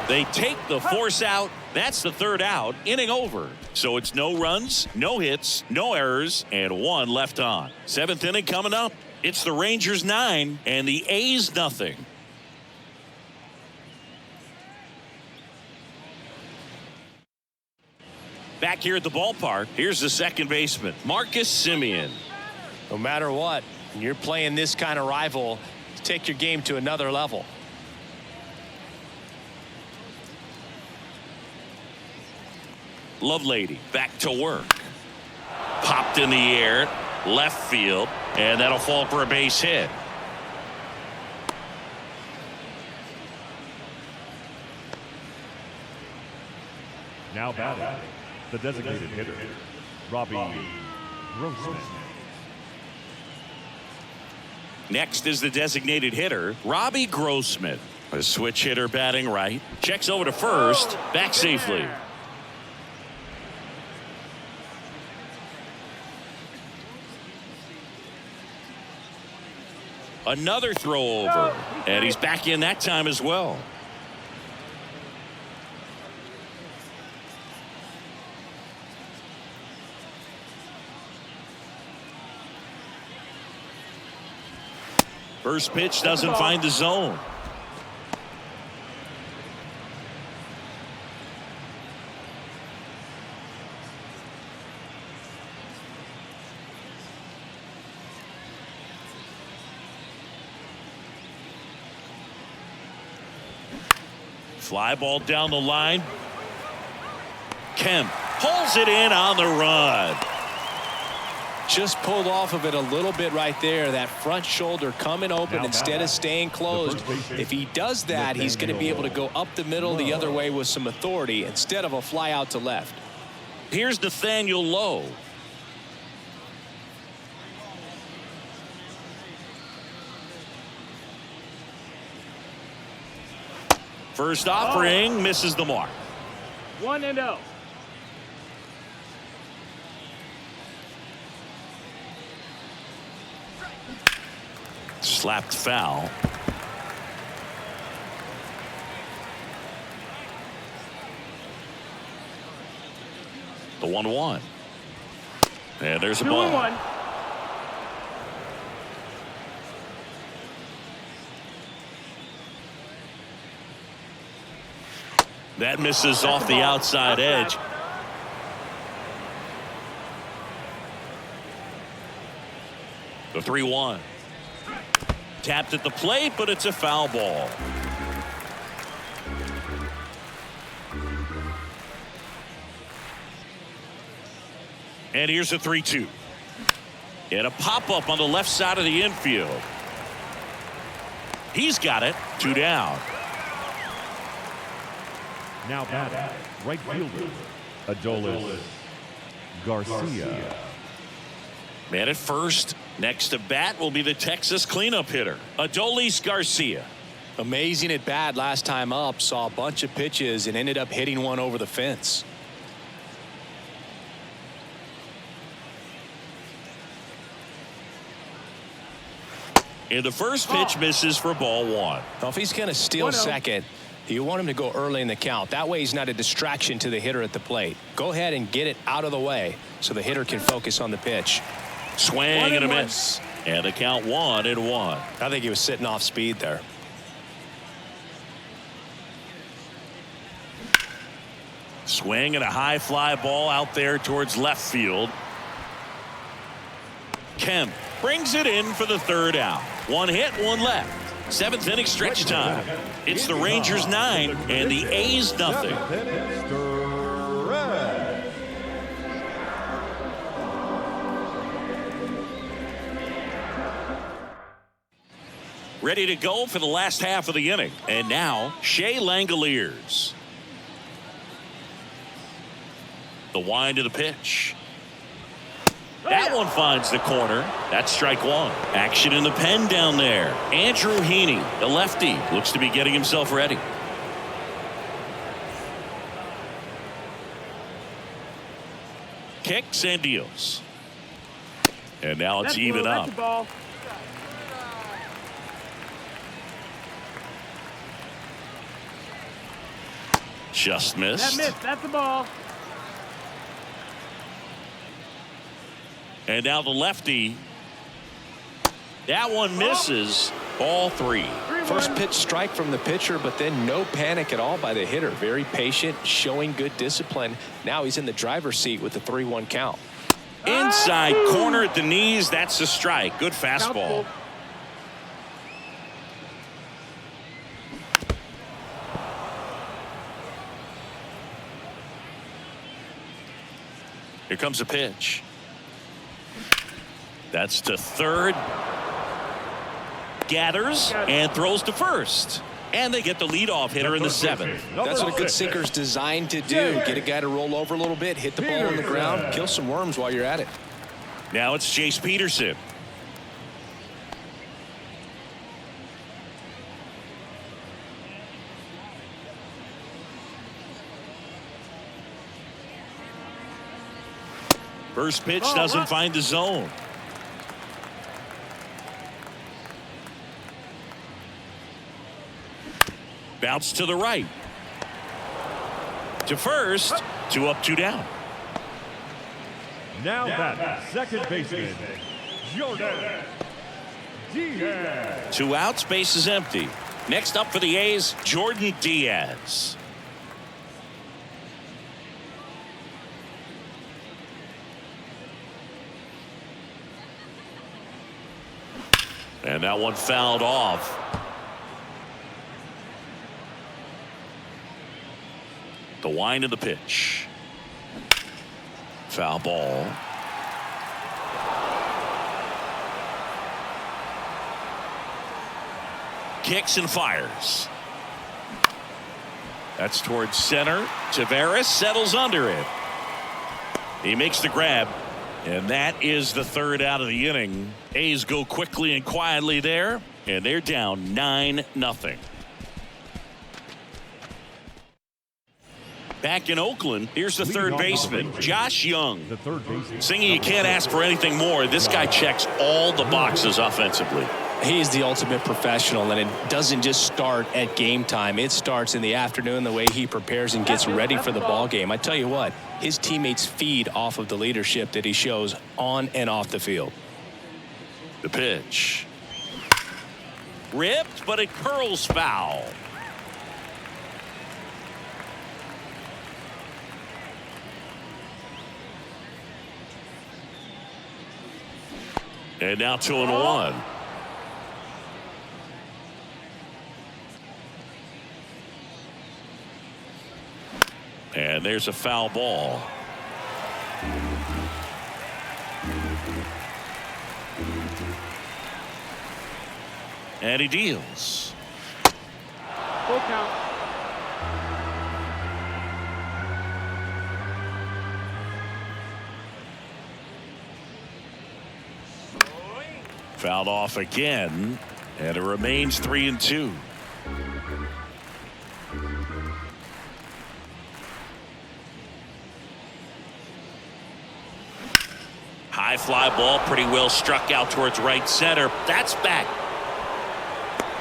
They take the force out That's the third out, inning over. So it's no runs, no hits, no errors, and one left on. Seventh inning coming up. It's the Rangers 9 and the A's nothing. Back here at the ballpark, here's the second baseman, Marcus Semien. No matter what, when you're playing this kind of rival, take your game to another level. Lovelady back to work. Popped in the air, left field, and that'll fall for a base hit. Now batting, the designated hitter, Robbie Grossman. Next is the designated hitter, Robbie Grossman. A switch hitter batting right. Checks over to first. Back safely. Another throw over. And he's back in that time as well. First pitch doesn't find the zone. Fly ball down the line. Kemp pulls it in on the run. Just pulled off of it a little bit right there. That front shoulder coming open Now instead of staying closed. If he does that, he's going to be able to go up the middle the other way with some authority instead of a fly out to left. Here's Nathaniel Lowe. First offering misses the mark. 1-0. Slapped foul. The 1-1. And there's a ball. 2-1. That misses off the outside edge. The 3-1. Tapped at the plate, but it's a foul ball. And here's a 3-2. And a pop-up on the left side of the infield. He's got it. 2 down. Now batting, right fielder, Adolis Garcia. Man at first. Next to bat will be the Texas cleanup hitter, Adolis Garcia. Amazing at bat last time up. Saw a bunch of pitches and ended up hitting one over the fence. And the first pitch misses for ball 1. Now, if he's going to steal 1-0. second, you want him to go early in the count. That way he's not a distraction to the hitter at the plate. Go ahead and get it out of the way so the hitter can focus on the pitch. Swing and a 1-1. miss. And the count 1-1. I think he was sitting off speed there. Swing and a high fly ball out there towards left field. Kemp brings it in for the third out. 1 hit, 1 left. 7th inning stretch time. It's the Rangers 9 and the A's nothing. Ready to go for the last half of the inning. And now Shea Langoliers. The wind of the pitch. That one finds the corner. That's strike 1. Action in the pen down there. Andrew Heaney, the lefty, looks to be getting himself ready. Kicks and deals. And now it's even up. That's a ball. Just missed. That missed. That's the ball. And now the lefty. That one misses. Ball 3. First pitch strike from the pitcher, but then no panic at all by the hitter. Very patient, showing good discipline. Now he's in the driver's seat with the 3-1 count. Inside corner at the knees. That's a strike. Good fastball. Here comes a pitch. That's to third. Gathers and throws to first. And they get the leadoff hitter in the 7th. That's what a good sinker's designed to do. Get a guy to roll over a little bit, hit the ball on the ground, kill some worms while you're at it. Now it's Chase Peterson. First pitch doesn't find the zone. Bounce to the right. To first. 2 up, 2 down. Now that second baseman, Jordan Diaz. 2 outs, base is empty. Next up for the A's, Jordan Diaz. And that one fouled off. The wind of the pitch. Foul ball. Kicks and fires. That's towards center. Taveras settles under it. He makes the grab. And that is the 3rd out of the inning. A's go quickly and quietly there. And they're down 9-0. Back in Oakland, here's the third baseman, Josh Young. The third baseman. Singing, you can't ask for anything more. This guy checks all the boxes offensively. He is the ultimate professional, and it doesn't just start at game time. It starts in the afternoon, the way he prepares and gets ready for the ball game. I tell you what, his teammates feed off of the leadership that he shows on and off the field. The pitch. Ripped, but it curls foul. And now 2-1. And there's a foul ball. And he deals. Full count. Fouled off again, and it remains 3-2. High fly ball, pretty well struck out towards right center. That's back.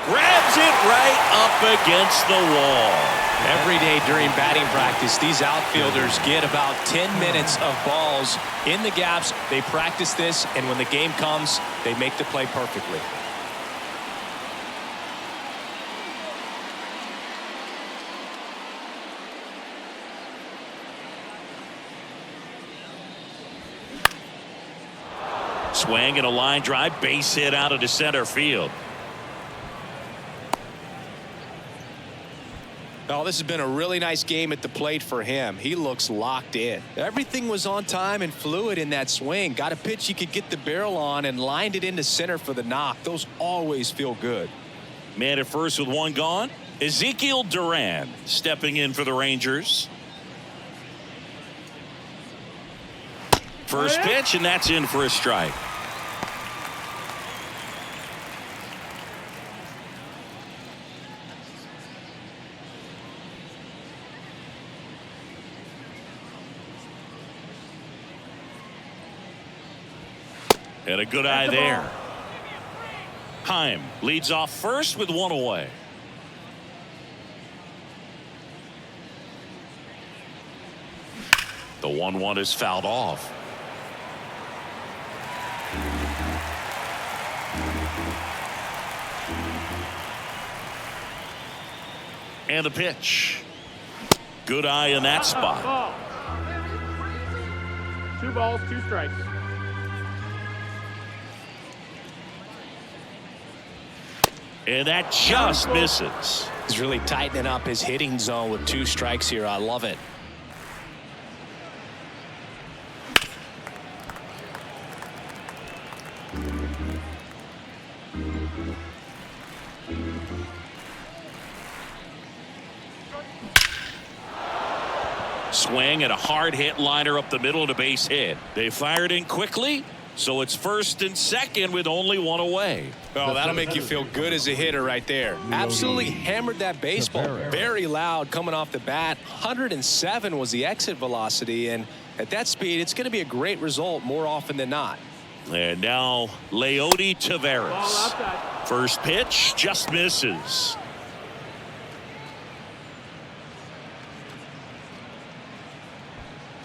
Grabs it right up against the wall. Every day during batting practice, these outfielders get about 10 minutes of balls in the gaps. They practice this, and when the game comes, they make the play perfectly. Swing and a line drive, base hit out into center field. Oh, this has been a really nice game at the plate for him. He looks locked in. Everything was on time and fluid in that swing. Got a pitch he could get the barrel on and lined it into center for the knock. Those always feel good. Man at first with 1 gone. Ezekiel Duran stepping in for the Rangers. First pitch, and that's in for a strike. And a good eye there. Heim leads off first with 1 away. The 1-1 is fouled off. And the pitch. Good eye in that spot. Ball. 2 balls, 2 strikes. And that just misses. He's really tightening up his hitting zone with 2 strikes here. I love it. Swing and a hard hit liner up the middle and a base hit. They fired in quickly, so it's 1st and 2nd with only 1 away. Oh, that'll make you feel good as a hitter right there. Absolutely hammered that baseball. Very loud coming off the bat. 107 was the exit velocity, and at that speed, it's going to be a great result more often than not. And now Leody Ball Taveras. outside. First pitch just misses.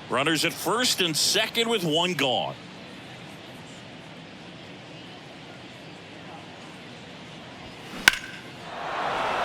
Runners at 1st and 2nd with 1 gone.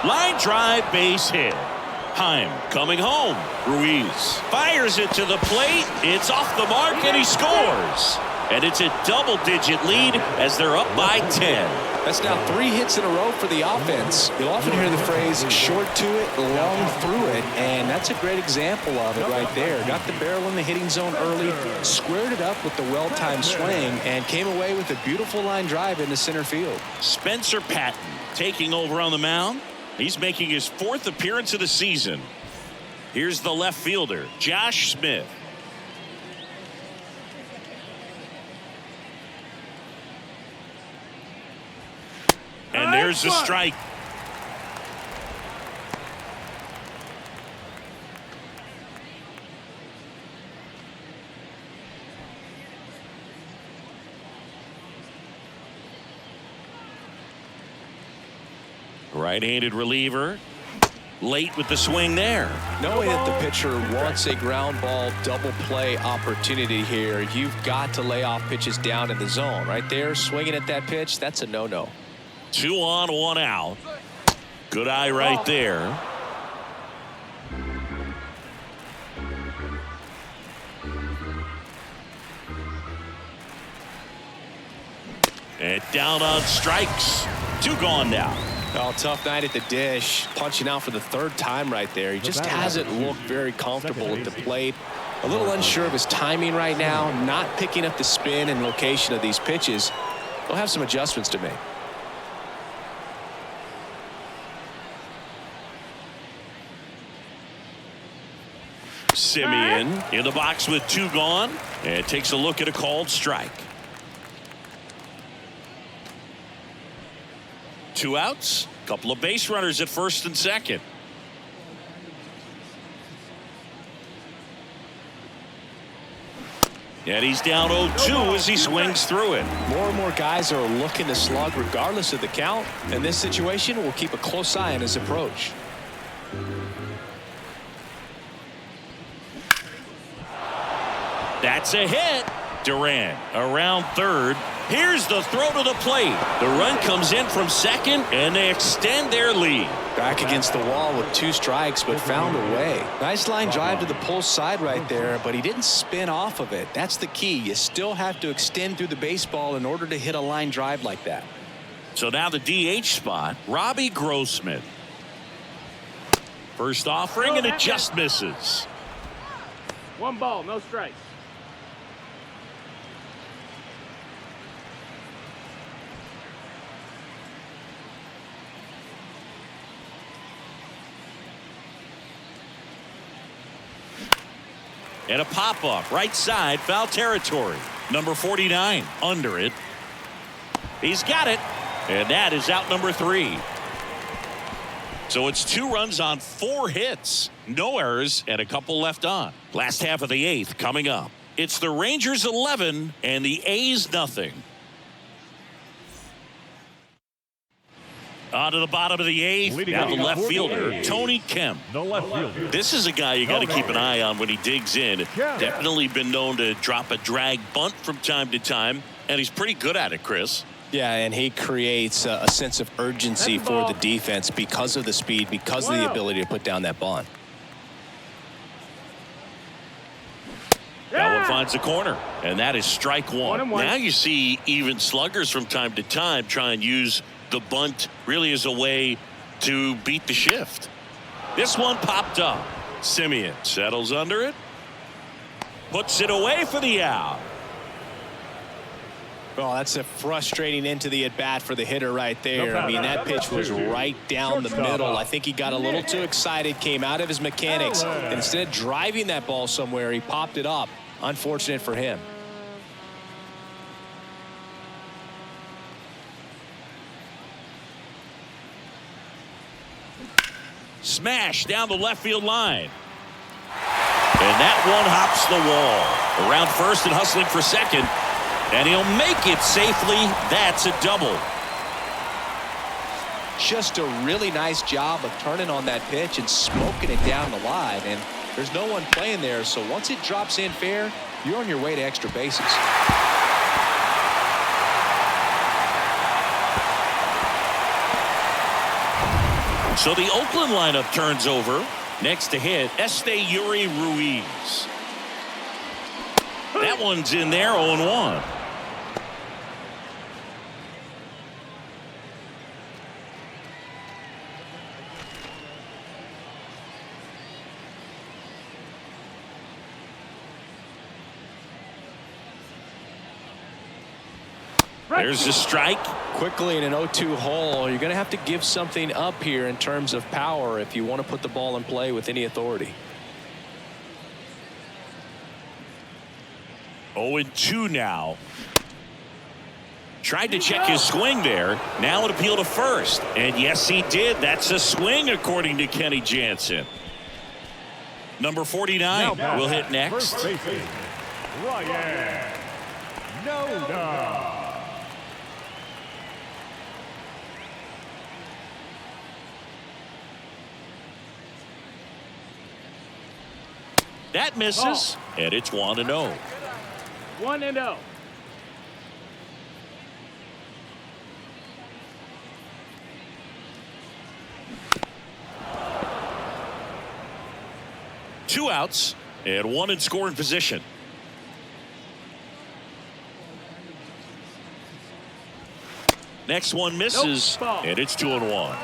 Line drive, base hit. Heim coming home. Ruiz fires it to the plate. It's off the mark and he scores. And it's a double-digit lead as they're up by 10. That's now 3 hits in a row for the offense. You'll often hear the phrase short to it, long through it, and that's a great example of it right there. Got the barrel in the hitting zone early, squared it up with the well-timed swing, and came away with a beautiful line drive into center field. Spencer Patton taking over on the mound. He's making his 4th appearance of the season. Here's the left fielder, Josh Smith. And there's the strike. Right-handed reliever. Late with the swing there. Knowing that the pitcher wants a ground ball double play opportunity here, you've got to lay off pitches down in the zone. Right there, swinging at that pitch, that's a no-no. 2 on, 1 out. Good eye right there. And down on strikes. 2 gone now. Oh, tough night at the dish. Punching out for the 3rd time right there. He just hasn't looked very comfortable at the plate. A little unsure of his timing right now. Not picking up the spin and location of these pitches. He'll have some adjustments to make. Simeon in the box with 2 gone and takes a look at a called strike. 2 outs, couple of base runners at 1st and 2nd. And he's down 0-2 as he swings through it. More and more guys are looking to slug regardless of the count. In this situation, we'll keep a close eye on his approach. That's a hit. Duran around 3rd. Here's the throw to the plate. The run comes in from 2nd, and they extend their lead. Back against the wall with 2 strikes, but found a way. Nice line drive to the pull side right there, but he didn't spin off of it. That's the key. You still have to extend through the baseball in order to hit a line drive like that. So now the DH spot, Robbie Grossman. First offering, and it just misses. 1 ball, no strikes. And a pop-up right side, foul territory. Number 49 under it. He's got it, and that is out number 3. So it's 2 runs on 4 hits, no errors, and a couple left on. Last half of the 8th coming up. It's the Rangers 11 and the A's nothing. On to the bottom of the eighth. Leading Now off the left for fielder, the Tony Kemp. The left fielder. This is a guy you got to keep an eye on when he digs in. Definitely been known to drop a drag bunt from time to time, and he's pretty good at it, Chris. Yeah, and he creates a sense of urgency for the defense because of the speed, because of the ability to put down that bunt. That one finds the corner, and that is strike one. Now you see even sluggers from time to time try and use the bunt really as a way to beat the shift. This one popped up. Simeon settles under it, puts it away for the out. Well, that's a frustrating into the at-bat for the hitter right there. I mean, that pitch was right down the middle. I think he got a little too excited, came out of his mechanics, and instead of driving that ball somewhere, he popped it up. Unfortunate for him. Smash down the left field line. And that one hops the wall. Around first and hustling for second. And he'll make it safely. That's a double. Just a really nice job of turning on that pitch and smoking it down the line. And there's no one playing there, so once it drops in fair, you're on your way to extra bases. So the Oakland lineup turns over. Next to hit, Yuri Ruiz. That one's in there, 0-1. There's a strike. Quickly in an 0-2 hole, you're going to have to give something up here in terms of power if you want to put the ball in play with any authority. 0-2 now. Tried to check his swing there. Now an appeal to first. And yes, he did. That's a swing, according to Kenny Jansen. Number 49 will hit next. Ryan Noda. That misses, and it's 1-0. 1-0. Two outs and one in scoring position. Next one misses, and it's 2-1.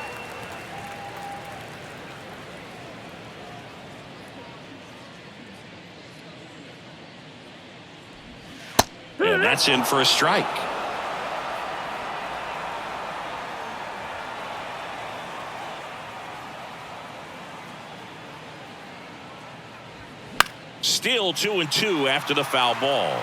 And that's in for a strike. Still 2-2 after the foul ball.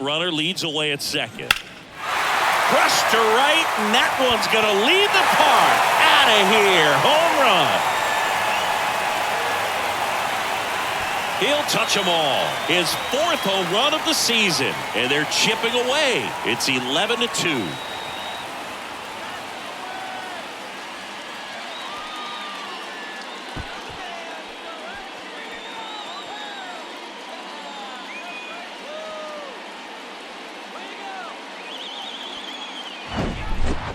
Runner leads away at second. Crushed to right, and that one's going to lead the park. Out of here. Home run. He'll touch them all. His fourth home run of the season. And they're chipping away. It's 11-2.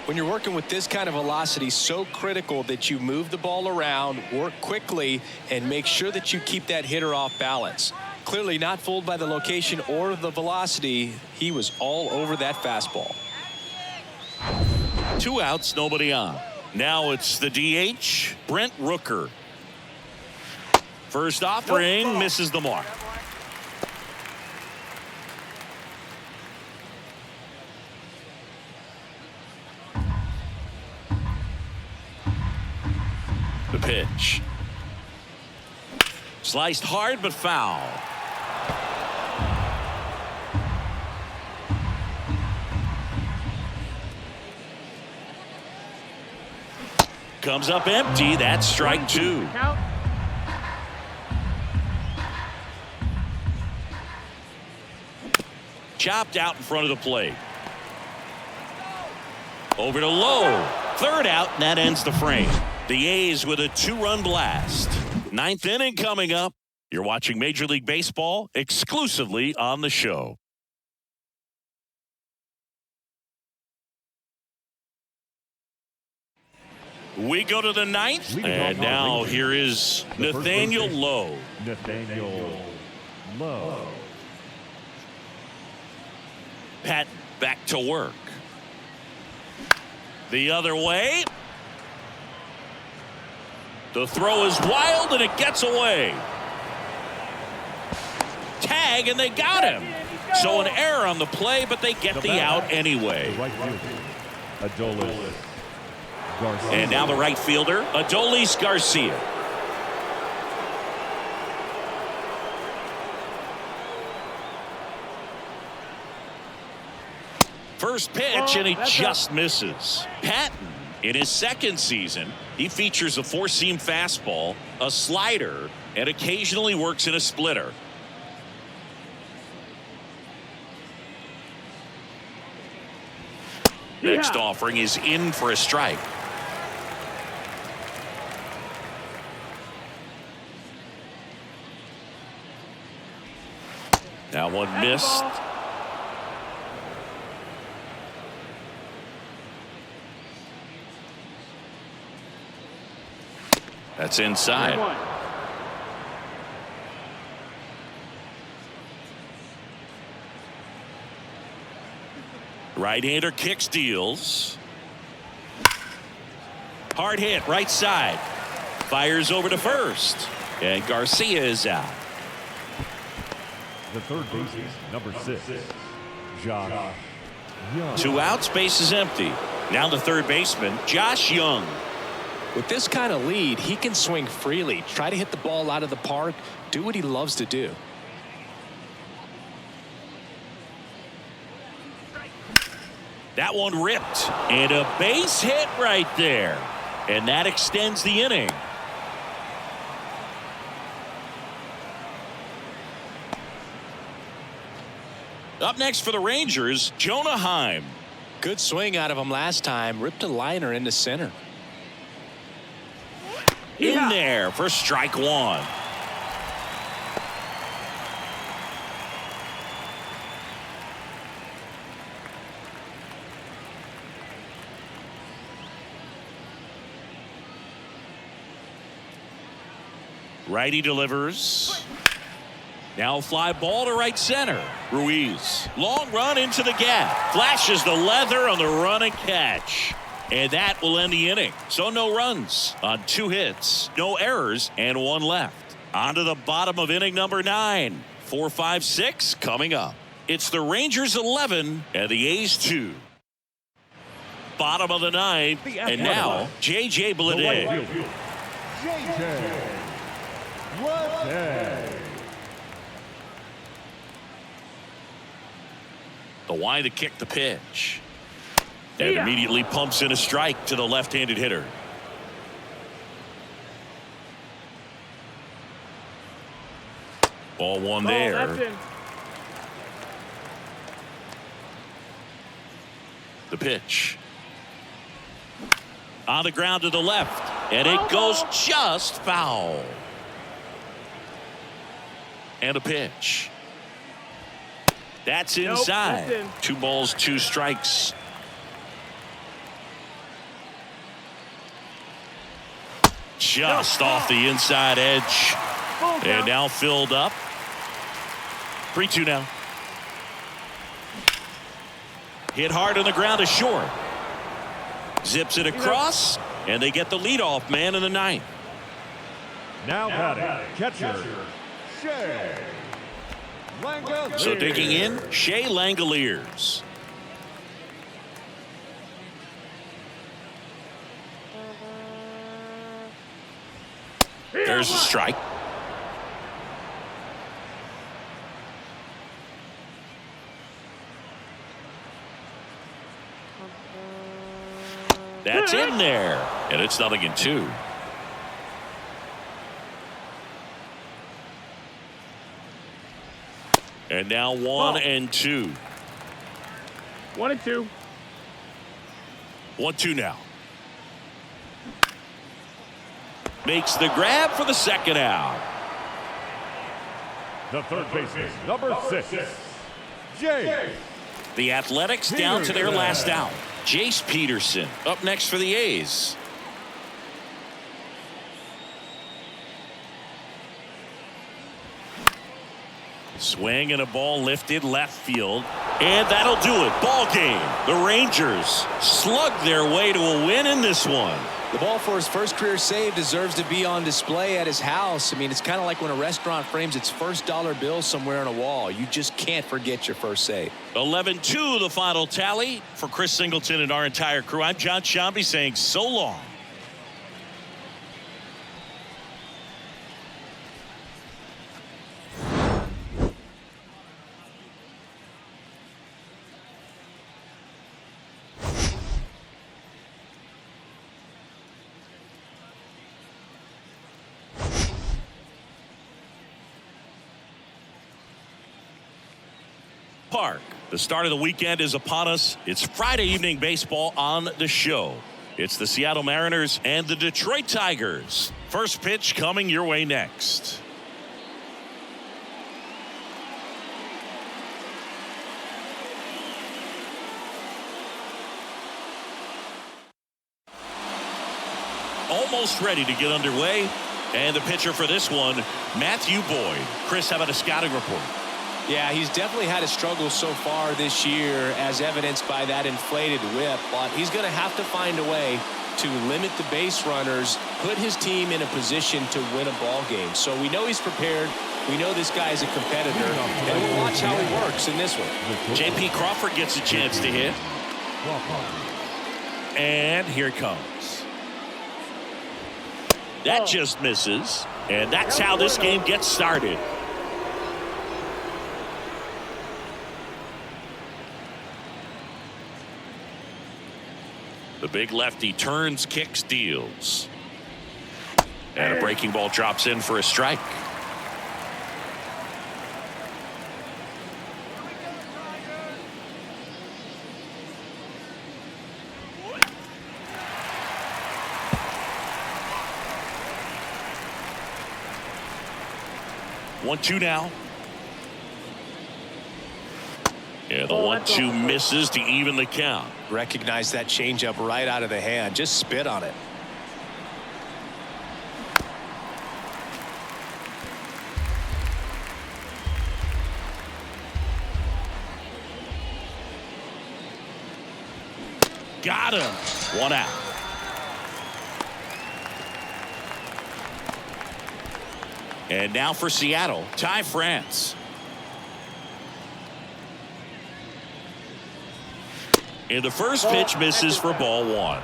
When you're working with this kind of velocity, so critical that you move the ball around, work quickly, and make sure that you keep that hitter off balance. Clearly not fooled by the location or the velocity. He was all over that fastball. Two outs, nobody on. Now it's the DH, Brent Rooker. First offering, misses the mark. The pitch. Sliced hard but foul. Comes up empty. That's strike two. chopped out in front of the plate. Over to Lowe. Third out, and that ends the frame. The A's with a 2-run blast. Ninth inning coming up. You're watching Major League Baseball exclusively on the show. We go to the ninth, and now here is Nathaniel Lowe. Nathaniel Lowe. Pat back to work. The other way. The throw is wild, and it gets away. Tag, and they got him. So an error on the play, but they get the out anyway. Right fielder, Adolis Garcia. And now the right fielder, Adolis Garcia. First pitch, and he just misses. Patton, in his second season, he features a four-seam fastball, a slider, and occasionally works in a splitter. Next offering is in for a strike. That one missed. That's inside. Right-hander kicks, deals. Hard hit, right side. Fires over to first. And Garcia is out. The third baseman, number 6, Josh Young. 2 outs, base is empty. Now the third baseman, Josh Young. With this kind of lead, he can swing freely, try to hit the ball out of the park, do what he loves to do. That one ripped. And a base hit right there. And that extends the inning. Up next for the Rangers, Jonah Heim. Good swing out of him last time. Ripped a liner into center. In there for strike one. Righty delivers. Now fly ball to right center. Ruiz. Long run into the gap. Flashes the leather on the run and catch. And that will end the inning. So no runs on 2 hits, no errors, and 1 left. On to the bottom of inning number 9. 4, 5, 6 coming up. It's the Rangers 11 and the A's 2. Bottom of the 9th, and now J.J. Bleday. J.J. Bleday. The wind to kick the pitch. And immediately pumps in a strike to the left-handed hitter. Ball one there. The pitch. On the ground to the left. And it goes just foul. And a pitch. That's inside. Nope, 2 balls, 2 strikes. Just off the inside edge. And now filled up. 3-2 now. Hit hard on the ground to short. Zips it across. And they get the leadoff man in the 9th. Now batting, catcher, Shea Langoliers. So digging in, Shea Langoliers. There's a strike. That's in there. And it's 0-2. And now 1-2. 1-2. 1-2 now. Makes the grab for the second out. The third baseman, number 6, Jace. The Athletics down to their last out. Jace Peterson up next for the A's. Swing and a ball lifted left field. And that'll do it. Ball game. The Rangers slug their way to a win in this one. The ball for his first career save deserves to be on display at his house. I mean, it's kind of like when a restaurant frames its first dollar bill somewhere on a wall. You just can't forget your first save. 11-2 the final tally. For Chris Singleton and our entire crew, I'm John Shambi saying so long. Park. The start of the weekend is upon us. It's Friday evening baseball on the show. It's the Seattle Mariners and the Detroit Tigers. First pitch coming your way next. Almost ready to get underway. And the pitcher for this one, Matthew Boyd. Chris, how about a scouting report? Yeah, he's definitely had a struggle so far this year, as evidenced by that inflated whip. But he's going to have to find a way to limit the base runners, put his team in a position to win a ball game. So we know he's prepared. We know this guy is a competitor, and we'll watch how he works in this one. J.P. Crawford gets a chance to hit. And here it comes. That just misses. And that's how this game gets started. The big lefty turns, kicks, deals. And a breaking ball drops in for a strike. One-two now. Yeah, the 1-2 misses to even the count. Recognize that changeup right out of the hand. Just spit on it. Got him. One out. And now for Seattle, Ty France. And the first pitch misses for ball one.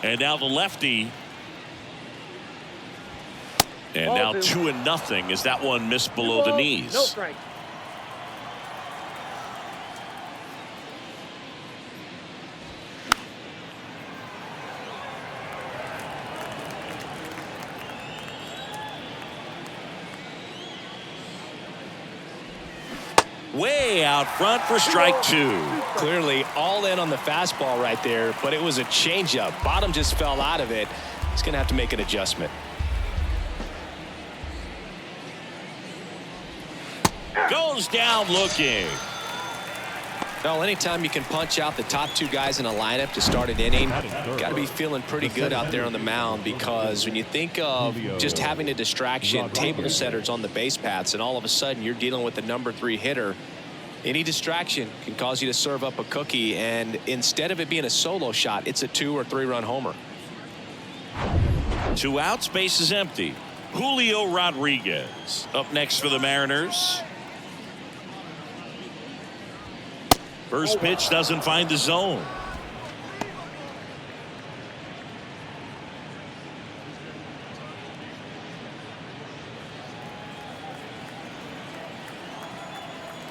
And now the lefty. And now 2-0 as that one missed below the knees. No strike. Way out front for strike two. Clearly all in on the fastball right there, but it was a changeup. Bottom just fell out of it. He's going to have to make an adjustment. Goes down looking. Well, anytime you can punch out the top two guys in a lineup to start an inning, got to be feeling pretty good out there on the mound, because when you think of just having a distraction, table setters on the base paths, and all of a sudden you're dealing with the number 3 hitter, any distraction can cause you to serve up a cookie, and instead of it being a solo shot, it's a 2 or 3 run homer. 2 outs, base is empty. Julio Rodriguez up next for the Mariners. First pitch doesn't find the zone.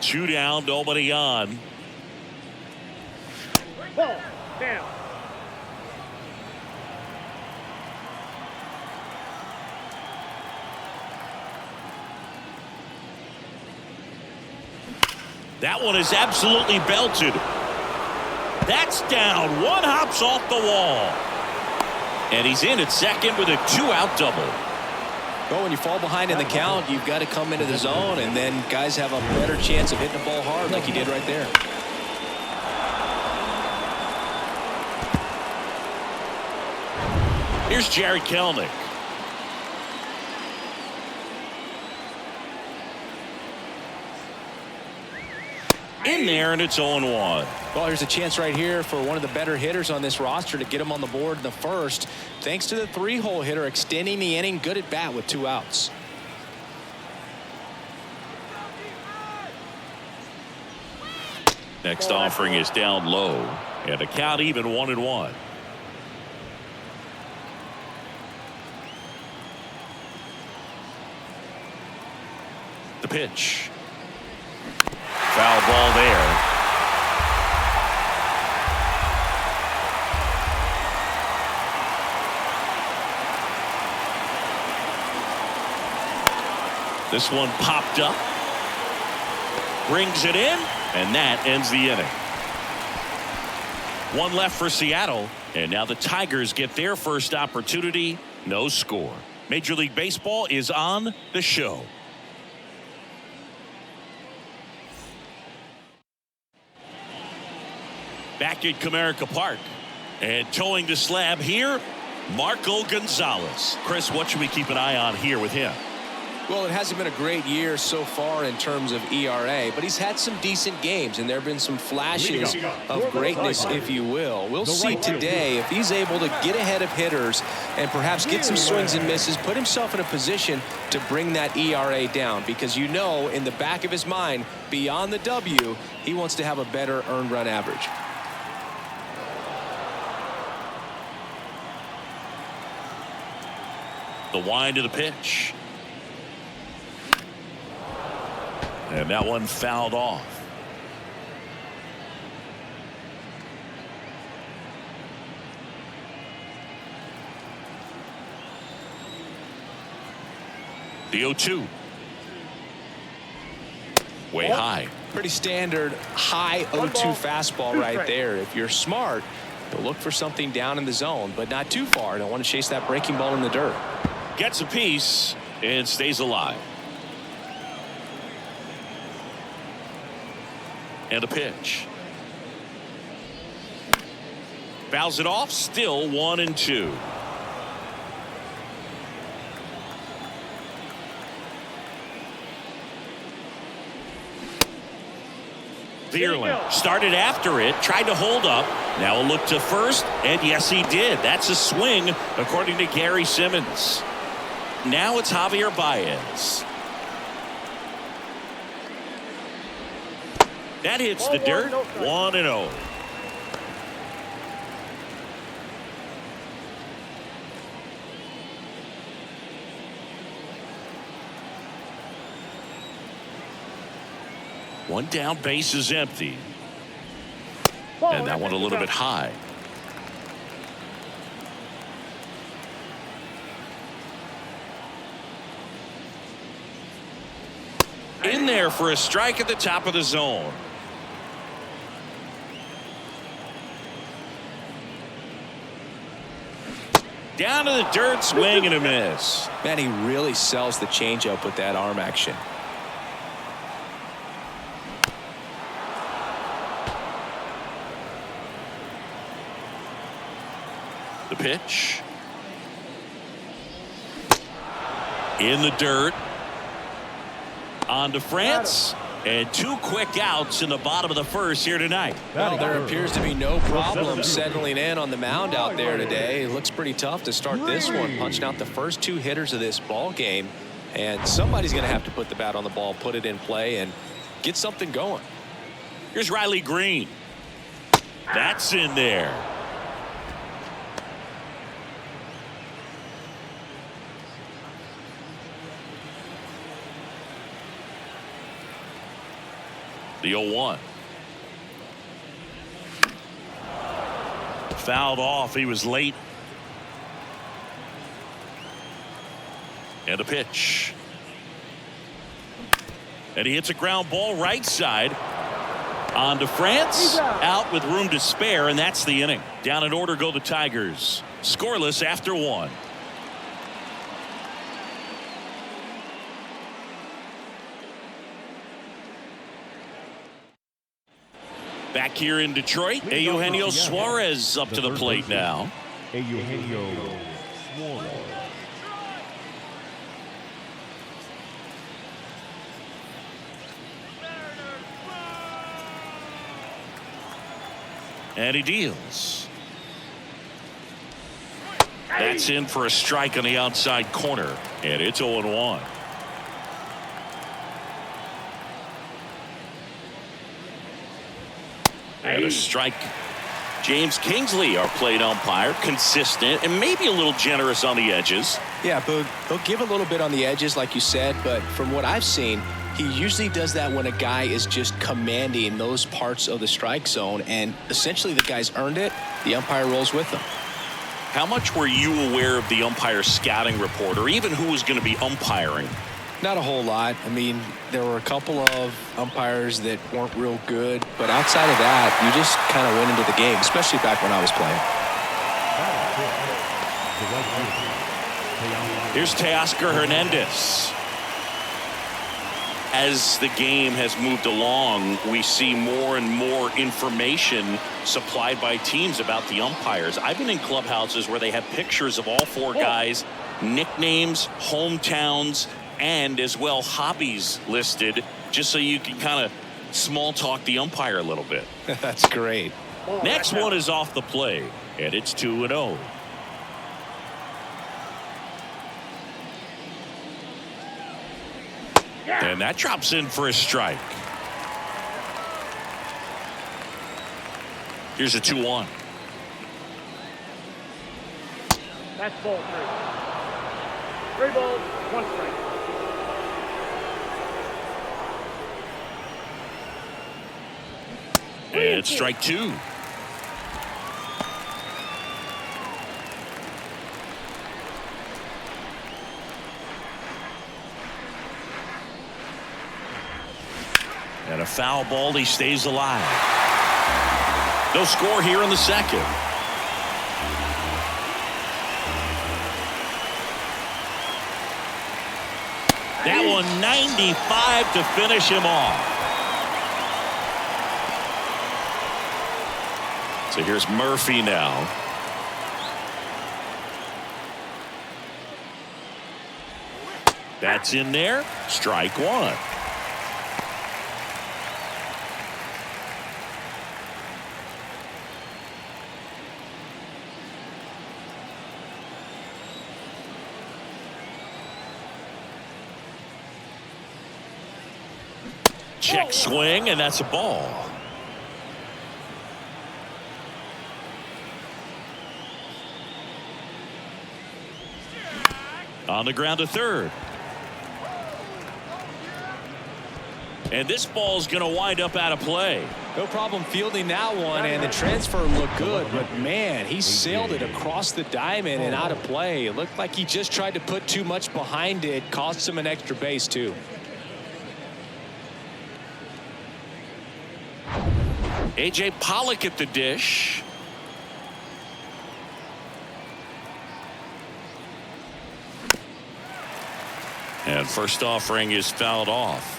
Two down, nobody on. Ball down. That one is absolutely belted. That's down. One hops off the wall. And he's in at second with a 2-out double. Well, when you fall behind in the count, you've got to come into the zone, and then guys have a better chance of hitting the ball hard like he did right there. Here's Jerry Kelnick. In there, and it's 0-1. Well, here's a chance right here for one of the better hitters on this roster to get him on the board in the first. Thanks to the 3-hole hitter extending the inning. Good at bat with 2 outs. Next offering is down low. And the count even 1-1. The pitch. Foul ball there. This one popped up. Brings it in, and that ends the inning. One left for Seattle, and now the Tigers get their first opportunity. No score. Major League Baseball is on the show. Back at Comerica Park, and towing the slab here, Marco Gonzalez. Chris, what should we keep an eye on here with him? Well, it hasn't been a great year so far in terms of ERA, but he's had some decent games, and there have been some flashes of greatness, if you will. We'll see today if he's able to get ahead of hitters and perhaps get some swings and misses, put himself in a position to bring that ERA down, because you know in the back of his mind, beyond the W, he wants to have a better earned run average. The wind of the pitch. And that one fouled off. The 0-2. Way high. Pretty standard high 0-2 fastball right there. If you're smart, you'll look for something down in the zone, but not too far. Don't want to chase that breaking ball in the dirt. Gets a piece and stays alive. And a pitch. Fouls it off. Still 1-2. Vierling started after it, tried to hold up. Now a look to first, and yes, he did. That's a swing, according to Gary Simmons. Now it's Javier Baez. That hits the dirt. 1-0. One down, base is empty. And that one a little bit high. In there for a strike at the top of the zone. Down to the dirt, swing and a miss. Man, he really sells the changeup with that arm action. The pitch. In the dirt. On to France. And 2 quick outs in the bottom of the first here tonight. Well, there appears to be no problem settling in on the mound out there today. It looks pretty tough to start this one, punching out the first 2 hitters of this ball game. And somebody's going to have to put the bat on the ball, put it in play, and get something going. Here's Riley Green. That's in there. The 0-1. Fouled off. He was late. And a pitch. And he hits a ground ball right side. On to France, out with room to spare, and that's the inning. Down in order go the Tigers. Scoreless after 1. Back here in Detroit, Eugenio Suarez up to the plate now. Eugenio Suarez. And he deals. That's in for a strike on the outside corner, and it's 0-1. And a strike. James Kingsley, our plate umpire, consistent and maybe a little generous on the edges. Yeah, but he'll give a little bit on the edges, like you said, but from what I've seen, he usually does that when a guy is just commanding those parts of the strike zone, and essentially the guy's earned it. The umpire rolls with them. How much were you aware of the umpire scouting report, or even who was going to be umpiring? Not a whole lot. I mean, there were a couple of umpires that weren't real good, but outside of that, you just kind of went into the game, especially back when I was playing. The right fielder, Here's Teoscar Hernandez. As the game has moved along, we see more and more information supplied by teams about the umpires. I've been in clubhouses where they have pictures of all 4 guys, nicknames, hometowns, and as well hobbies listed, just so you can kind of small talk the umpire a little bit. That's great. Next one is off the plate, and it's 2-0. And that drops in for a strike. Here's a 2-1. That's ball 3. 3 balls, 1 strike. And strike 2. And a foul ball, he stays alive. No score here in the second. That one 95 to finish him off. So here's Murphy now. That's in there. Strike 1. Check swing, and that's a ball. On the ground to third. And this ball's going to wind up out of play. No problem fielding that one, and the transfer looked good, but man, he sailed it across the diamond and out of play. It looked like he just tried to put too much behind it, cost him an extra base too. A.J. Pollock at the dish. And first offering is fouled off.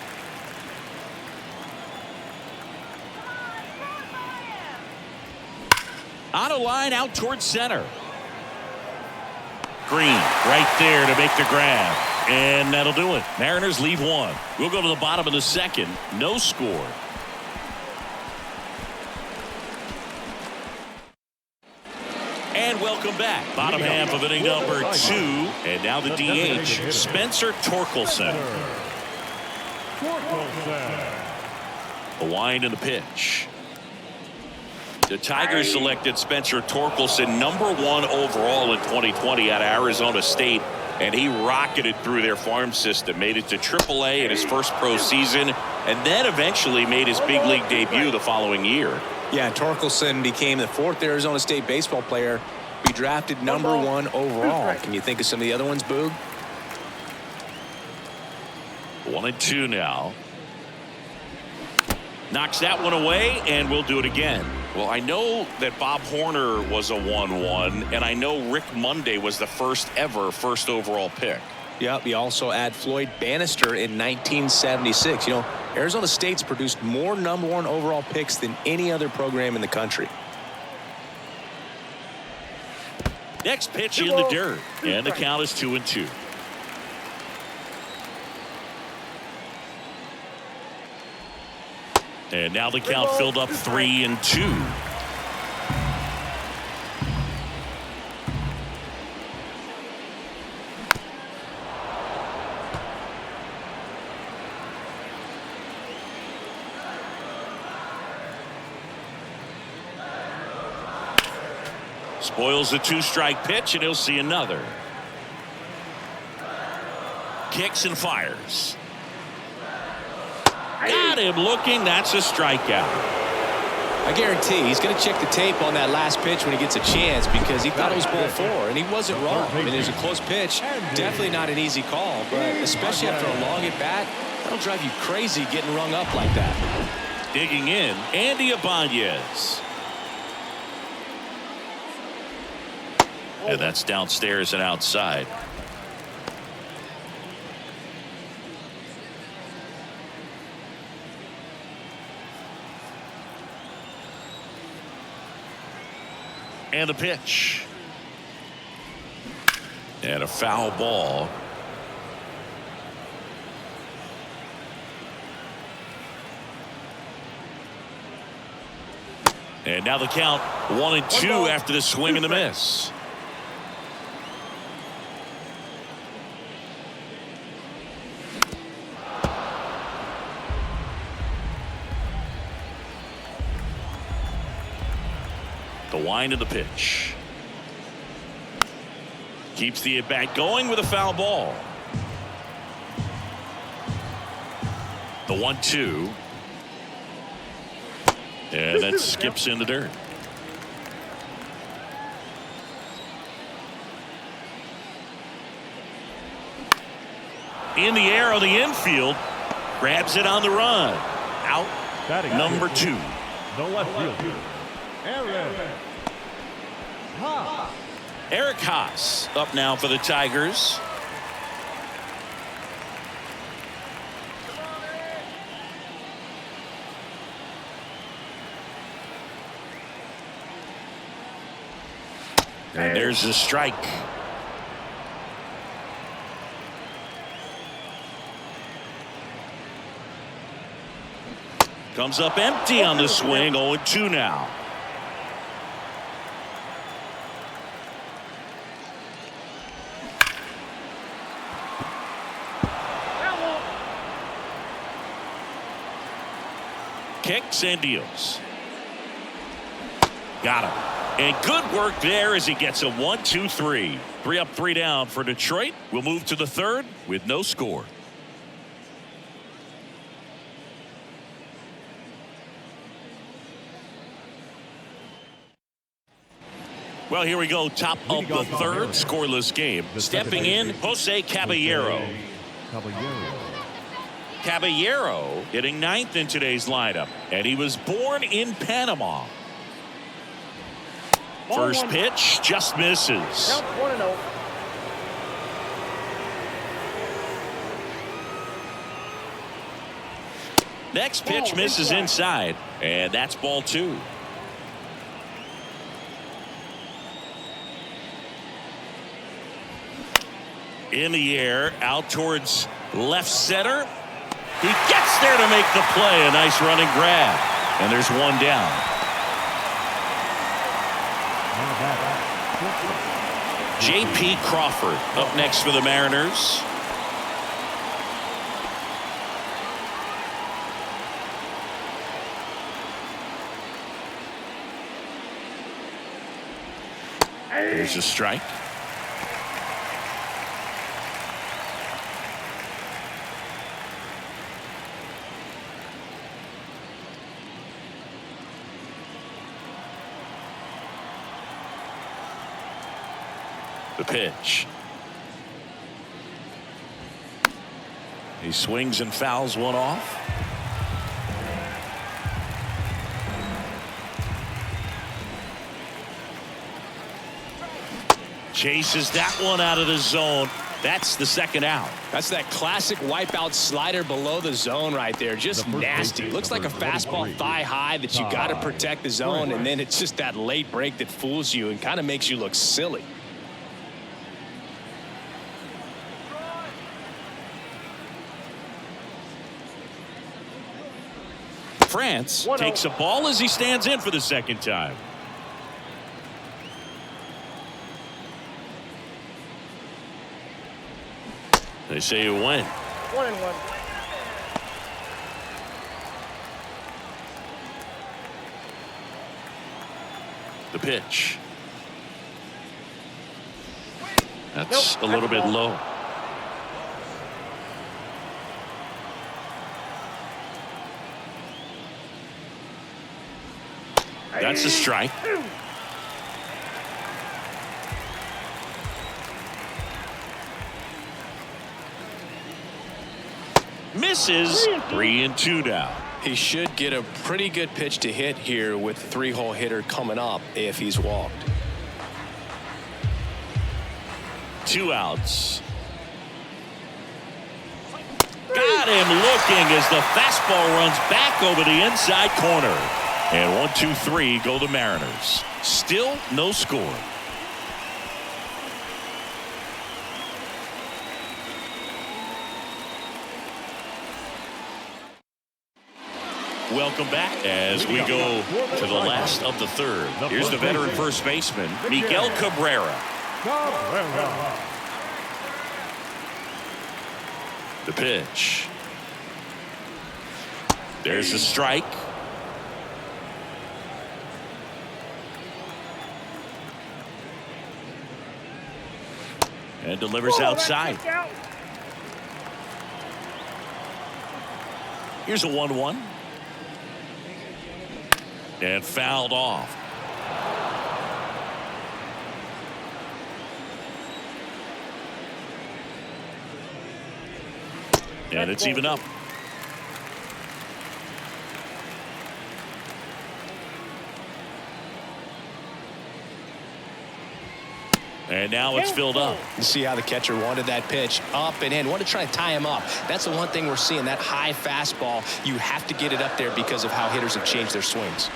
On a line out towards center. Green right there to make the grab. And that'll do it. Mariners lead 1. We'll go to the bottom of the second. No score. And welcome back. Bottom half of inning number 2. And now the DH, Spencer Torkelson. The wind and the pitch. The Tigers selected Spencer Torkelson #1 overall in 2020 out of Arizona State. And he rocketed through their farm system, made it to AAA in his first pro season, and then eventually made his big league debut the following year. Yeah, Torkelson became the 4th Arizona State baseball player to be drafted #1 overall. Can you think of some of the other ones, Boog? 1-2 now. Knocks that one away, and we'll do it again. Well, I know that Bob Horner was a 1-1, and I know Rick Monday was the first overall pick. Yep, you also add Floyd Bannister in 1976. You know, Arizona State's produced more #1 overall picks than any other program in the country. Next pitch in the dirt, and the count is 2-2. And now the count filled up 3-2. Spoils the 2-strike pitch, and he'll see another. Kicks and fires. Got him looking. That's a strikeout. I guarantee he's going to check the tape on that last pitch when he gets a chance, because he thought it was ball 4, and he wasn't wrong. I mean, it was a close pitch. Definitely not an easy call, but especially after a long at bat, that'll drive you crazy getting rung up like that. Digging in, Andy Ibanez. And that's downstairs and outside. And the pitch. And a foul ball. And now the count 1-2 after the swing and the miss. The wind of the pitch. Keeps the at-bat going with a foul ball. The 1-2. And that skips in the dirt. In the air on the infield. Grabs it on the run. Out. Number 2. The left fielder, Eric Haas up now for the Tigers. And there's the strike. Comes up empty on the swing. 0-2 now. Kicks and deals. Got him. And good work there as he gets a 1-2-3. 3 up, 3 down for Detroit. We'll move to the third with no score. Well, here we go. Top of the third, scoreless game. Stepping in, Jose Caballero. Caballero hitting 9th in today's lineup, and he was born in Panama. First pitch just misses. Count 1-0. Next pitch misses inside, and that's ball 2. In the air, out towards left center. He gets there to make the play. A nice running grab. And there's one down. J.P. Crawford up next for the Mariners. There's a strike. The pitch. He swings and fouls one off. Chases that one out of the zone. That's the second out. That's that classic wipeout slider below the zone right there. Just nasty. Looks like a fastball thigh high that you got to protect the zone, and then it's just that late break that fools you and kind of makes you look silly. France takes a ball as he stands in for the second time. They say you win. 1-1. The pitch. That's a little bit low. That's a strike. Misses. 3-2 now. He should get a pretty good pitch to hit here with the three-hole hitter coming up if he's walked. 2 outs. Got him looking as the fastball runs back over the inside corner. And 1-2-3 go the Mariners. Still no score. Welcome back as we go to the last of the third. Here's the veteran first baseman, Miguel Cabrera. The pitch. There's a strike. And delivers outside. Here's a 1-1. And fouled off. And it's even up. And now it's filled up. You see how the catcher wanted that pitch up and in. Want to try to tie him up. That's the one thing we're seeing, that high fastball. You have to get it up there because of how hitters have changed their swings.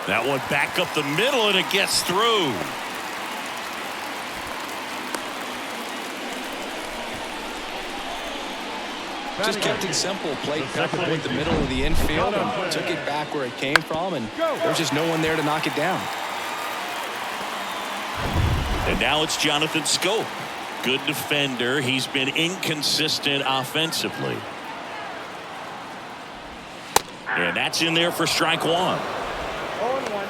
That one back up the middle, and it gets through. Just kept it simple. Played Pepper with the middle of the infield and took it back where it came from, and there's just no one there to knock it down. And now it's Jonathan Scope. Good defender. He's been inconsistent offensively. And that's in there for strike one. 0-1.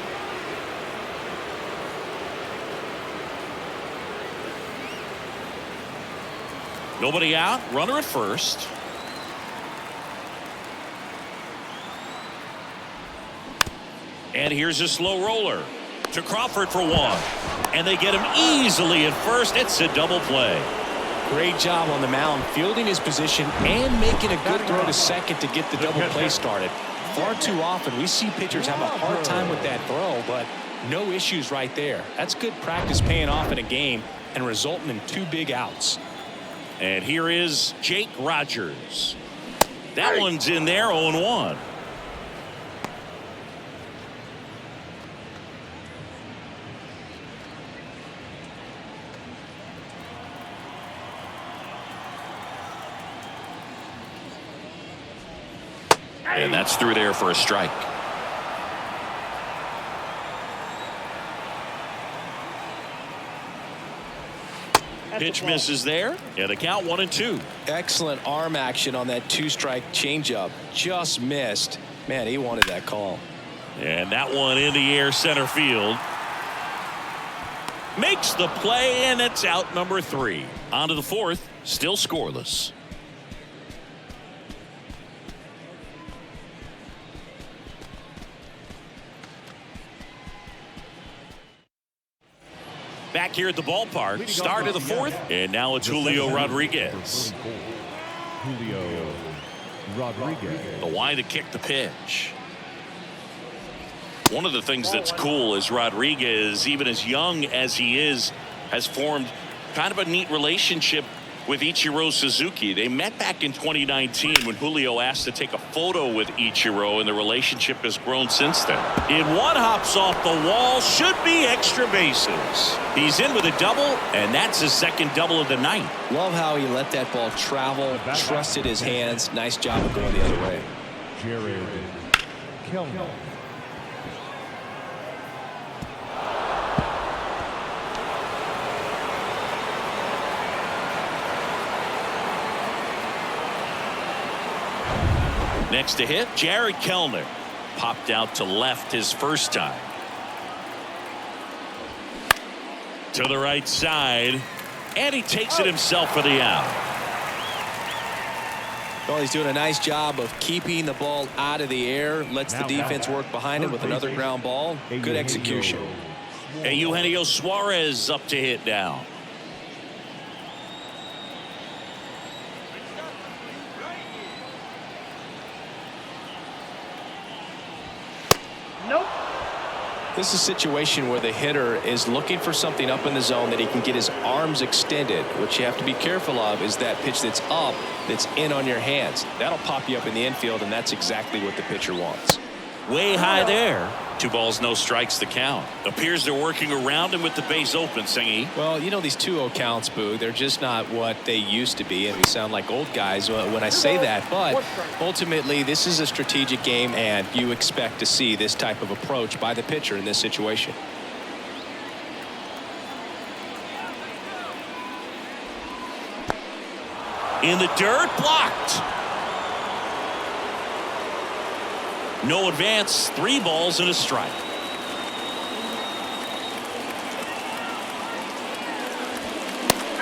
Nobody out. Runner at first. And here's a slow roller to Crawford for one. And they get him easily at first. It's a double play. Great job on the mound, fielding his position and making a good throw to second to get the double play started. Far too often we see pitchers have a hard time with that throw, but no issues right there. That's good practice paying off in a game and resulting in 2 big outs. And here is Jake Rogers. That one's in there, 0-1. And that's through there for a strike. Pitch misses there, and the count 1-2. Excellent arm action on that 2-strike changeup. Just missed. Man, he wanted that call. And that one in the air center field. Makes the play, and it's out number 3. On to the 4th, still scoreless. Back here at the ballpark, start of the 4th, and now it's Julio Rodriguez. Julio Rodriguez. The wide to kick the pitch. One of the things that's cool is Rodriguez, even as young as he is, has formed kind of a neat relationship with Ichiro Suzuki. They met back in 2019 when Julio asked to take a photo with Ichiro, and the relationship has grown since then. In one, hops off the wall, should be extra bases. He's in with a double, and that's his second double of the night. Love how he let that ball travel, trusted his hands. Nice job of going the other way. Jared Kellner. Next to hit, Jared Kellner. Popped out to left his first time. To the right side. And he takes it himself for the out. Well, he's doing a nice job of keeping the ball out of the air. Lets the defense work behind him with another ground ball. Good execution. And Eugenio Suarez up to hit now. Nope. This is a situation where the hitter is looking for something up in the zone that he can get his arms extended. What you have to be careful of is that pitch that's up, that's in on your hands. That'll pop you up in the infield, and that's exactly what the pitcher wants. Way high there. 2 balls, no strikes, the count. Appears they're working around him with the base open, Singy. Well, you know, these 2-0 counts, Boo, they're just not what they used to be, and we sound like old guys when I say that. But ultimately, this is a strategic game, and you expect to see this type of approach by the pitcher in this situation. In the dirt, blocked. No advance, 3 balls and a strike.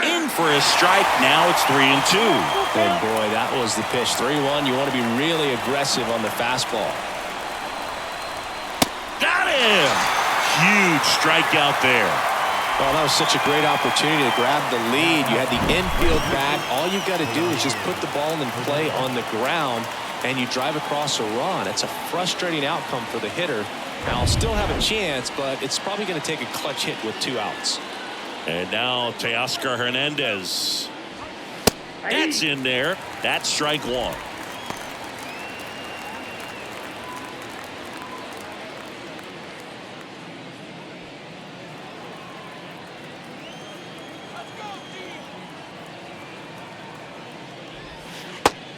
In for a strike. Now it's 3-2. And boy, that was the pitch. 3-1. You want to be really aggressive on the fastball. Got him. Huge strikeout there. Well, that was such a great opportunity to grab the lead. You had the infield bag. All you got to do is just put the ball in play on the ground, and you drive across a run. It's a frustrating outcome for the hitter. Now, still have a chance, but it's probably going to take a clutch hit with 2 outs. And now Teoscar Hernandez. That's in there. That's strike 1.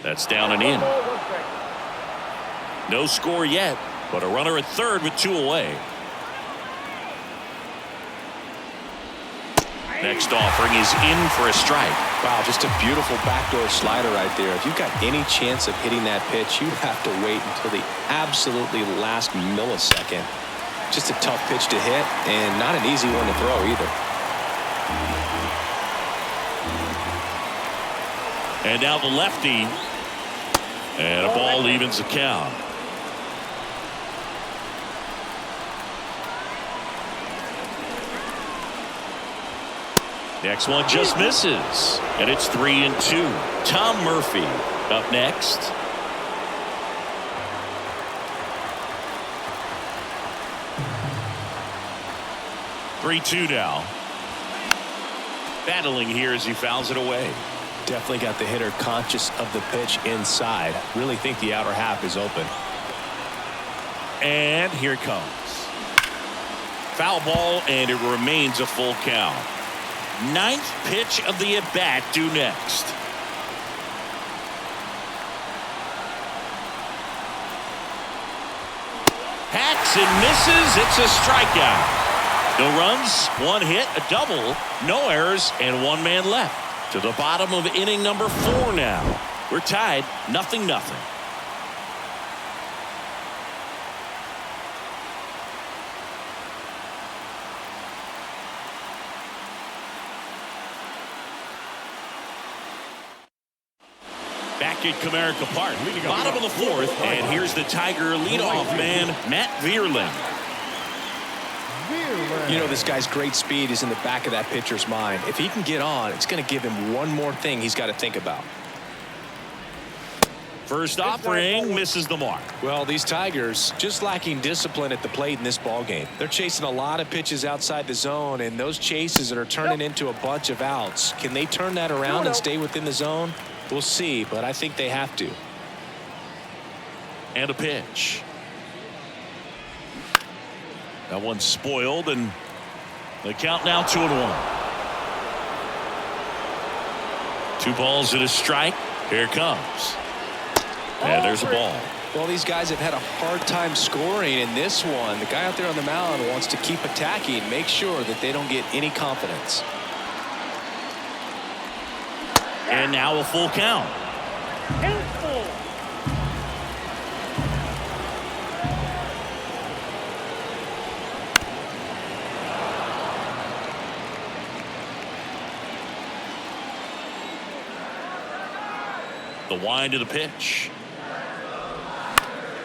That's down and in. No score yet, but a runner at third with 2 away. Next offering is in for a strike. Wow, just a beautiful backdoor slider right there. If you've got any chance of hitting that pitch, you have to wait until the absolutely last millisecond. Just a tough pitch to hit, and not an easy one to throw either. And now the lefty. And a ball evens the count. Next one just misses. And it's 3-2. Tom Murphy up next. Three-2 now. Battling here as he fouls it away. Definitely got the hitter conscious of the pitch inside. Really think the outer half is open. And here it comes. Foul ball, and it remains a full count. 9th pitch of the at-bat due next. Hacks and misses. It's a strikeout. No runs, 1 hit, a double, no errors, and 1 man left. To the bottom of inning number 4 now. We're tied, 0-0. Back at Comerica Park, bottom of the 4th, and here's the Tiger leadoff man, Matt Vierling. You know, this guy's great speed is in the back of that pitcher's mind. If he can get on, it's going to give him one more thing he's got to think about. First offering misses the mark. Well, these Tigers just lacking discipline at the plate in this ball game. They're chasing a lot of pitches outside the zone, and those chases that are turning into a bunch of outs. Can they turn that around and stay within the zone? We'll see, but I think they have to. And a pitch. That one's spoiled, and the count now 2-1. 2 balls and a strike. Here it comes. And there's a ball. Well, these guys have had a hard time scoring in this one. The guy out there on the mound wants to keep attacking, make sure that they don't get any confidence. And now a full count. Handful. The wind of the pitch.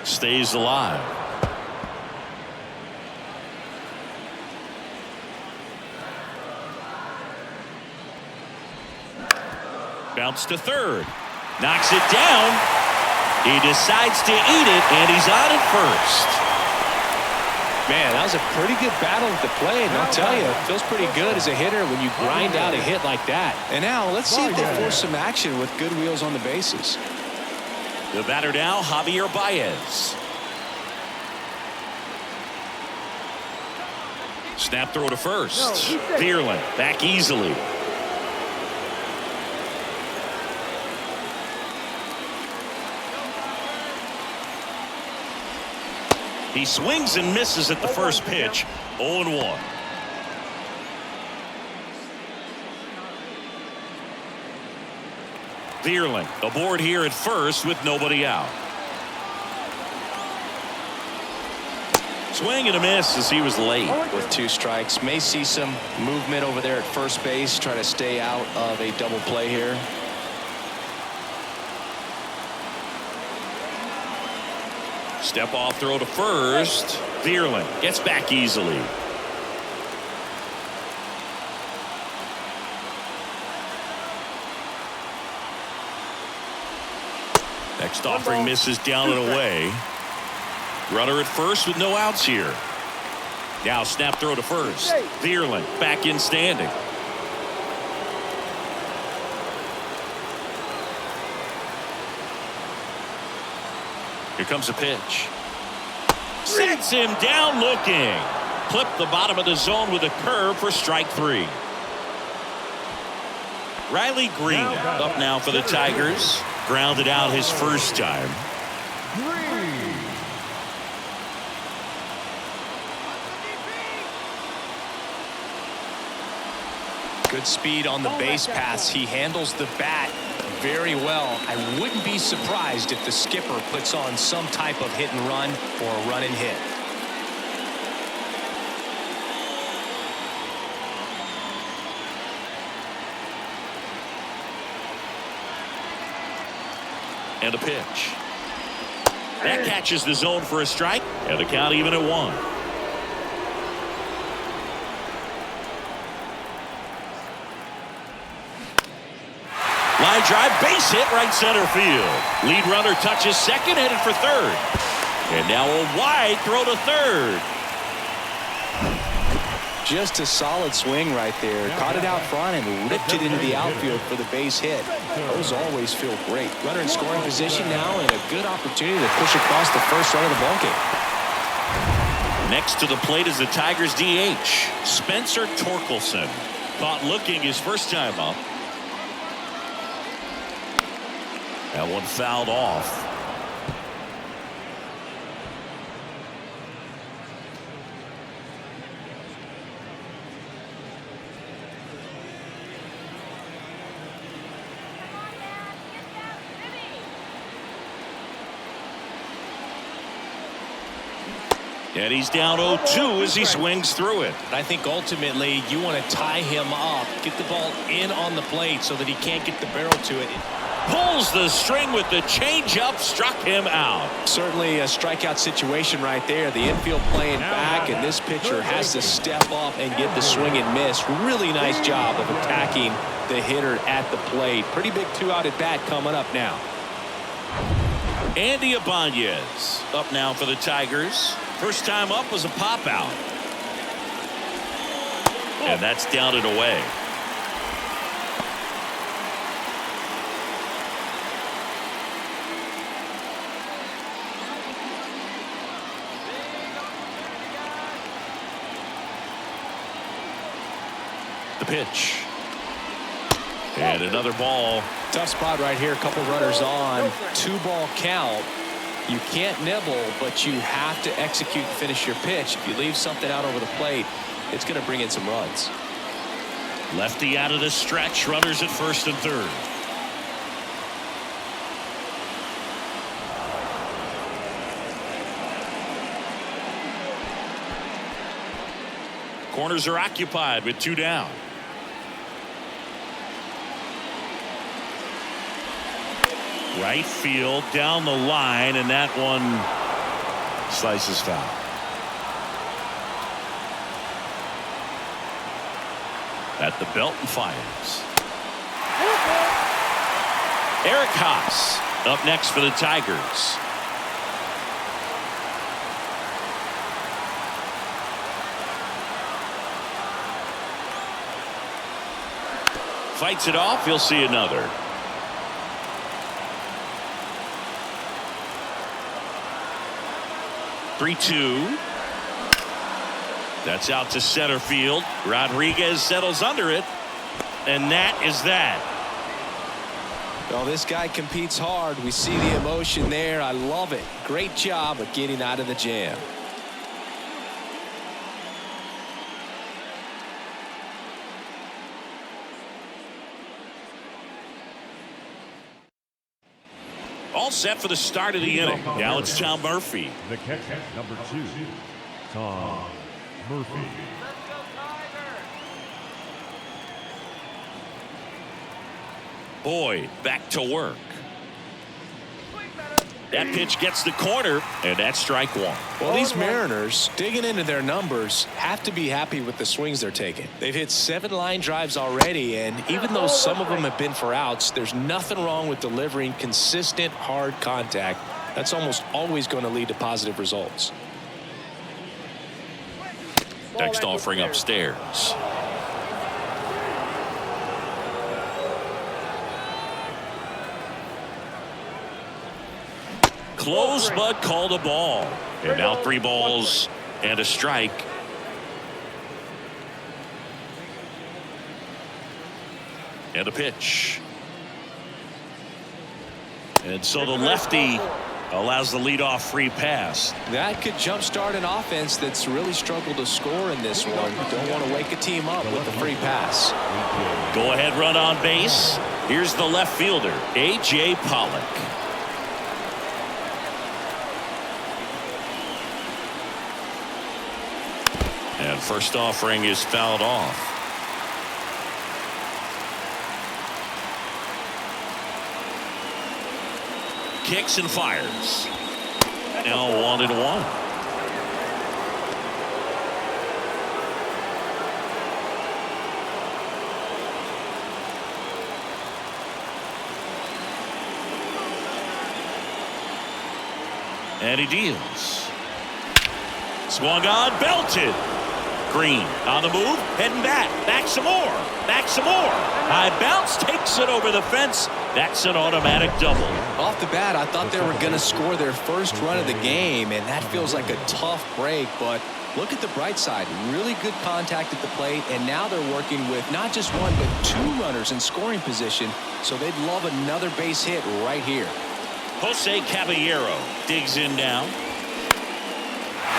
Stays alive. Bounce to third. Knocks it down. He decides to eat it, and he's on at first. Man, that was a pretty good battle at the plate, and I'll tell you, it feels pretty good as a hitter when you grind out a hit like that. And now let's see if they force some action with good wheels on the bases. The batter now, Javier Baez. Snap throw to first. Bierlin back easily. He swings and misses at the first pitch. 0-1. Bierlin aboard here at first with nobody out. Swing and a miss as he was late. With 2 strikes, may see some movement over there at first base, try to stay out of a double play here. Step off throw to first. Bierlin gets back easily. Next offering misses down and away. Runner at first with no outs here. Now snap throw to first. Bierlin back in standing. Here comes a pitch. Sets him down looking. Clip the bottom of the zone with a curve for strike 3. Riley Green up now for the Tigers. Grounded out his first time. Good speed on the base paths. He handles the bat very well. I wouldn't be surprised if the skipper puts on some type of hit and run or a run and hit. And a pitch. That catches the zone for a strike, and the count even at 1. Line drive, base hit, right center field. Lead runner touches second, headed for third. And now a wide throw to third. Just a solid swing right there. Caught it out front and ripped it into the outfield for the base hit. Those always feel great. Runner in scoring position now and a good opportunity to push across the first run of the ball game. Next to the plate is the Tigers DH, Spencer Torkelson. Caught looking his first time up. That one fouled off. And he's down 0-2 as he swings through it. I think ultimately you want to tie him up, get the ball in on the plate so that he can't get the barrel to it. Pulls the string with the changeup, struck him out. Certainly a strikeout situation right there. The infield playing back, and this pitcher has to step up and get the swing and miss. Really nice job of attacking the hitter at the plate. Pretty big 2-out at bat coming up now. Andy Ibanez up now for the Tigers. First time up was a pop out. And that's down and away. The pitch. And another ball. Tough spot right here. A couple runners on. 2-ball count. You can't nibble, but you have to execute and finish your pitch. If you leave something out over the plate, it's going to bring in some runs. Lefty out of the stretch. Runners at first and third. Corners are occupied with 2 down. Right field down the line, and that one slices foul. At the belt and fires. Eric Haas up next for the Tigers. Fights it off. He'll see another. Three-two. That's out to center field. Rodriguez settles under it, and that is that. Well, this guy competes hard. We see the emotion there. I love it. Great job of getting out of the jam. All set for the start of the inning. Now it's Tom Murphy. The catcher, number 2, Tom Murphy. Boyd back to work. That pitch gets the corner, and that's strike 1. Well, these Mariners, digging into their numbers, have to be happy with the swings they're taking. They've hit 7 line drives already, and even though some of them have been for outs, there's nothing wrong with delivering consistent, hard contact. That's almost always going to lead to positive results. Next offering upstairs. Close, but called a ball. And now 3 balls and a strike. And a pitch. And so the lefty allows the leadoff free pass. That could jumpstart an offense that's really struggled to score in this one. You don't want to wake a team up with a free pass. Go ahead run on base. Here's the left fielder, A.J. Pollock. And first offering is fouled off. Kicks and fires. Now 1-1. And he deals. Swung on, belted. Green on the move, heading back some more, high bounce, takes it over the fence. That's an automatic double. Off the bat, I thought they were going to score their first run of the game, and that feels like a tough break, but look at the bright side. Really good contact at the plate, and now they're working with not just 1 but 2 runners in scoring position, so they'd love another base hit right here. Jose Caballero digs in now.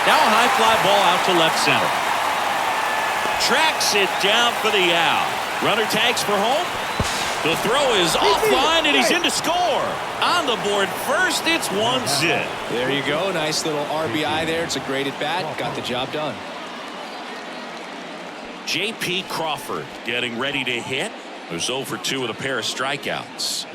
Now a high fly ball out to left center. Tracks it down for the out. Runner tags for home. The throw is offline, and he's in to score. On the board first, it's 1-0. There you go. Nice little RBI there. It's a great at bat. Got the job done. J.P. Crawford getting ready to hit. There's 0 for 2 with a pair of strikeouts.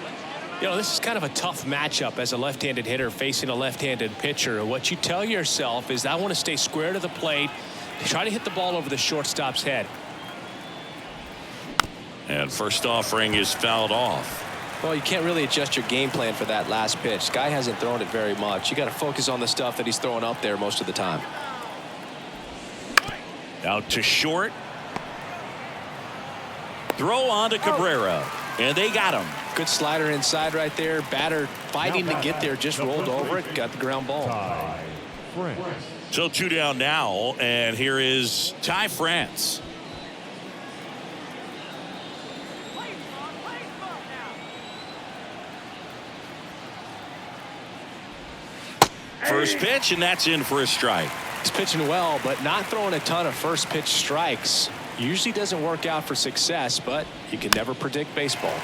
You know, this is kind of a tough matchup as a left-handed hitter facing a left-handed pitcher. What you tell yourself is, I want to stay square to the plate. Try to hit the ball over the shortstop's head. And first offering is fouled off. Well, you can't really adjust your game plan for that last pitch. Guy hasn't thrown it very much. You got to focus on the stuff that he's throwing up there most of the time. Out to short. Throw on to Cabrera. And they got him. Good slider inside right there. Batter fighting to get there. Just rolled over it. Got the ground ball. So 2 down now. And here is Ty France. First pitch, and that's in for a strike. He's pitching well, but not throwing a ton of first pitch strikes. Usually doesn't work out for success, but you can never predict baseball.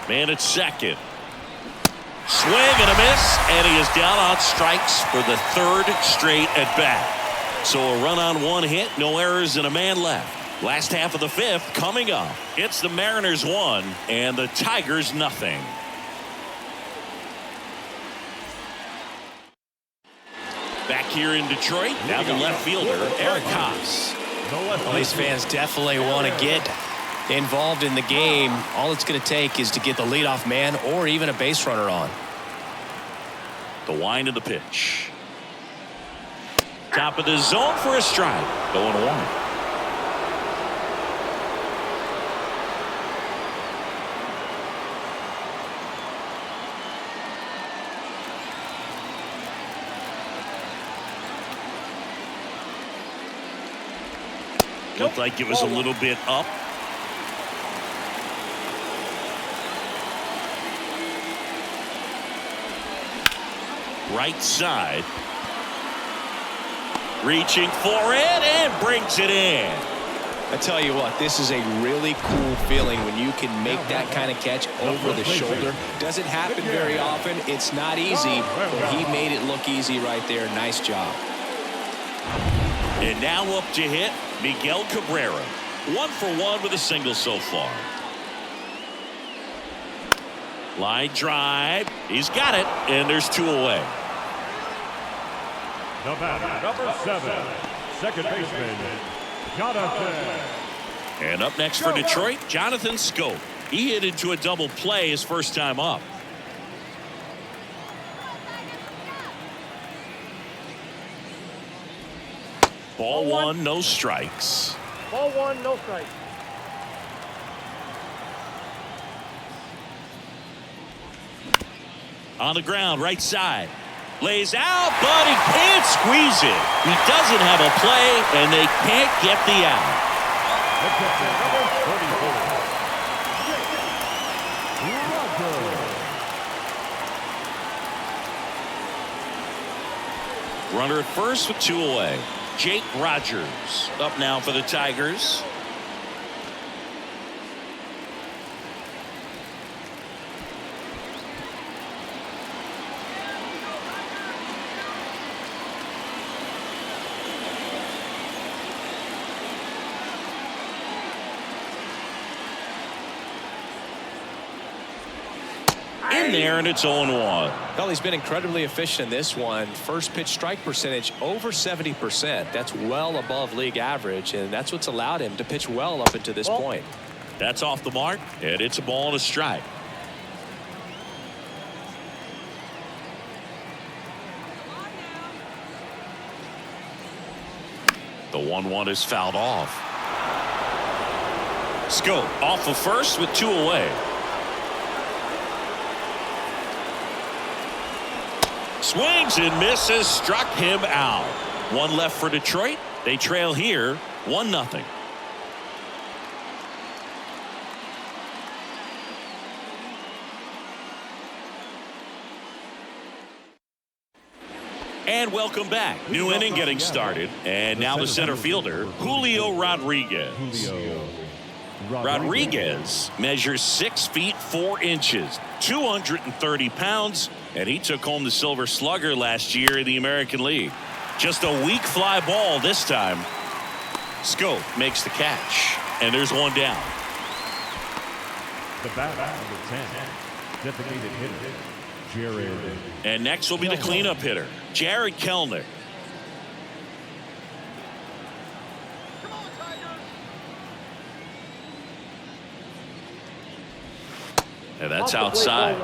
Man at second. Swing and a miss, and he is down on strikes for the 3rd straight at bat. So a run on 1 hit, no errors, and a man left. Last half of the 5th coming up. It's the Mariners 1 and the Tigers nothing. Back here in Detroit, now the left fielder, Eric Haas. Well, these fans definitely want to get involved in the game. All it's going to take is to get the leadoff man or even a base runner on. The wind of the pitch. Top of the zone for a strike. Going 1. Looked like it was a little bit up. Right side. Reaching for it and brings it in. I tell you what, this is a really cool feeling when you can make that kind of catch over the shoulder. Doesn't happen very often. It's not easy, but he made it look easy right there. Nice job. And now up to hit Miguel Cabrera. 1 for 1 with a single so far. Line drive. He's got it, and there's 2 away. The batter, number 7, second baseman, Jonathan. And up next for Detroit, Jonathan Scope. He hit into a double play his first time up. Ball 1, no strikes. Ball 1, no strikes. On the ground, right side. Lays out, but he can't squeeze it. He doesn't have a play, and they can't get the out. Runner at first with 2 away. Jake Rogers up now for the Tigers. In there, and it's 0-1. Well, he's been incredibly efficient in this one. First pitch strike percentage over 70%. That's well above league average, and that's what's allowed him to pitch well up until this point. That's off the mark, and it's a ball and a strike. The 1-1 is fouled off. Scope off of first with 2 away. Swings and misses, struck him out. 1 left for Detroit. They trail here 1-0. And welcome back. New inning getting started. And now the center fielder, Julio Rodriguez. Rodriguez measures 6 feet 4 inches, 230 pounds, and he took home the Silver Slugger last year in the American League. Just a weak fly ball this time. Scope makes the catch, and there's 1 down. The batter, number 10, designated hitter, Jared. And next will be the cleanup hitter, Jared Kellner. And that's outside.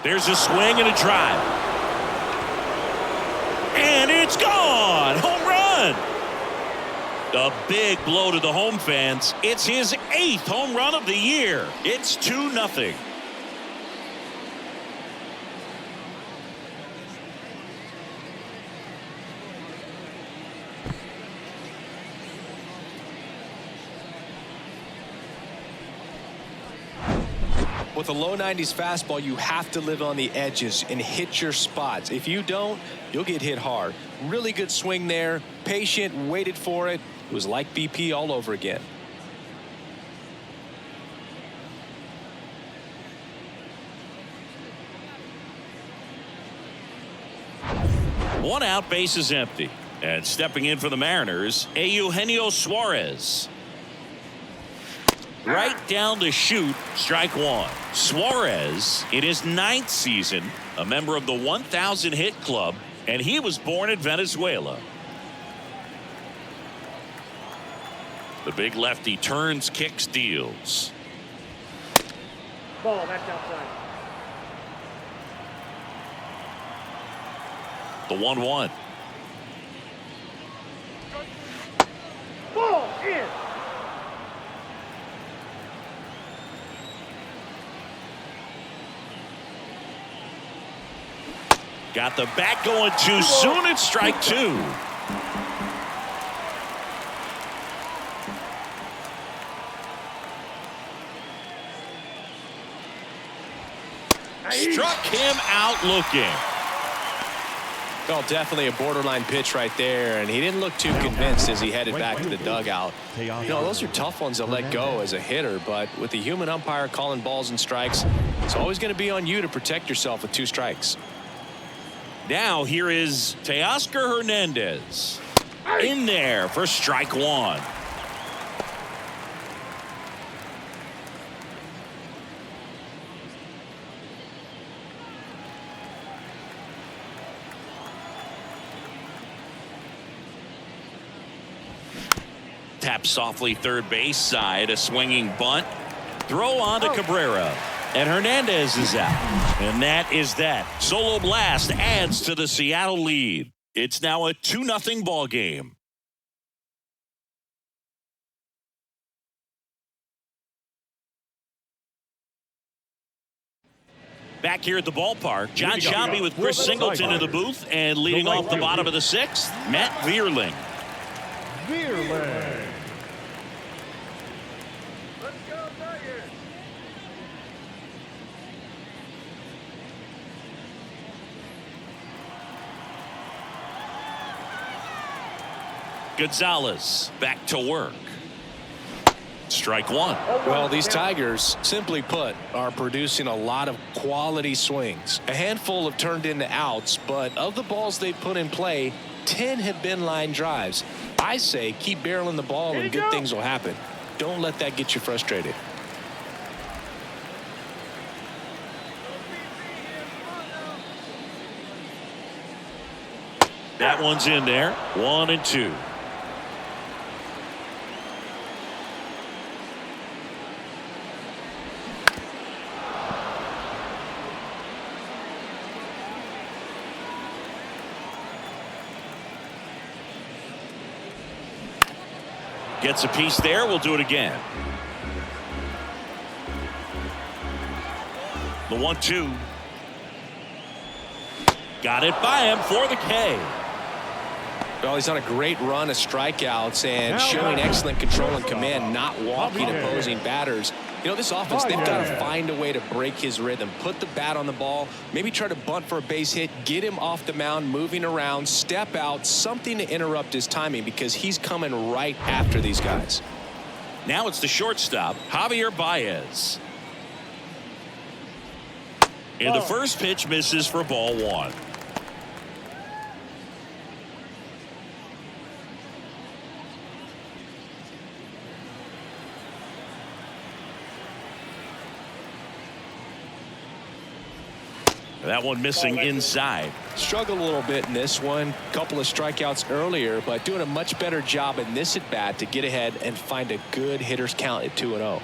There's a swing and a drive. And it's gone. Home run. A big blow to the home fans. It's his 8th home run of the year. It's 2-0. With a low 90s fastball, you have to live on the edges and hit your spots. If you don't, you'll get hit hard. Really good swing there. Patient, waited for it. It was like BP all over again. One out, base is empty. And stepping in for the Mariners, Eugenio Suarez. Right down the chute, strike one. Suarez, in his 9th season, a member of the 1,000 hit club, and he was born in Venezuela. The big lefty turns, kicks, deals. Ball, that's outside. The 1-1. Ball in. Got the bat going too soon. It's strike 2. Struck him out looking. Well, definitely a borderline pitch right there, and he didn't look too convinced as he headed back to the dugout. You know, those are tough ones to let go as a hitter, but with the human umpire calling balls and strikes, it's always going to be on you to protect yourself with 2 strikes. Now here is Teoscar Hernandez in there for strike 1. Tap softly third base side, a swinging bunt. Throw on to Cabrera. And Hernandez is out. And that is that. Solo blast adds to the Seattle lead. It's now a 2-0 ball game. Back here at the ballpark, John Sciambi with Chris Singleton in the booth, and leading off the bottom of the 6th, Matt Vierling. Gonzalez back to work. Strike 1. Well, these Tigers, simply put, are producing a lot of quality swings. A handful have turned into outs, but of the balls they've put in play, 10 have been line drives. I say keep barreling the ball and good things will happen. Don't let that get you frustrated. That one's in there. 1-2. Gets a piece there. We'll do it again. The 1-2. Got it by him for the K. Well, he's on a great run of strikeouts and showing excellent control and command, not walking opposing batters. You know, this offense, they've got to find a way to break his rhythm, put the bat on the ball, maybe try to bunt for a base hit, get him off the mound, moving around, step out, something to interrupt his timing because he's coming right after these guys. Now it's the shortstop, Javier Baez. And the first pitch misses for ball 1. That one missing inside. Struggled a little bit in this one. Couple of strikeouts earlier, but doing a much better job in this at bat to get ahead and find a good hitter's count at 2-0.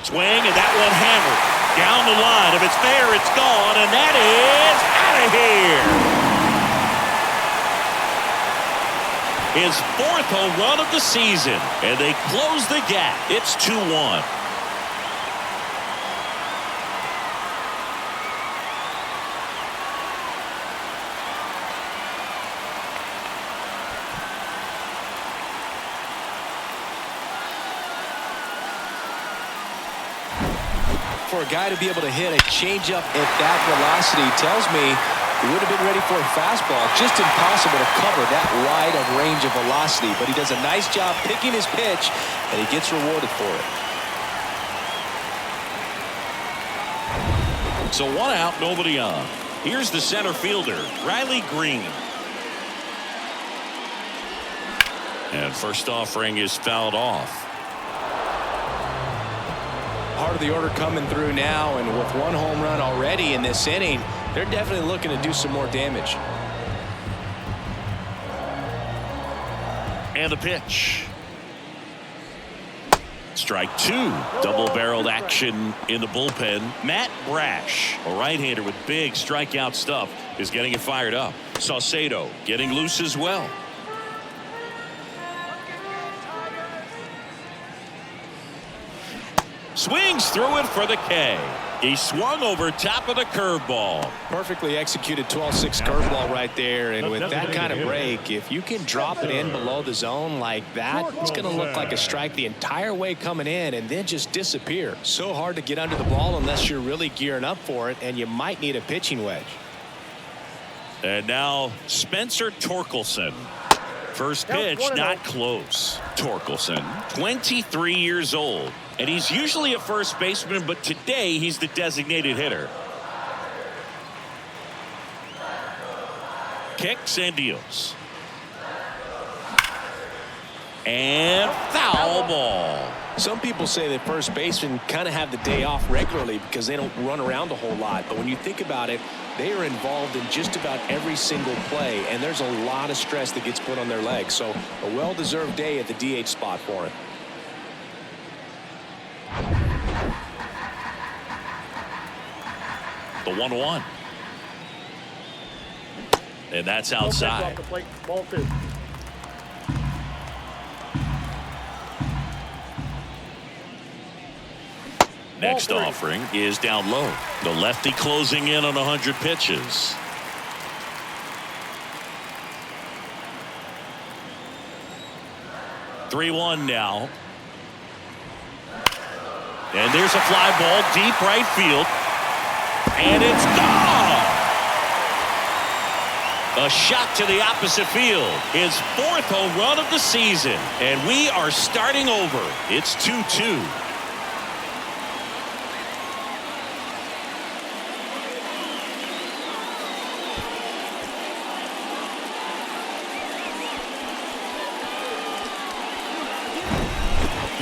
Swing, and that one hammered down the line. If it's fair, it's gone, and that is out of here. His 4th home run of the season, and they close the gap. It's 2-1. For a guy to be able to hit a changeup at that velocity tells me he would have been ready for a fastball. Just impossible to cover that wide of range of velocity, but he does a nice job picking his pitch, and he gets rewarded for it. So 1 out, nobody on. Here's the center fielder, Riley Green. And first offering is fouled off. Part of the order coming through now, and with 1 home run already in this inning, they're definitely looking to do some more damage. And the pitch. Strike 2. Double-barreled action in the bullpen. Matt Brash, a right-hander with big strikeout stuff, is getting it fired up. Saucedo getting loose as well. Swings through it for the K. He swung over top of the curveball. Perfectly executed 12-6 curveball right there, and with that kind of break, if you can drop it in below the zone like that, it's going to look like a strike the entire way coming in and then just disappear. So hard to get under the ball unless you're really gearing up for it, and you might need a pitching wedge. And now Spencer Torkelson. First pitch not close. Torkelson, 23 years old, and he's usually a first baseman, but today he's the designated hitter. Kicks and deals. And foul ball. Some people say that first basemen kind of have the day off regularly because they don't run around a whole lot. But when you think about it, they are involved in just about every single play, and there's a lot of stress that gets put on their legs. So a well-deserved day at the DH spot for him. The 1-1. And that's outside. Ball 2. Next offering is down low. The lefty closing in on 100 pitches. (3-1) now. And there's a fly ball deep right field. And it's gone. A shot to the opposite field. His 4th home run of the season. And we are starting over. It's 2-2.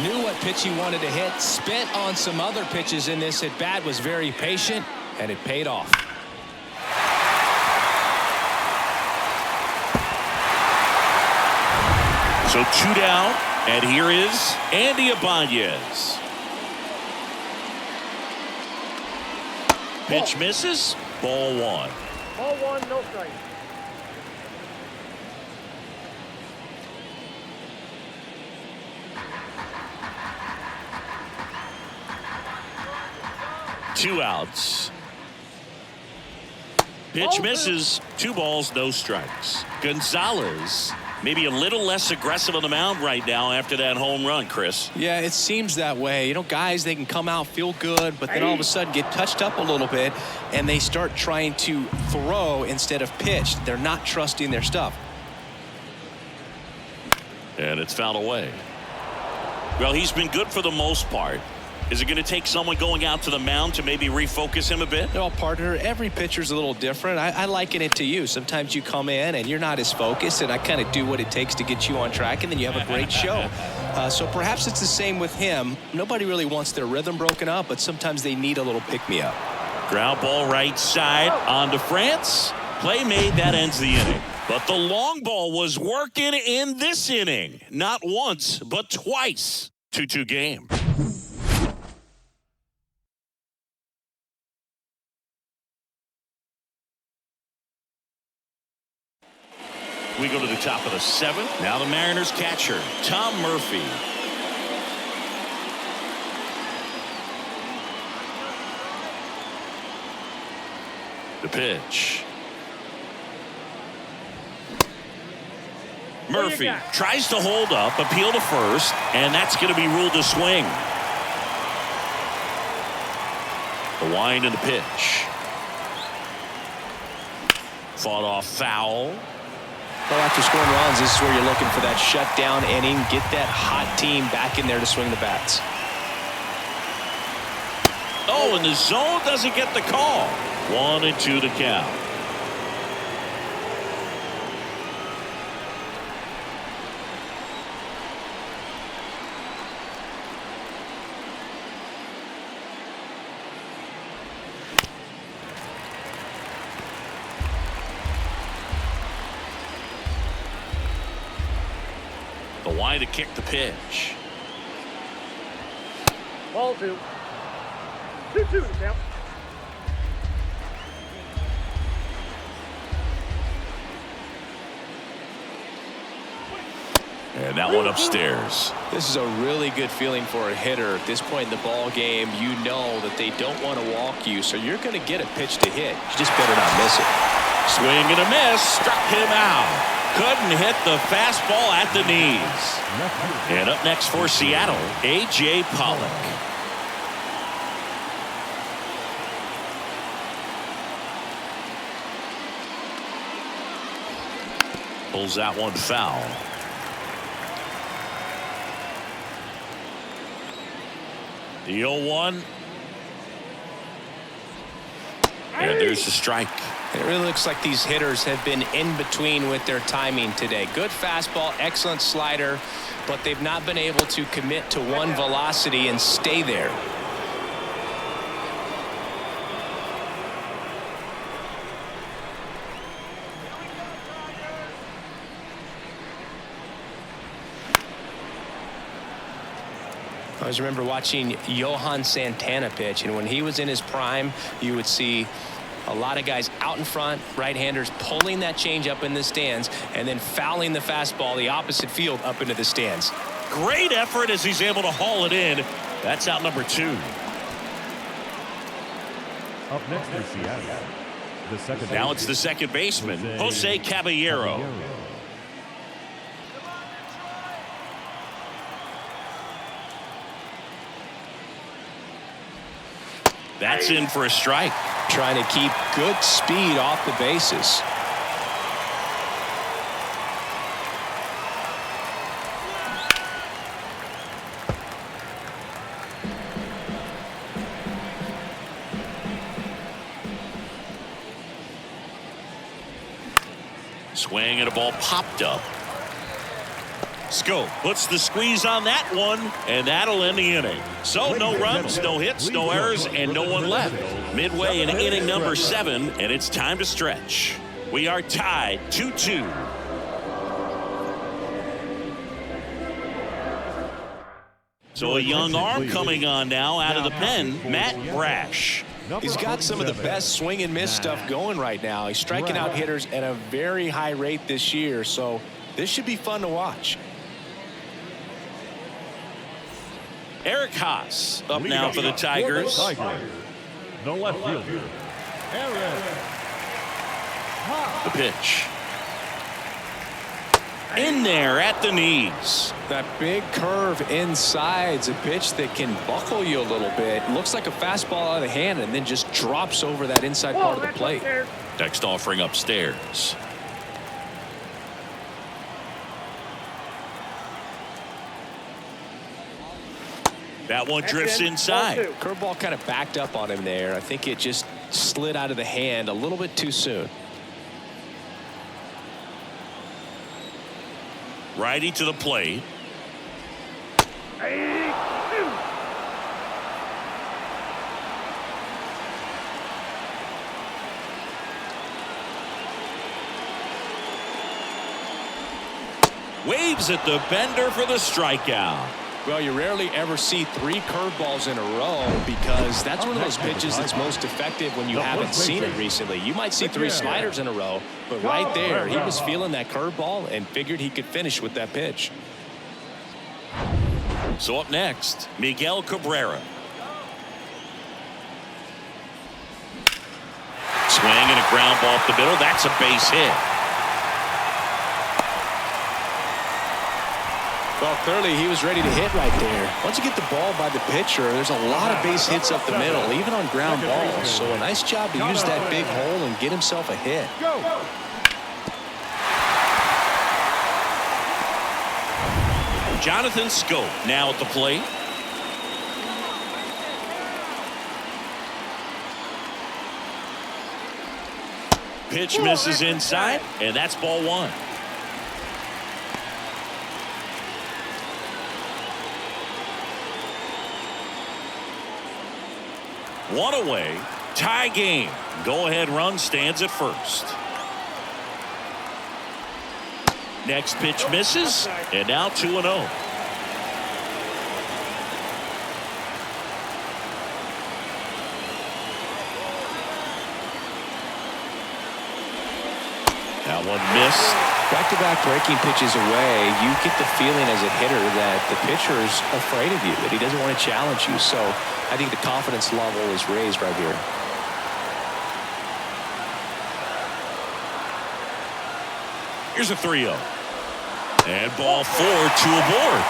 Knew what pitch he wanted to hit, spent on some other pitches in this at bat, was very patient, and it paid off. So 2 down, and here is Andy Ibanez. Pitch misses, ball 1. Ball 1, no strike. Two outs. Pitch misses. 2 balls, no strikes. Gonzalez maybe a little less aggressive on the mound right now after that home run, Chris. Yeah, it seems that way. You know, guys, they can come out, feel good, but then all of a sudden get touched up a little bit, and they start trying to throw instead of pitch. They're not trusting their stuff. And it's fouled away. Well, he's been good for the most part. Is it going to take someone going out to the mound to maybe refocus him a bit? No, partner, every pitcher's a little different. I liken it to you. Sometimes you come in and you're not as focused, and I kind of do what it takes to get you on track, and then you have a great show. So perhaps it's the same with him. Nobody really wants their rhythm broken up, but sometimes they need a little pick-me-up. Ground ball right side onto France. Play made, that ends the inning. But the long ball was working in this inning. Not once, but twice. 2-2 game. We go to the top of the 7th. Now the Mariners catcher, Tom Murphy. The pitch. Murphy tries to hold up, appeal to first, and that's going to be ruled a swing. The wind and the pitch. Fought off foul. Well, after scoring runs, this is where you're looking for that shutdown inning. Get that hot team back in there to swing the bats. Oh, and the zone doesn't get the call. 1-2 to count. The wide to kick the pitch. Ball 2. 2-2 to count. And that one upstairs. This is a really good feeling for a hitter at this point in the ball game. You know that they don't want to walk you, so you're going to get a pitch to hit. You just better not miss it. Swing and a miss. Struck him out. Couldn't hit the fastball at the knees. And up next for Seattle, A.J. Pollock. Pulls that one foul. The 0-1. And there's the strike. It really looks like these hitters have been in between with their timing today. Good fastball, excellent slider, but they've not been able to commit to one velocity and stay there. I always remember watching Johan Santana pitch, and when he was in his prime, you would see a lot of guys out in front, right-handers pulling that change up in the stands and then fouling the fastball the opposite field up into the stands. Great effort as he's able to haul it in. That's out number 2. Up next for Seattle, the second. Now it's the second baseman, Jose Caballero. That's in for a strike. Trying to keep good speed off the bases. Swing and a ball popped up. Scope puts the squeeze on that one, and that'll end the inning. So no runs, no hits, no errors, and no one left. Midway in inning number 7, and it's time to stretch. We are tied 2-2. So a young arm coming on now out of the pen, Matt Brash. He's got some of the best swing and miss stuff going right now. He's striking out hitters at a very high rate this year, so this should be fun to watch. Eric Haas up now for the Tigers. The left fielder, Eric. The pitch. In there at the knees. That big curve inside's a pitch that can buckle you a little bit. Looks like a fastball out of the hand and then just drops over that inside part of the plate. Next offering upstairs. That one drifts inside. Curveball kind of backed up on him there. I think it just slid out of the hand a little bit too soon. Righty to the plate. Waves at the bender for the strikeout. Well, you rarely ever see 3 curveballs in a row because that's one of those pitches that's most effective when you haven't seen it recently. You might see 3 sliders in a row, but right there, he was feeling that curveball and figured he could finish with that pitch. So up next, Miguel Cabrera. Swing and a ground ball up the middle. That's a base hit. Well, clearly he was ready to hit right there. Once you get the ball by the pitcher, there's a lot of base hits up the middle, even on ground balls. So a nice job to use that big hole and get himself a hit. Jonathan Scope now at the plate. Pitch misses inside, and that's ball 1. One away, tie game. Go ahead run stands at first. Next pitch misses, and now 2-0. That one missed. Back-to-back breaking pitches away, you get the feeling as a hitter that the pitcher's afraid of you, that he doesn't want to challenge you. So I think the confidence level is raised right here. Here's a 3-0. And ball 4, 2 aboard.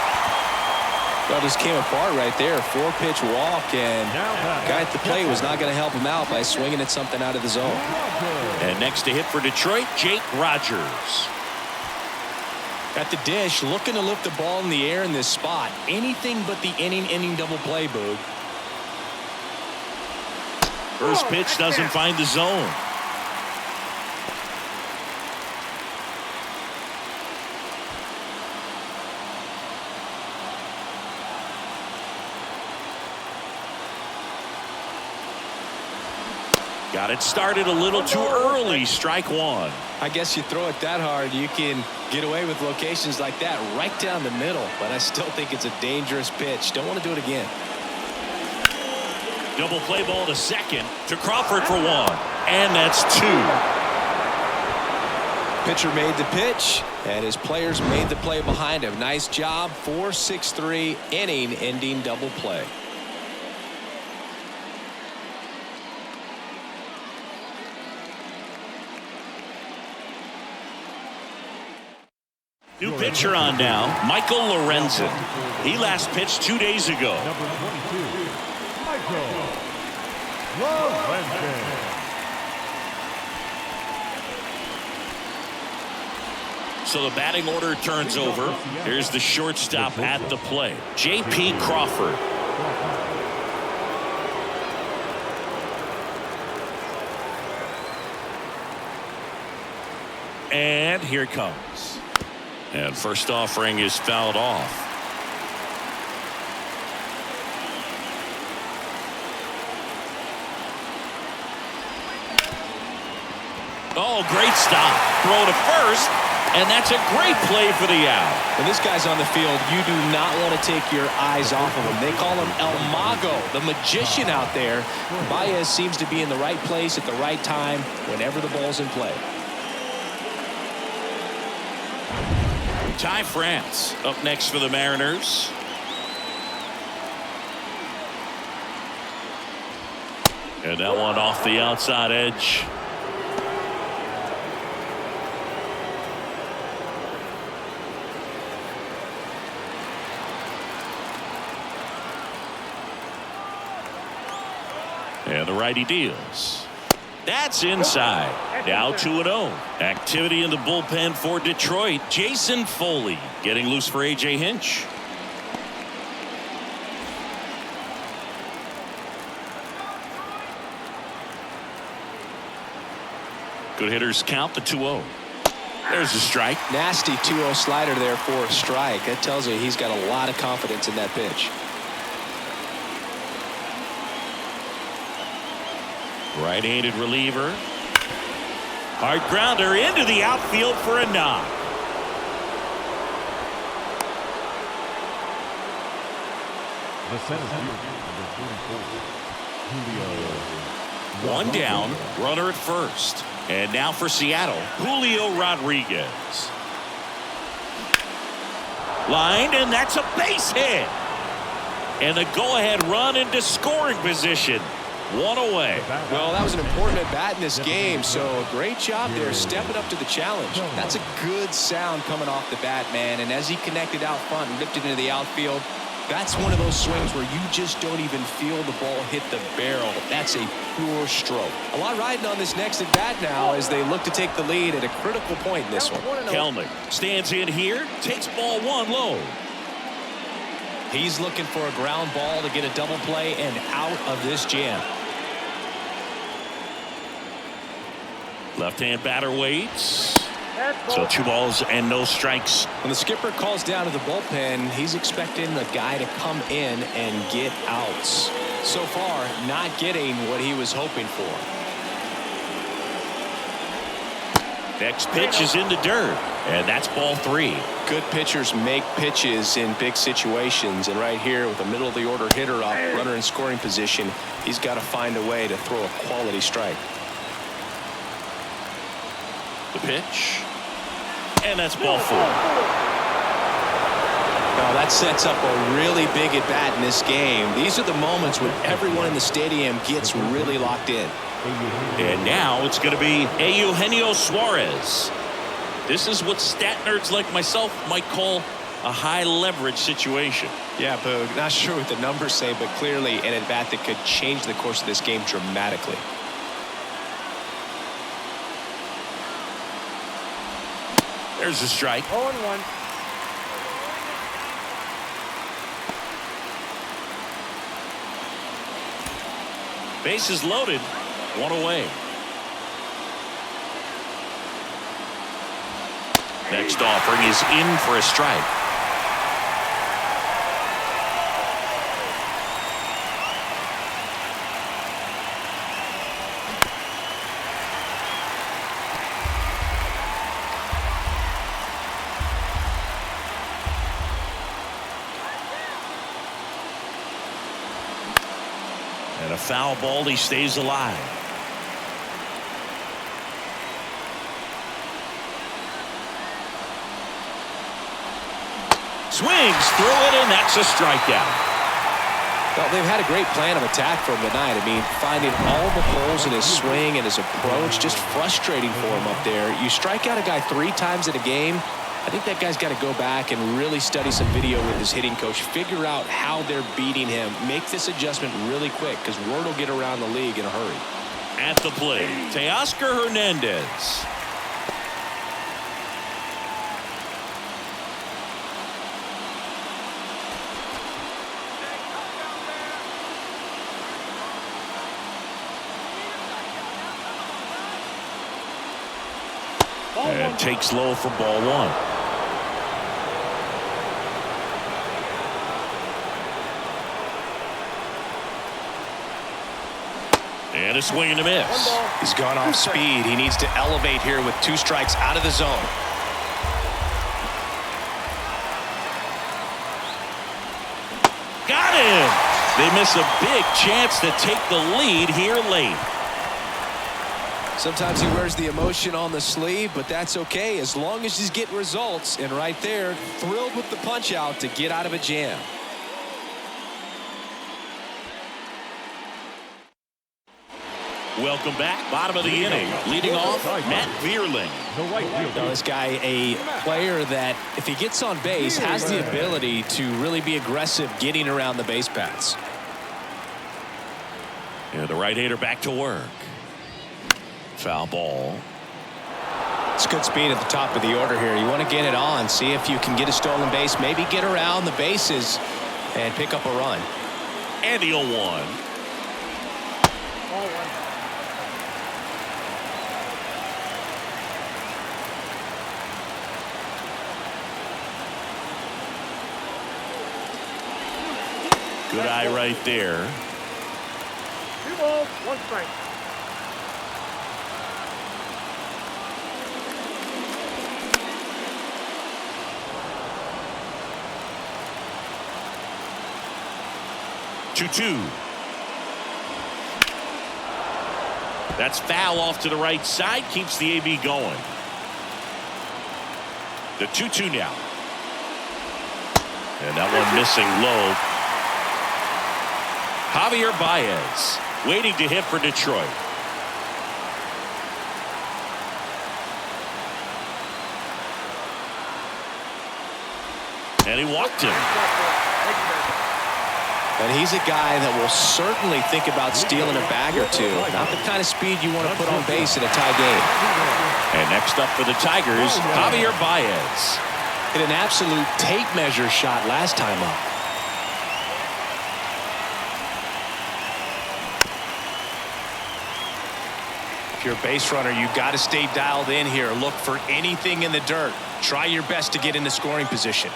Well, just came apart right there. 4-pitch walk, and guy at the plate was not going to help him out by swinging at something out of the zone. And next to hit for Detroit, Jake Rogers. At the dish, looking to lift the ball in the air in this spot. Anything but the inning double play, Boog. First pitch doesn't find the zone. Got it started a little too early. Strike 1. I guess you throw it that hard, you can get away with locations like that right down the middle. But I still think it's a dangerous pitch. Don't want to do it again. Double play ball to second to Crawford for 1. And that's 2. Pitcher made the pitch, and his players made the play behind him. Nice job. 4-6-3 inning-ending double play. New pitcher on now, Michael Lorenzen. He last pitched 2 days ago. Number 22, Michael Lorenzen. So the batting order turns over. Here's the shortstop at the plate, J.P. Crawford. And here it comes. And first offering is fouled off. Oh, great stop. Throw to first, and that's a great play for the out. When this guy's on the field, you do not want to take your eyes off of him. They call him El Mago, the magician out there. Baez seems to be in the right place at the right time whenever the ball's in play. Ty France up next for the Mariners. And that one off the outside edge. And the righty deals. That's inside. Now 2-0. Activity in the bullpen for Detroit. Jason Foley getting loose for A.J. Hinch. Good hitters count the 2-0. There's a strike. Nasty 2-0 slider there for a strike. That tells you he's got a lot of confidence in that pitch. Right-handed reliever. Hard grounder into the outfield for a knock. The center fielder, number 44, Julio. One down, runner at first. And now for Seattle, Julio Rodriguez. Lined, and that's a base hit. And the go-ahead run into scoring position. One away. Well, that was an important at-bat in this game, so great job there stepping up to the challenge. That's a good sound coming off the bat, man, and as he connected out front and ripped it into the outfield, that's one of those swings where you just don't even feel the ball hit the barrel. That's a pure stroke. A lot riding on this next at-bat now as they look to take the lead at a critical point in this one. Kelnick stands in here, takes ball one low. He's looking for a ground ball to get a double play and out of this jam. Left-hand batter waits. So 2 balls and no strikes. When the skipper calls down to the bullpen, he's expecting the guy to come in and get outs. So far, not getting what he was hoping for. Next pitch is in the dirt, and that's ball 3. Good pitchers make pitches in big situations, and right here with a middle of the order hitter up, runner in scoring position, he's got to find a way to throw a quality strike. The pitch, and that's ball 4. Now that sets up a really big at bat in this game. These are the moments when everyone in the stadium gets really locked in. And now it's going to be Eugenio Suarez. This is what stat nerds like myself might call a high leverage situation. Yeah, Boog, not sure what the numbers say, but clearly an at bat that could change the course of this game dramatically. There's a strike. 0-1. Bases loaded. 1 away. Next offering is in for a strike. And a foul ball, he stays alive. Swings through it, and that's a strikeout. Well, they've had a great plan of attack for him tonight. I mean, finding all the holes in his swing and his approach, just frustrating for him up there. You strike out a guy 3 times in a game, I think that guy's got to go back and really study some video with his hitting coach, figure out how they're beating him, make this adjustment really quick because word will get around the league in a hurry. At the plate, Teoscar Hernandez. And takes low for ball 1. And a swing and a miss. He's gone off speed. He needs to elevate here with 2 strikes out of the zone. Got him. They miss a big chance to take the lead here late. Sometimes he wears the emotion on the sleeve, but that's okay as long as he's getting results. And right there, thrilled with the punch out to get out of a jam. Welcome back. Bottom of the inning. Leading off, Matt Vierling. The right fielder. Now, this guy, a player that, if he gets on base, has the ability to really be aggressive getting around the base paths. And the right-hander back to work. Foul ball. It's good speed at the top of the order here. You want to get it on, see if you can get a stolen base, maybe get around the bases and pick up a run. And the 0-1. Good eye right there. 2 balls, 1 strike. 2-2. That's foul off to the right side. Keeps the AB going. The 2-2 now. And that one missing low. Javier Baez waiting to hit for Detroit. And he walked him. And he's a guy that will certainly think about stealing a bag or two. Not the kind of speed you want to put on base in a tie game. And next up for the Tigers, Javier Baez. Hit an absolute tape measure shot last time up. If you're a base runner, you've got to stay dialed in here. Look for anything in the dirt. Try your best to get in the scoring position.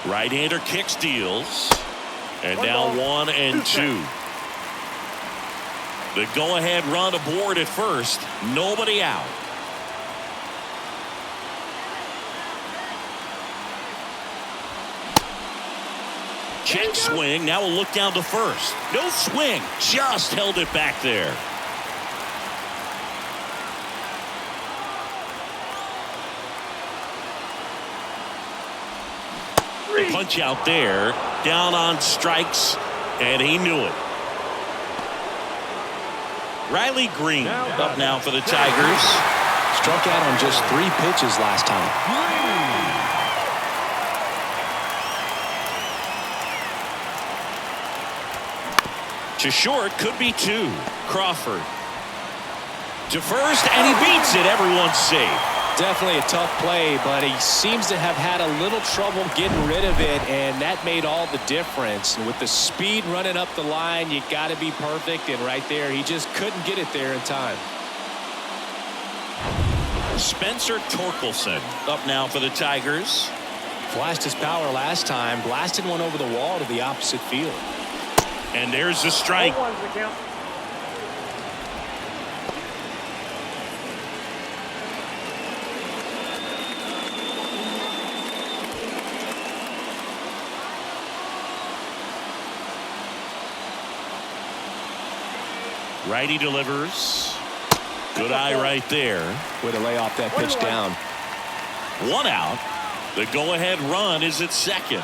Right-hander kick steals. And now 1-2. The go-ahead run aboard at first. Nobody out. Check swing. Now we'll look down to first. No swing. Just held it back there. The punch out there. Down on strikes. And he knew it. Riley Green up now for the Tigers. Struck out on just 3 pitches last time. To short, could be 2. Crawford to first, and he beats it. Everyone's safe. Definitely a tough play, but he seems to have had a little trouble getting rid of it, and that made all the difference. And with the speed running up the line, you got to be perfect, and right there, he just couldn't get it there in time. Spencer Torkelson up now for the Tigers. Flashed his power last time, blasted one over the wall to the opposite field. And there's the strike. Righty delivers. Good eye right there. Way to lay off that pitch down. 1 out. The go-ahead run is at second.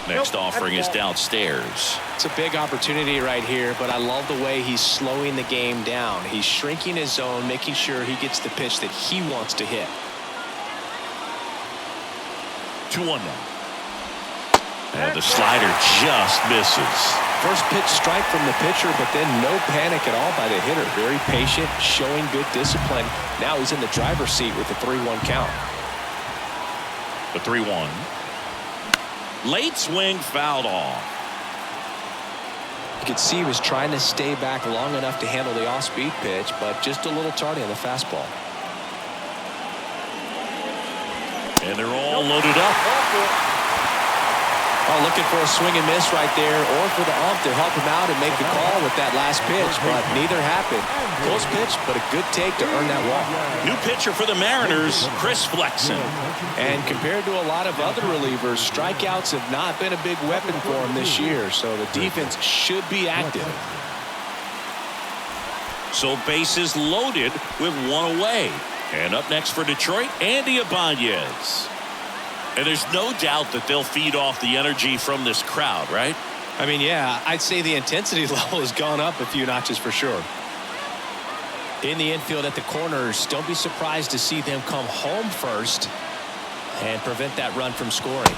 Next offering is downstairs. It's a big opportunity right here, but I love the way he's slowing the game down. He's shrinking his zone, making sure he gets the pitch that he wants to hit. 2-1 now. And the slider just misses. First pitch strike from the pitcher, but then no panic at all by the hitter. Very patient, showing good discipline. Now he's in the driver's seat with the 3-1 count. The 3-1. Late swing fouled off. You could see he was trying to stay back long enough to handle the off-speed pitch, but just a little tardy on the fastball. And they're all loaded up. Oh, looking for a swing and miss right there, or for the ump to help him out and make the call with that last pitch, but neither happened. Close pitch, but a good take to earn that walk. New pitcher for the Mariners, Chris Flexen. And compared to a lot of other relievers, strikeouts have not been a big weapon for him this year, so the defense should be active. So bases loaded with 1 away. And up next for Detroit, Andy Ibanez. And there's no doubt that they'll feed off the energy from this crowd, right? I mean, yeah, I'd say the intensity level has gone up a few notches for sure. In the infield at the corners, don't be surprised to see them come home first and prevent that run from scoring.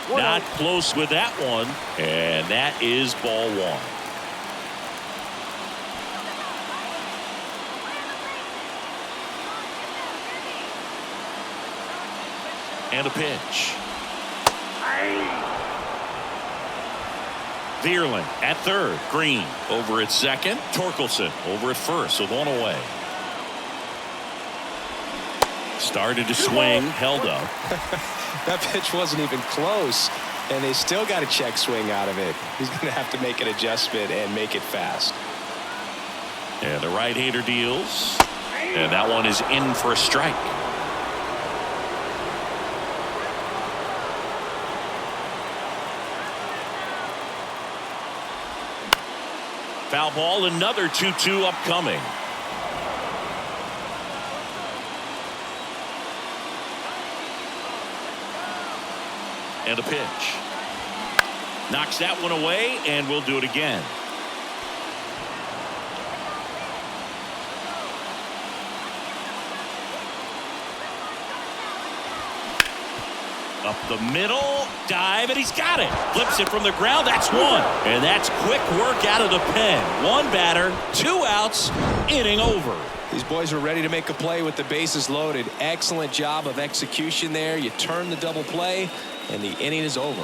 Not close with that one, and that is ball 1. And a pitch. Vierling at third. Green over at second. Torkelson over at first with 1 away. Started to swing, held up. That pitch wasn't even close. And they still got a check swing out of it. He's going to have to make an adjustment and make it fast. And the right-hander deals. And that one is in for a strike. Foul ball, another 2-2 upcoming. And a pitch. Knocks that one away, and we'll do it again. Up the middle, dive, and he's got it. Flips it from the ground. That's one. And that's quick work out of the pen. One batter, 2 outs, inning over. These boys are ready to make a play with the bases loaded. Excellent job of execution there. You turn the double play, and the inning is over.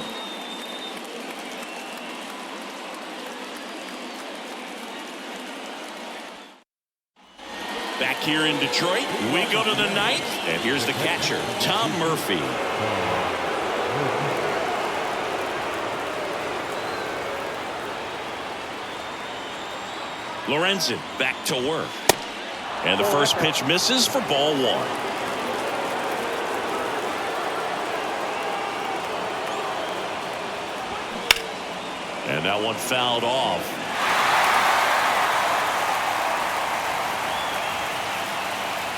Back here in Detroit, we go to the 9th, and here's the catcher, Tom Murphy. Lorenzen back to work. And the first pitch misses for ball 1. And that one fouled off.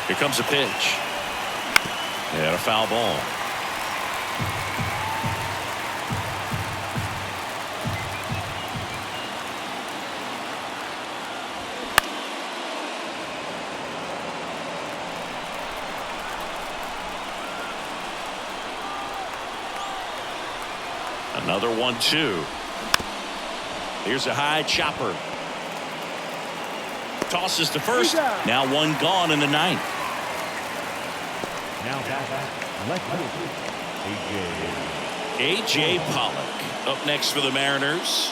Here comes a pitch. And a foul ball. Another 1-2. Here's a high chopper. Tosses to first. Now one gone in the 9th. Now left field, A.J. Pollock up next for the Mariners.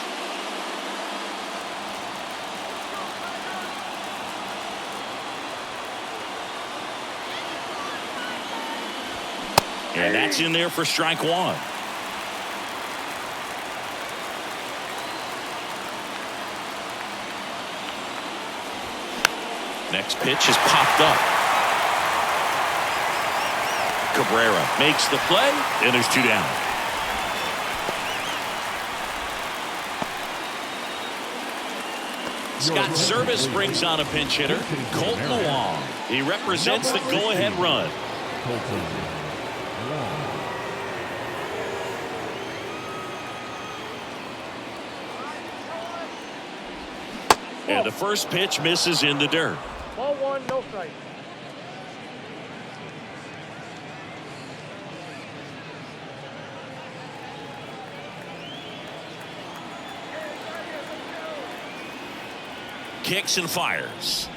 And that's in there for strike 1. Next pitch is popped up. Cabrera makes the play, and there's 2 down. Scott Service brings on a pinch hitter, Colton Wong. He represents the go-ahead run. And the first pitch misses in the dirt. Ball 1, no strike. Kicks and fires.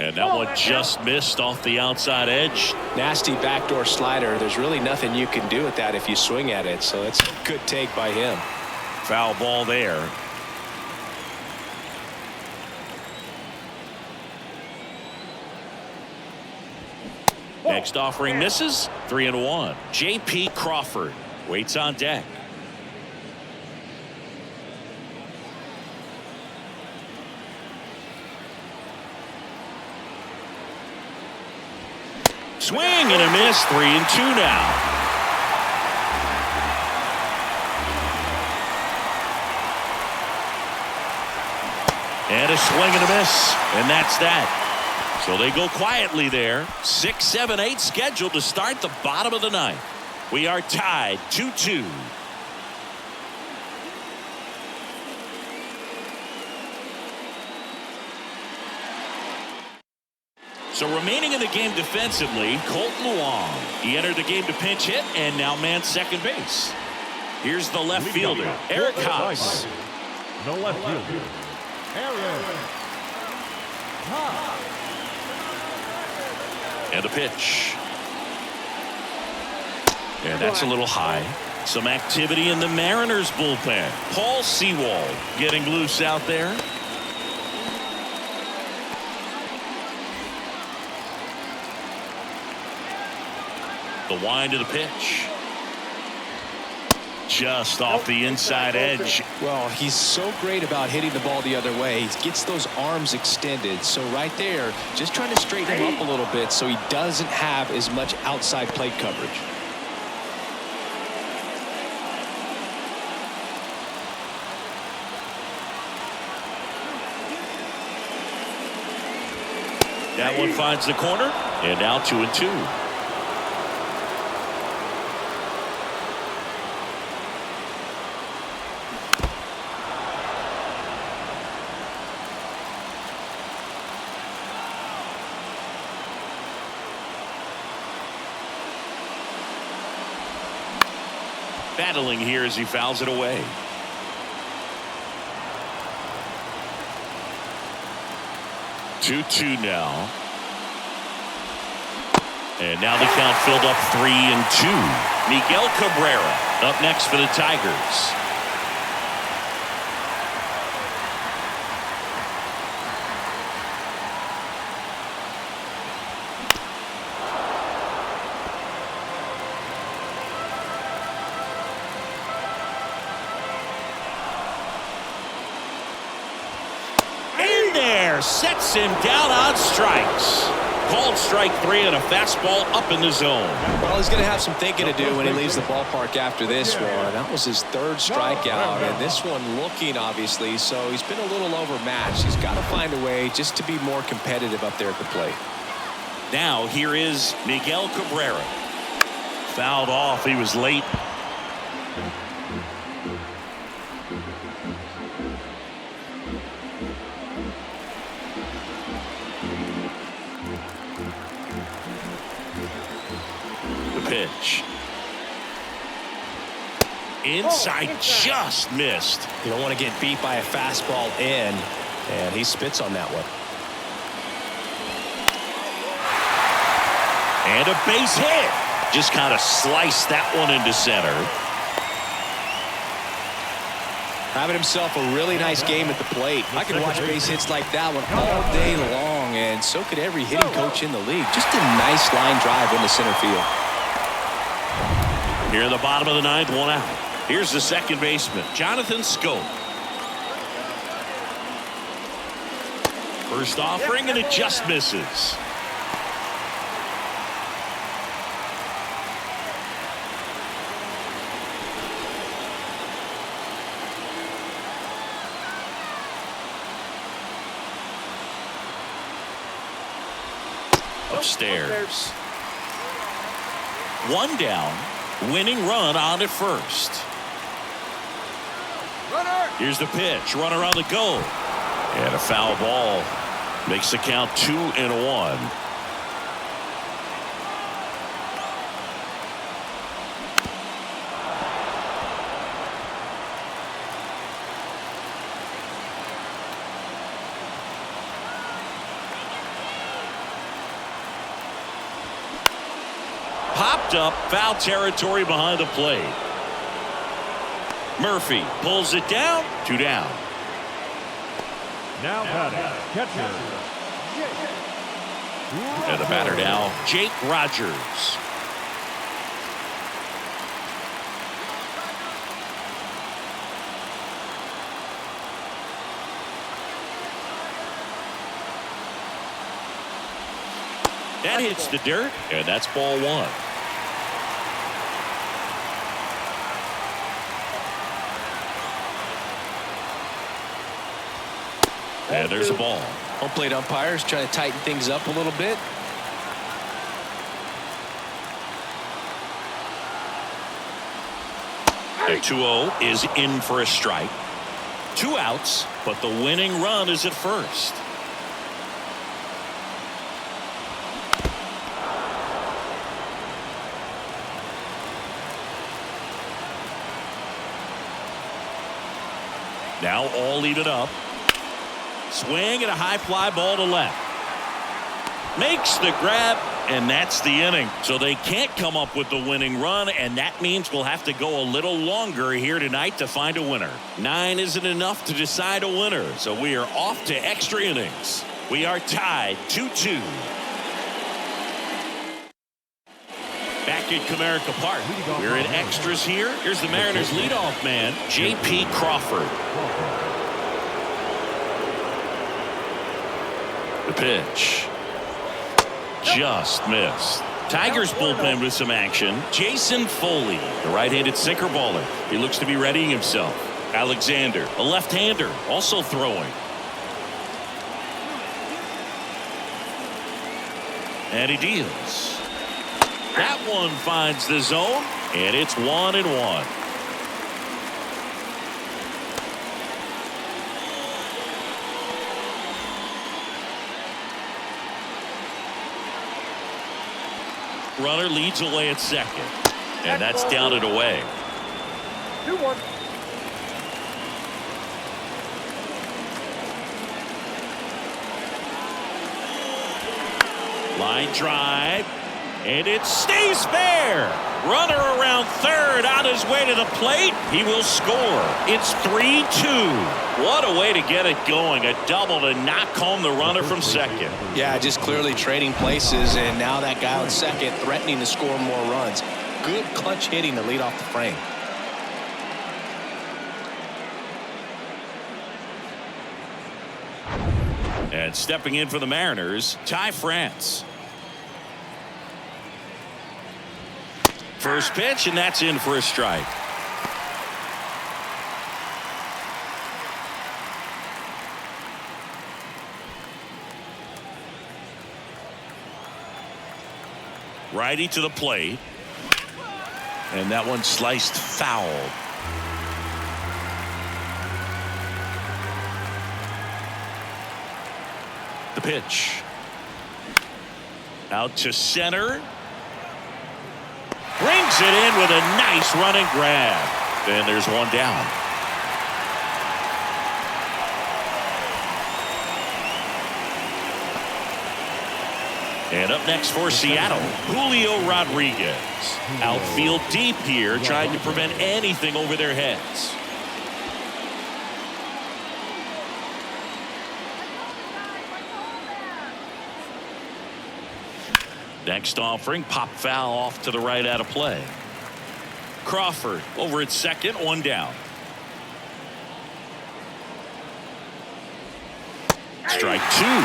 And that one just missed off the outside edge. Nasty backdoor slider. There's really nothing you can do with that if you swing at it. So it's a good take by him. Foul ball there. Next offering misses. 3-1. J.P. Crawford waits on deck. Swing and a miss. 3-2 now. And a swing and a miss. And that's that. So they go quietly there. 6, 7, 8 scheduled to start the bottom of the 9th. We are tied 2-2. So remaining in the game defensively, Colton Wong. He entered the game to pinch hit and now man second base. Here's the left fielder, Eric Haas. the left fielder, Eric Haas. And a pitch. And that's a little high. Some activity in the Mariners bullpen. Paul Sewald getting loose out there. The wind of the pitch. just off the inside edge. Well, he's so great about hitting the ball the other way. He gets those arms extended. So right there, just trying to straighten him up a little bit so he doesn't have as much outside plate coverage. That one finds the corner, and now 2-2. Battling here as he fouls it away. Two now. And now the count filled up 3-2. Miguel Cabrera up next for the Tigers. In there, sets him down on strikes. Called strike 3 and a fastball up in the zone. Well, he's going to have some thinking to do when he leaves the ballpark after this one. That was his third strikeout, and this one looking, obviously, so he's been a little overmatched. He's got to find a way just to be more competitive up there at the plate. Now here is Miguel Cabrera. Fouled off. He was late. Pitch. Inside, just missed. You don't want to get beat by a fastball in, and he spits on that one. And a base hit. Just kind of sliced that one into center. Having himself a really nice game at the plate. I could watch base hits like that one all day long, and so could every hitting coach in the league. Just a nice line drive into center field. Here in the bottom of the ninth, one out. Here's the second baseman, Jonathan Schoop. First offering, and it just misses. Upstairs. One down. Winning run on at first. Here's the pitch. Runner on the go. And a foul ball. Makes the count 2-1. Popped up, foul territory behind the plate. Murphy pulls it down, 2 down. Now batting, catcher. And the batter now, Jake Rogers. That hits the dirt, and that's ball 1. And there's a ball. Home plate umpires trying to tighten things up a little bit. The 2-0 is in for a strike. 2 outs, but the winning run is at first. Now all even up. Swing and a high fly ball to left. Makes the grab, and that's the inning. So they can't come up with the winning run, and that means we'll have to go a little longer here tonight to find a winner. 9 isn't enough to decide a winner, so we are off to extra innings. We are tied 2-2. Back at Comerica Park. We're in extras here. Here's the Mariners leadoff man, J.P. Crawford. The pitch. Just missed. Tigers bullpen with some action. Jason Foley, the right-handed sinker baller. He looks to be readying himself. Alexander, a left-hander, also throwing. And he deals. That one finds the zone, and it's 1-1. Runner leads away at second, and that's down and away. 2-1. Line drive, and it stays fair. Runner around third on his way to the plate. He will score. It's 3-2. What a way to get it going. A double to knock home the runner from second. Yeah, just clearly trading places, and now that guy on second threatening to score more runs. Good clutch hitting to lead off the frame. And stepping in for the Mariners, Ty France. First pitch, and that's in for a strike. Righty to the plate. And that one sliced foul. The pitch. Out to center. Brings it in with a nice running grab. And there's one down. And up next for Seattle, Julio Rodriguez. Outfield deep here, trying to prevent anything over their heads. Next offering, pop foul off to the right out of play. Crawford over at second, one down. Strike two.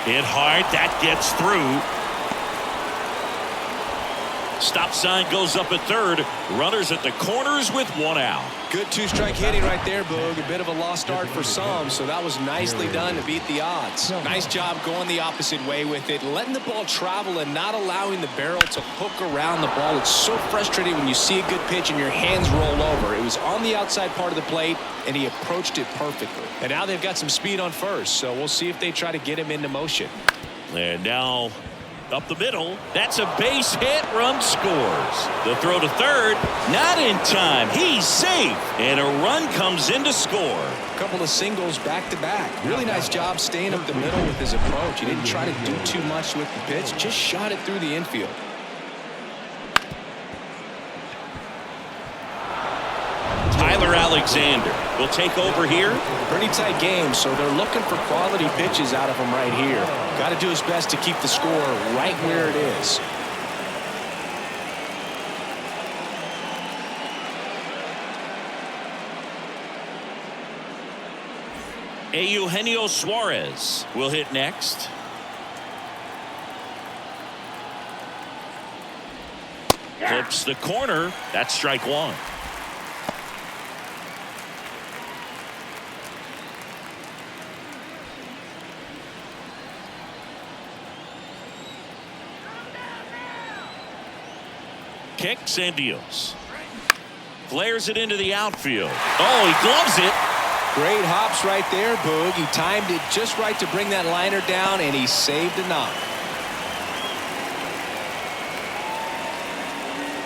Hit hard, that gets through. Stop sign goes up at third. Runners at the corners with one out. Good two-strike hitting right there, Boog. A bit of a lost start for some, so that was nicely done to beat the odds. Nice job going the opposite way with it, letting the ball travel and not allowing the barrel to hook around the ball. It's so frustrating when you see a good pitch and your hands roll over. It was on the outside part of the plate, and he approached it perfectly. And now they've got some speed on first, so we'll see if they try to get him into motion. And now up the middle. That's a base hit. Run scores. The throw to third. Not in time. He's safe. And a run comes in to score. A couple of singles back to back. Really nice job staying up the middle with his approach. He didn't try to do too much with the pitch. Just shot it through the infield. Tyler Alexander will take over here. Pretty tight game, so they're looking for quality pitches out of him right here. Got to do his best to keep the score right where it is. Eugenio Suarez will hit next. Clips the corner. That's strike one. Kicks and deals. Flares it into the outfield. Oh, he gloves it. Great hops right there, Boog. He timed it just right to bring that liner down, and he saved a knock.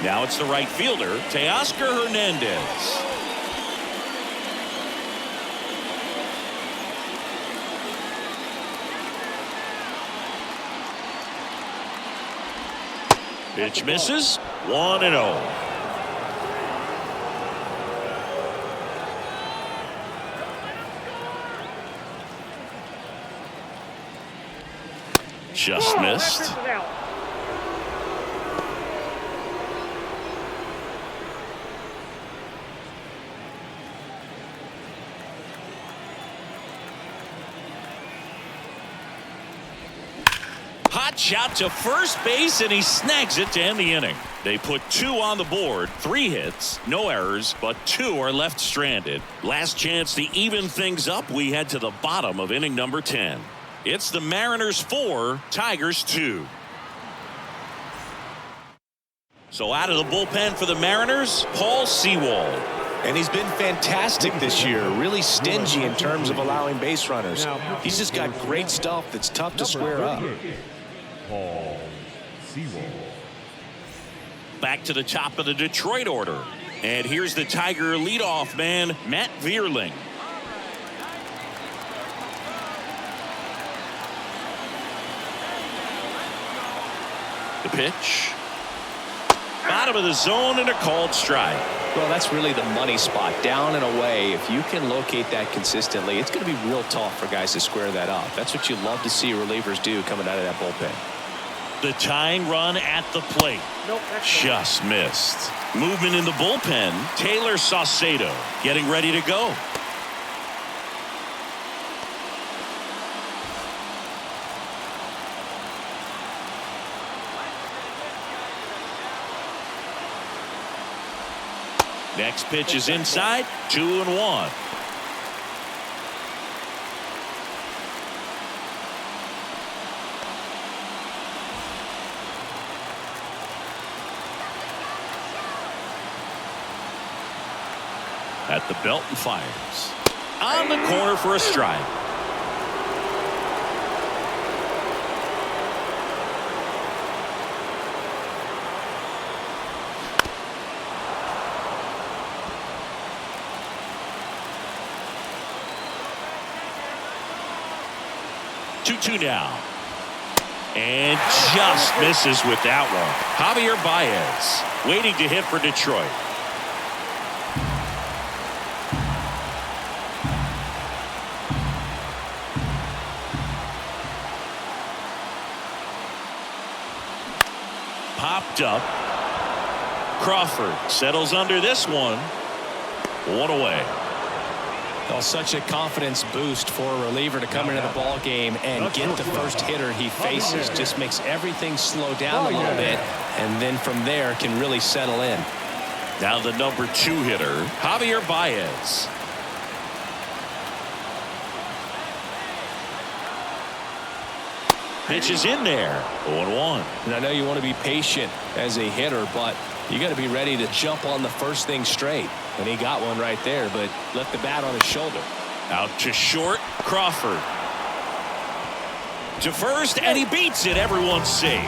Now it's the right fielder, Teoscar Hernandez. Pitch misses. 1-0. Just missed. That's out. Hot shot to first base, and he snags it to end the inning. They put 2 on the board, 3 hits, no errors, but 2 are left stranded. Last chance to even things up. We head to the bottom of inning number 10. It's the Mariners 4, Tigers 2. So out of the bullpen for the Mariners, Paul Sewald. And he's been fantastic this year, really stingy in terms of allowing base runners. He's just got great stuff that's tough to square up. Paul Sewald. Back to the top of the Detroit order. And here's the Tiger leadoff man, Matt Vierling. The pitch. Bottom of the zone and a called strike. Well, that's really the money spot, down and away. If you can locate that consistently, it's going to be real tough for guys to square that up. That's what you love to see relievers do coming out of that bullpen. The tying run at the plate. Nope, that's Just missed. Movement in the bullpen. Taylor Saucedo getting ready to go. Next pitch is inside. 2-1. At the belt and fires. On the corner for a strike. Two now. And just misses with that one. Javier Baez waiting to hit for Detroit. Popped up. Crawford settles under this one. 1 away. Well, such a confidence boost for a reliever to come into the ball game and get the first hitter he faces. Just makes everything slow down a little bit, and then from there can really settle in. Now the number 2 hitter, Javier Baez. Pitch is in there. 0-1. And I know you want to be patient as a hitter, but you got to be ready to jump on the first thing straight. And he got one right there, but left the bat on his shoulder. Out to short, Crawford. To first, and he beats it. Everyone's safe.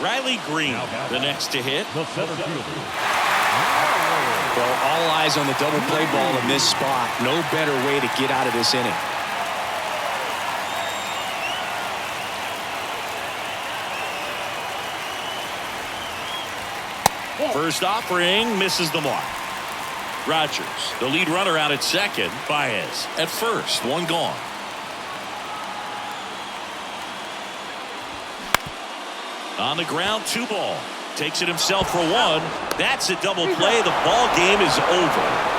Riley Green, the next to hit. The center fielder. Well, all eyes on the double play ball in this spot. No better way to get out of this inning. First offering misses the mark. Rogers, the lead runner, out at second. Baez at first. 1 gone. On the ground, 2 ball. Takes it himself for 1. That's a double play. The ball game is over.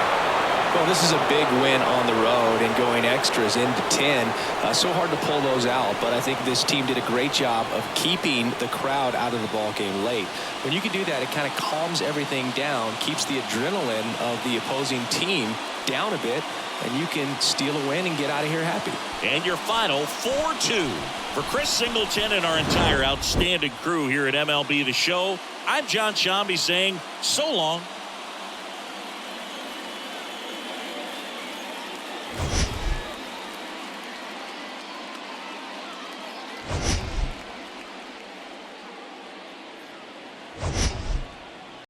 Well, this is a big win on the road and going extras into 10. So hard to pull those out, but I think this team did a great job of keeping the crowd out of the ball game late. When you can do that, it kind of calms everything down, keeps the adrenaline of the opposing team down a bit, and you can steal a win and get out of here happy. And your final 4-2. For Chris Singleton and our entire outstanding crew here at MLB The Show, I'm John Shambi saying so long.